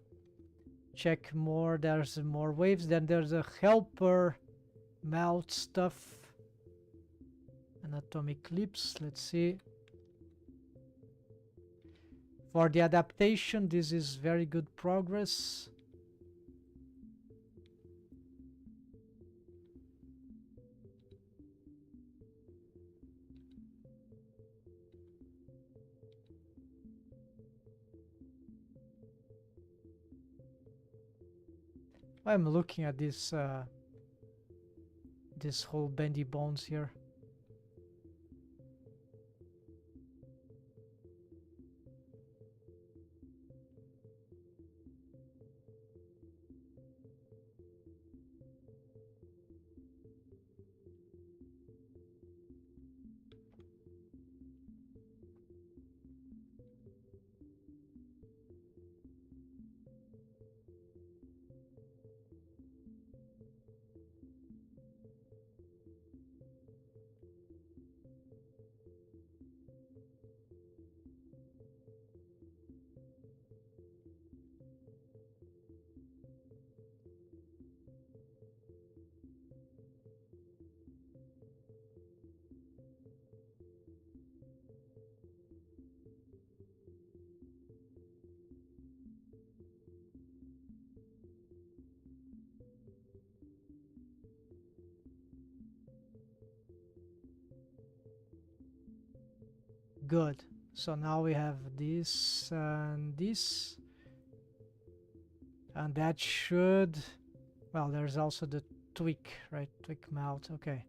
check more. There's more waves. Then there's a helper mouth stuff. Anatomic lips. Let's see. For the adaptation, this is very good progress. I'm looking at this this whole bendy bones here. Good. So now we have this and this. And that should... Well, there's also the tweak, right? Tweak mouth. Okay.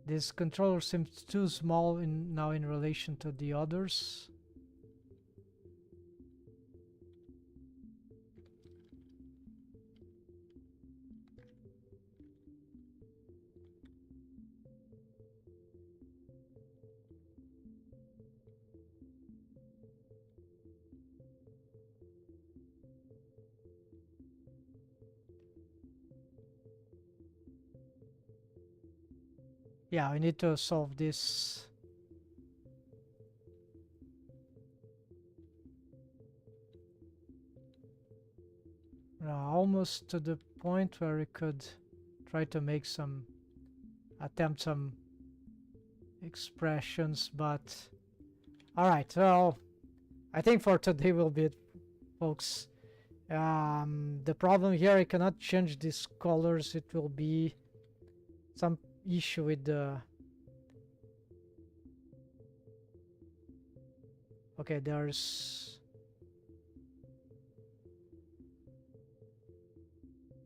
This controller seems too small now in relation to the others. Yeah, we need to solve this. Almost to the point where we could try to make some... attempt some expressions, but... Alright, so... I think for today will be it, folks. The problem here, I cannot change these colors. It will be some issue with the... Okay, there's...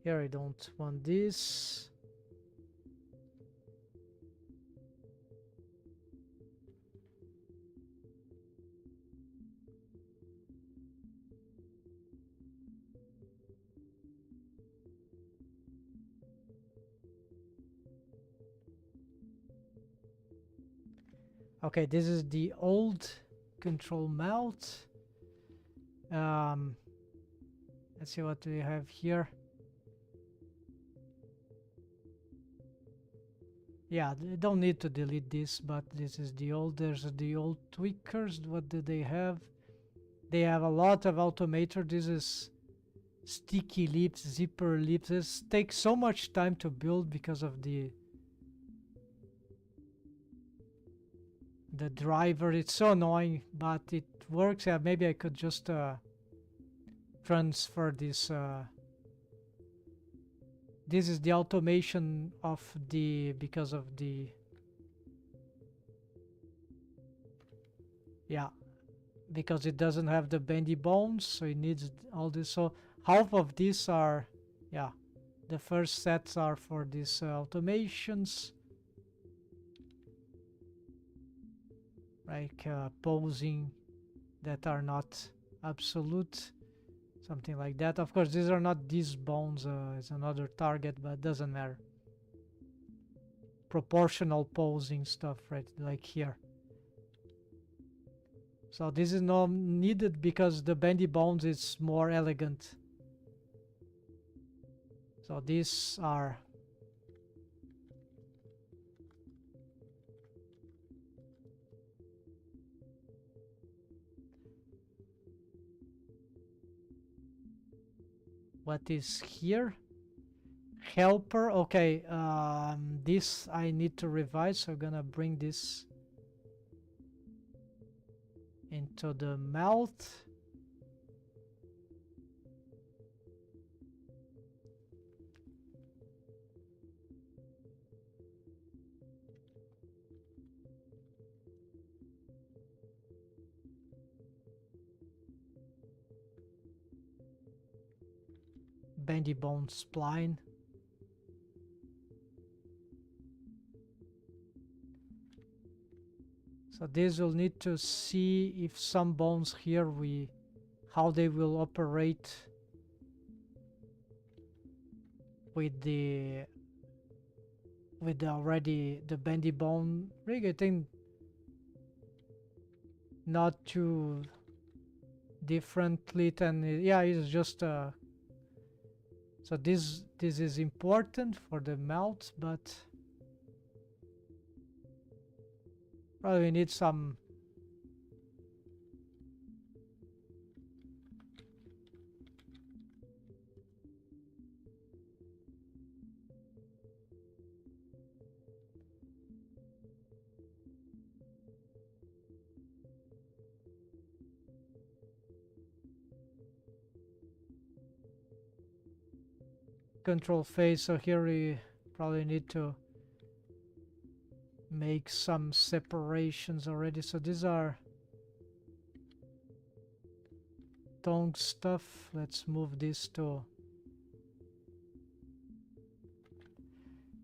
Here I don't want this. Okay, this is the old control mount. Let's see what we have here. Yeah, they don't need to delete this, but this is the old. There's the old tweakers. What do they have? They have a lot of automator. This is sticky lips, zipper lips. This takes so much time to build because of the driver. It's so annoying, but it works. Yeah, maybe I could just transfer this. This is the automation of the, because of the, yeah, because it doesn't have the bendy bones, so it needs all this. So half of these are, yeah, the first sets are for these automations, like posing, that are not absolute, something like that. Of course, these are not these bones, it's another target, but doesn't matter. Proportional posing stuff, right, like here. So this is not needed because the bendy bones is more elegant. So these are, what is here? Helper. Okay, this I need to revise, so I'm gonna bring this into the mouth. Bendy bone spline. So this will need to see if some bones here, how they will operate with the already the bendy bone rig. I think not too differently than yeah, it's just so this is important for the mouth, but probably need some control phase. So here we probably need to make some separations already. So these are tongue stuff. Let's move this to,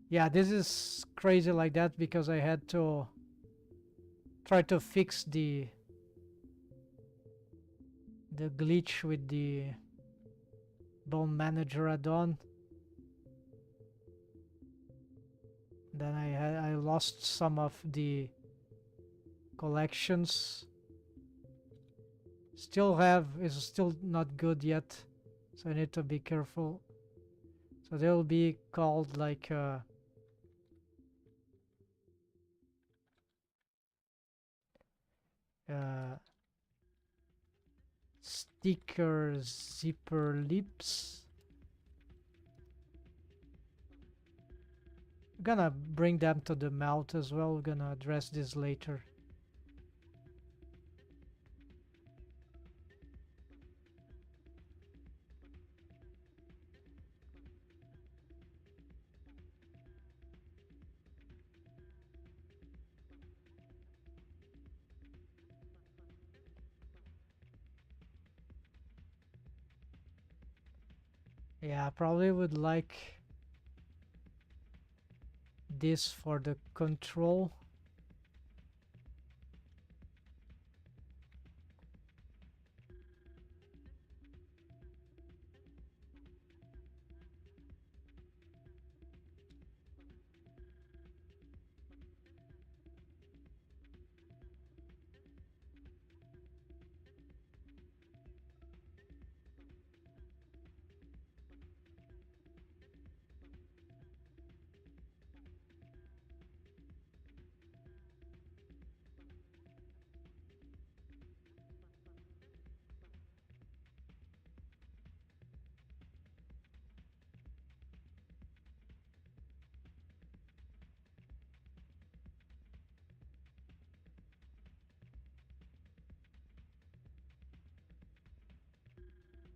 yeah, this is crazy like that because I had to try to fix the glitch with the bone manager add-on. Then I lost some of the collections. Still have, is still not good yet, so I need to be careful. So they'll be called like sticker zipper lips. I'm gonna bring them to the mouth as well. We're gonna address this later. Yeah, I probably would like this for the control.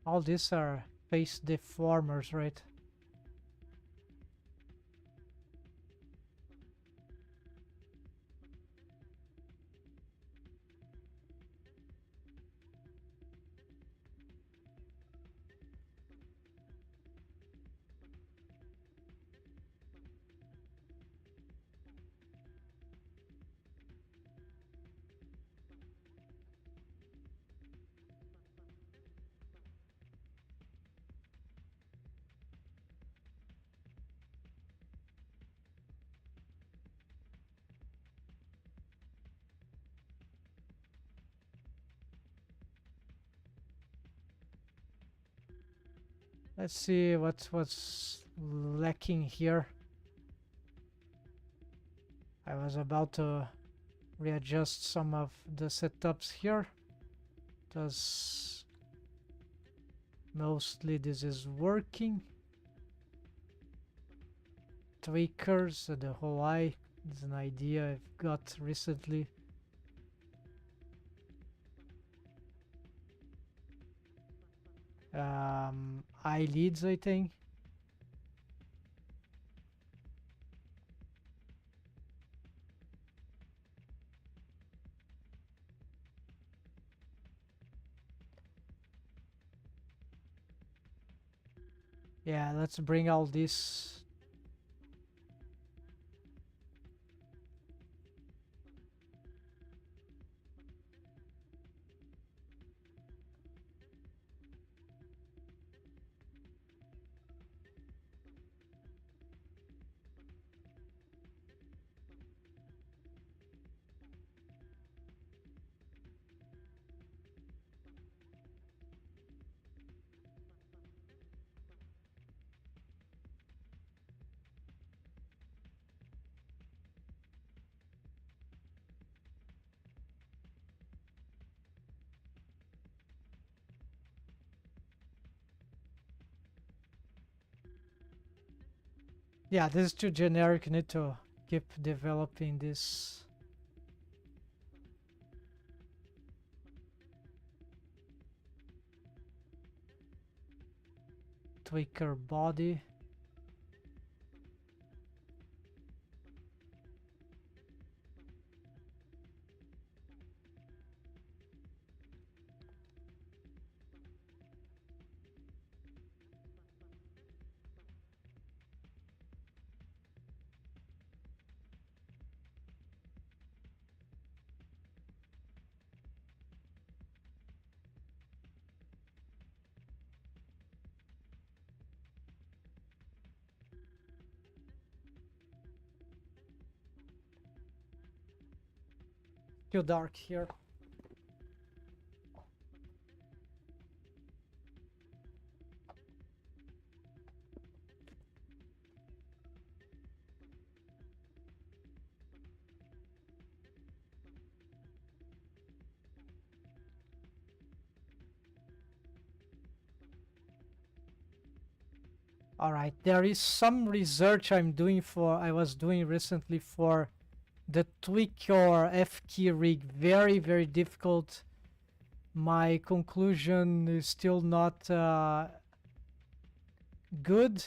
All these are face deformers, right? Let's see what's lacking here. I was about to readjust some of the setups here. Does mostly this is working. Tweakers, the whole eye is an idea I've got recently. Eyelids, I think. Yeah, let's bring all this. Yeah, this is too generic. Need to keep developing this. Tweaker body. Too dark here. All right, there is some research I was doing recently for the tweak or F key rig. Very, very difficult. My conclusion is still not good.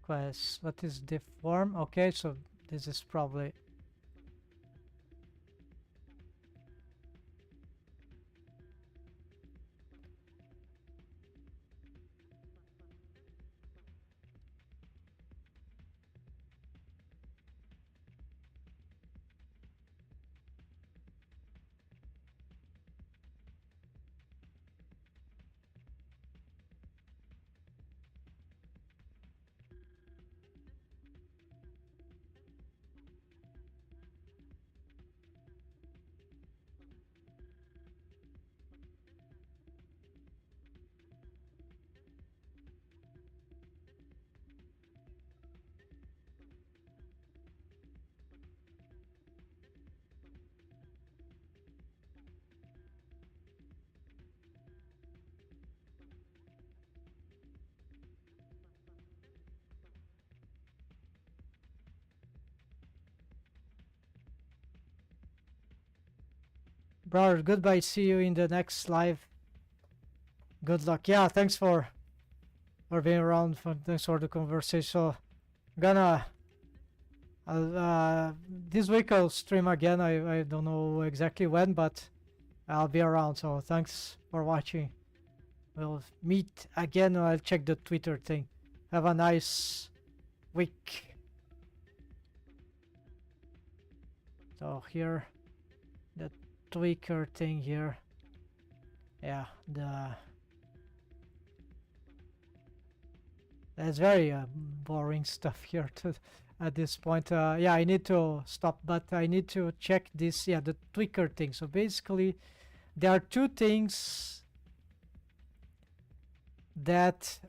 What is deform? Okay, so this is probably Brother, goodbye. See you in the next live. Good luck. Yeah, thanks for being around. Thanks for the conversation. So, gonna this week I'll stream again. I don't know exactly when, but I'll be around. So thanks for watching. We'll meet again. I'll check the Twitter thing. Have a nice week. So here, the tweaker thing here. Yeah, that's very boring stuff here at this point. Yeah, I need to stop, but I need to check this. Yeah, the tweaker thing. So basically, there are two things that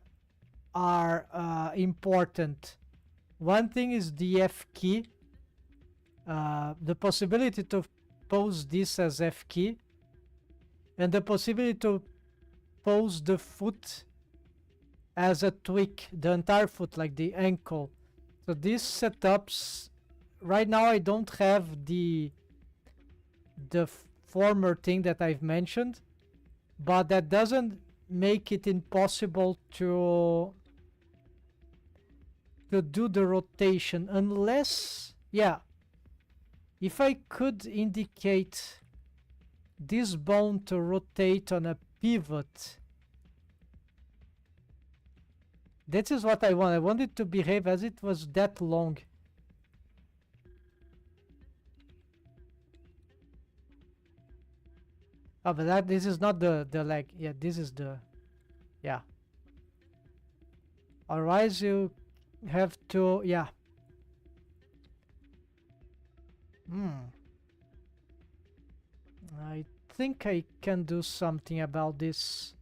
are important. One thing is the F key, the possibility to pose this as F key, and the possibility to pose the foot as a tweak, the entire foot, like the ankle. So these setups, right now I don't have the former thing that I've mentioned, but that doesn't make it impossible to do the rotation, unless, yeah, if I could indicate this bone to rotate on a pivot. That is what I want. I want it to behave as it was that long. Oh, but this is not the leg. Yeah, this is the, yeah. Otherwise you have to, yeah. I think I can do something about this.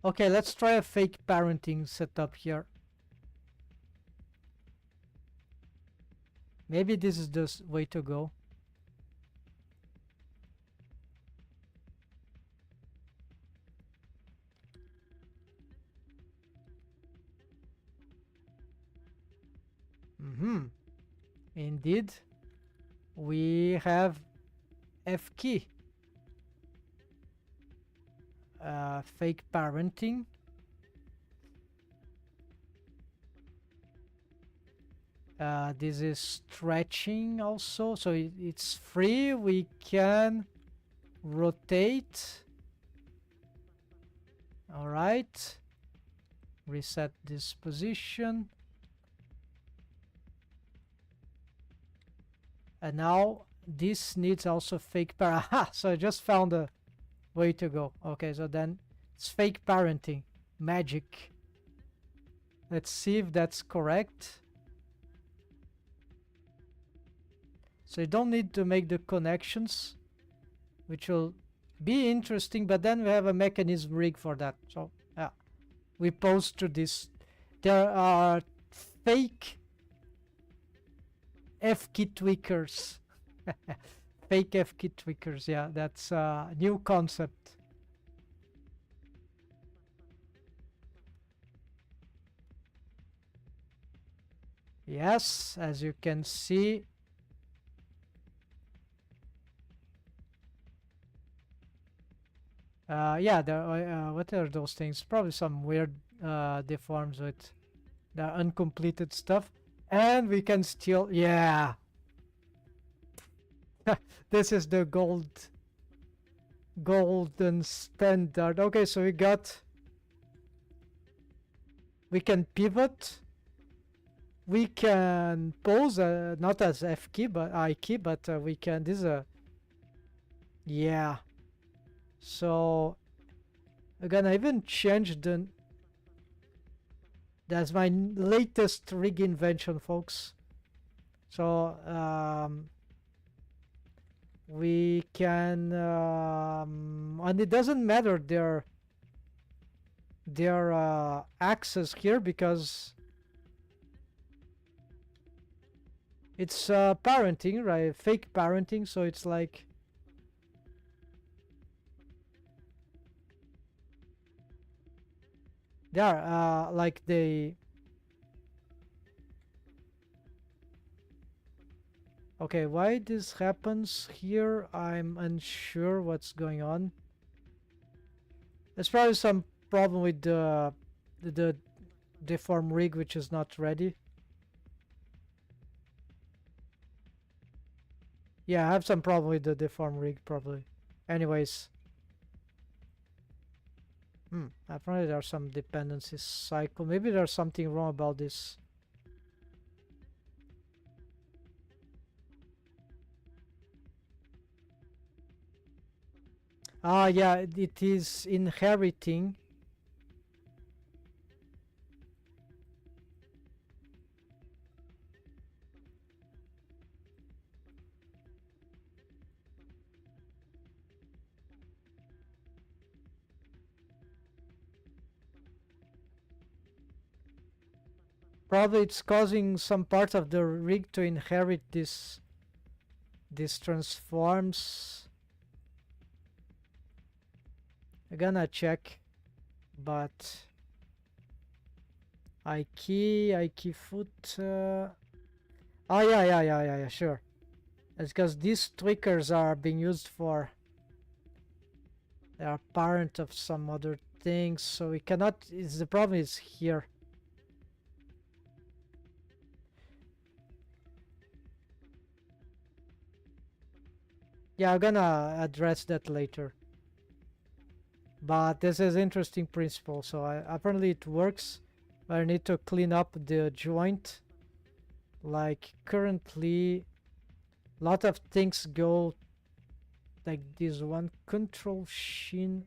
Okay, let's try a fake parenting setup here. Maybe this is the way to go. Indeed, we have F key. Fake parenting. This is stretching also, so it's free. We can rotate. All right, reset this position, and now this needs also fake Aha! So I just found a way to go. Okay, so then it's fake parenting. Magic. Let's see if that's correct. So you don't need to make the connections, which will be interesting, but then we have a mechanism rig for that. So yeah, we pose to this. There are fake F key tweakers. Fake F key tweakers, yeah, that's a new concept. Yes, as you can see, yeah, there what are those things? Probably some weird deforms with the uncompleted stuff, and we can still, yeah. This is the golden standard. Okay, so we can pivot, we can pose, not as F key but I key, but we can, this is a, yeah. So again, I even changed that's my latest rig invention, folks. So we can and it doesn't matter their axis here, because it's parenting, right? Fake parenting, so it's like they are like they Okay, why this happens here, I'm unsure what's going on. There's probably some problem with the deform rig, which is not ready. Yeah, I have some problem with the deform rig, probably. Anyways. Apparently there's some dependency cycle. Maybe there's something wrong about this. Ah, yeah, it is inheriting. Probably it's causing some parts of the rig to inherit this transforms. I'm gonna check, but I key foot. Oh yeah, sure. It's because these tweakers are being used for. They are parent of some other things, so we cannot. Is the problem is here. Yeah, I'm gonna address that later. But this is interesting principle, so apparently it works. But I need to clean up the joint. Like currently, a lot of things go like this one. Control shin.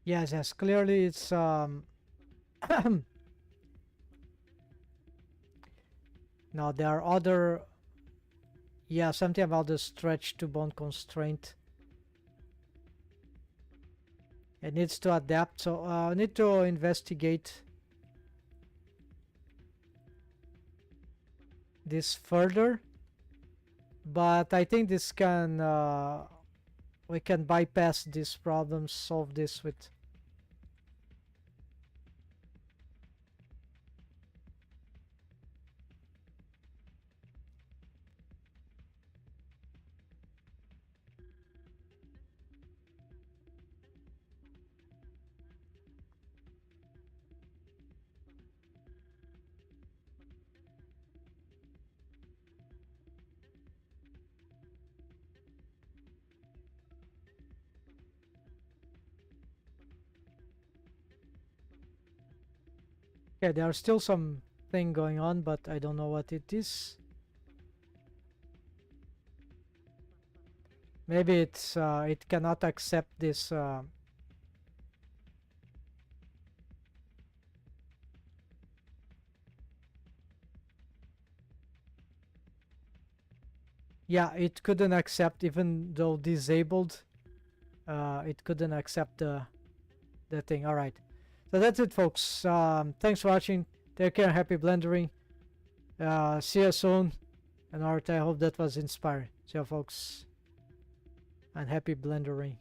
Yes, clearly it's now there are other, yeah, something about the stretch to bone constraint. It needs to adapt, so I need to investigate this further. But I think this can we can bypass this problem, solve this with. Okay, there's still some thing going on, but I don't know what it is. Maybe it's it cannot accept this. Yeah, it couldn't accept, even though disabled. It couldn't accept the thing. All right, so that's it, folks. Thanks for watching. Take care. Happy blendering. See you soon. And alright, I hope that was inspiring. See you, folks, and happy blendering.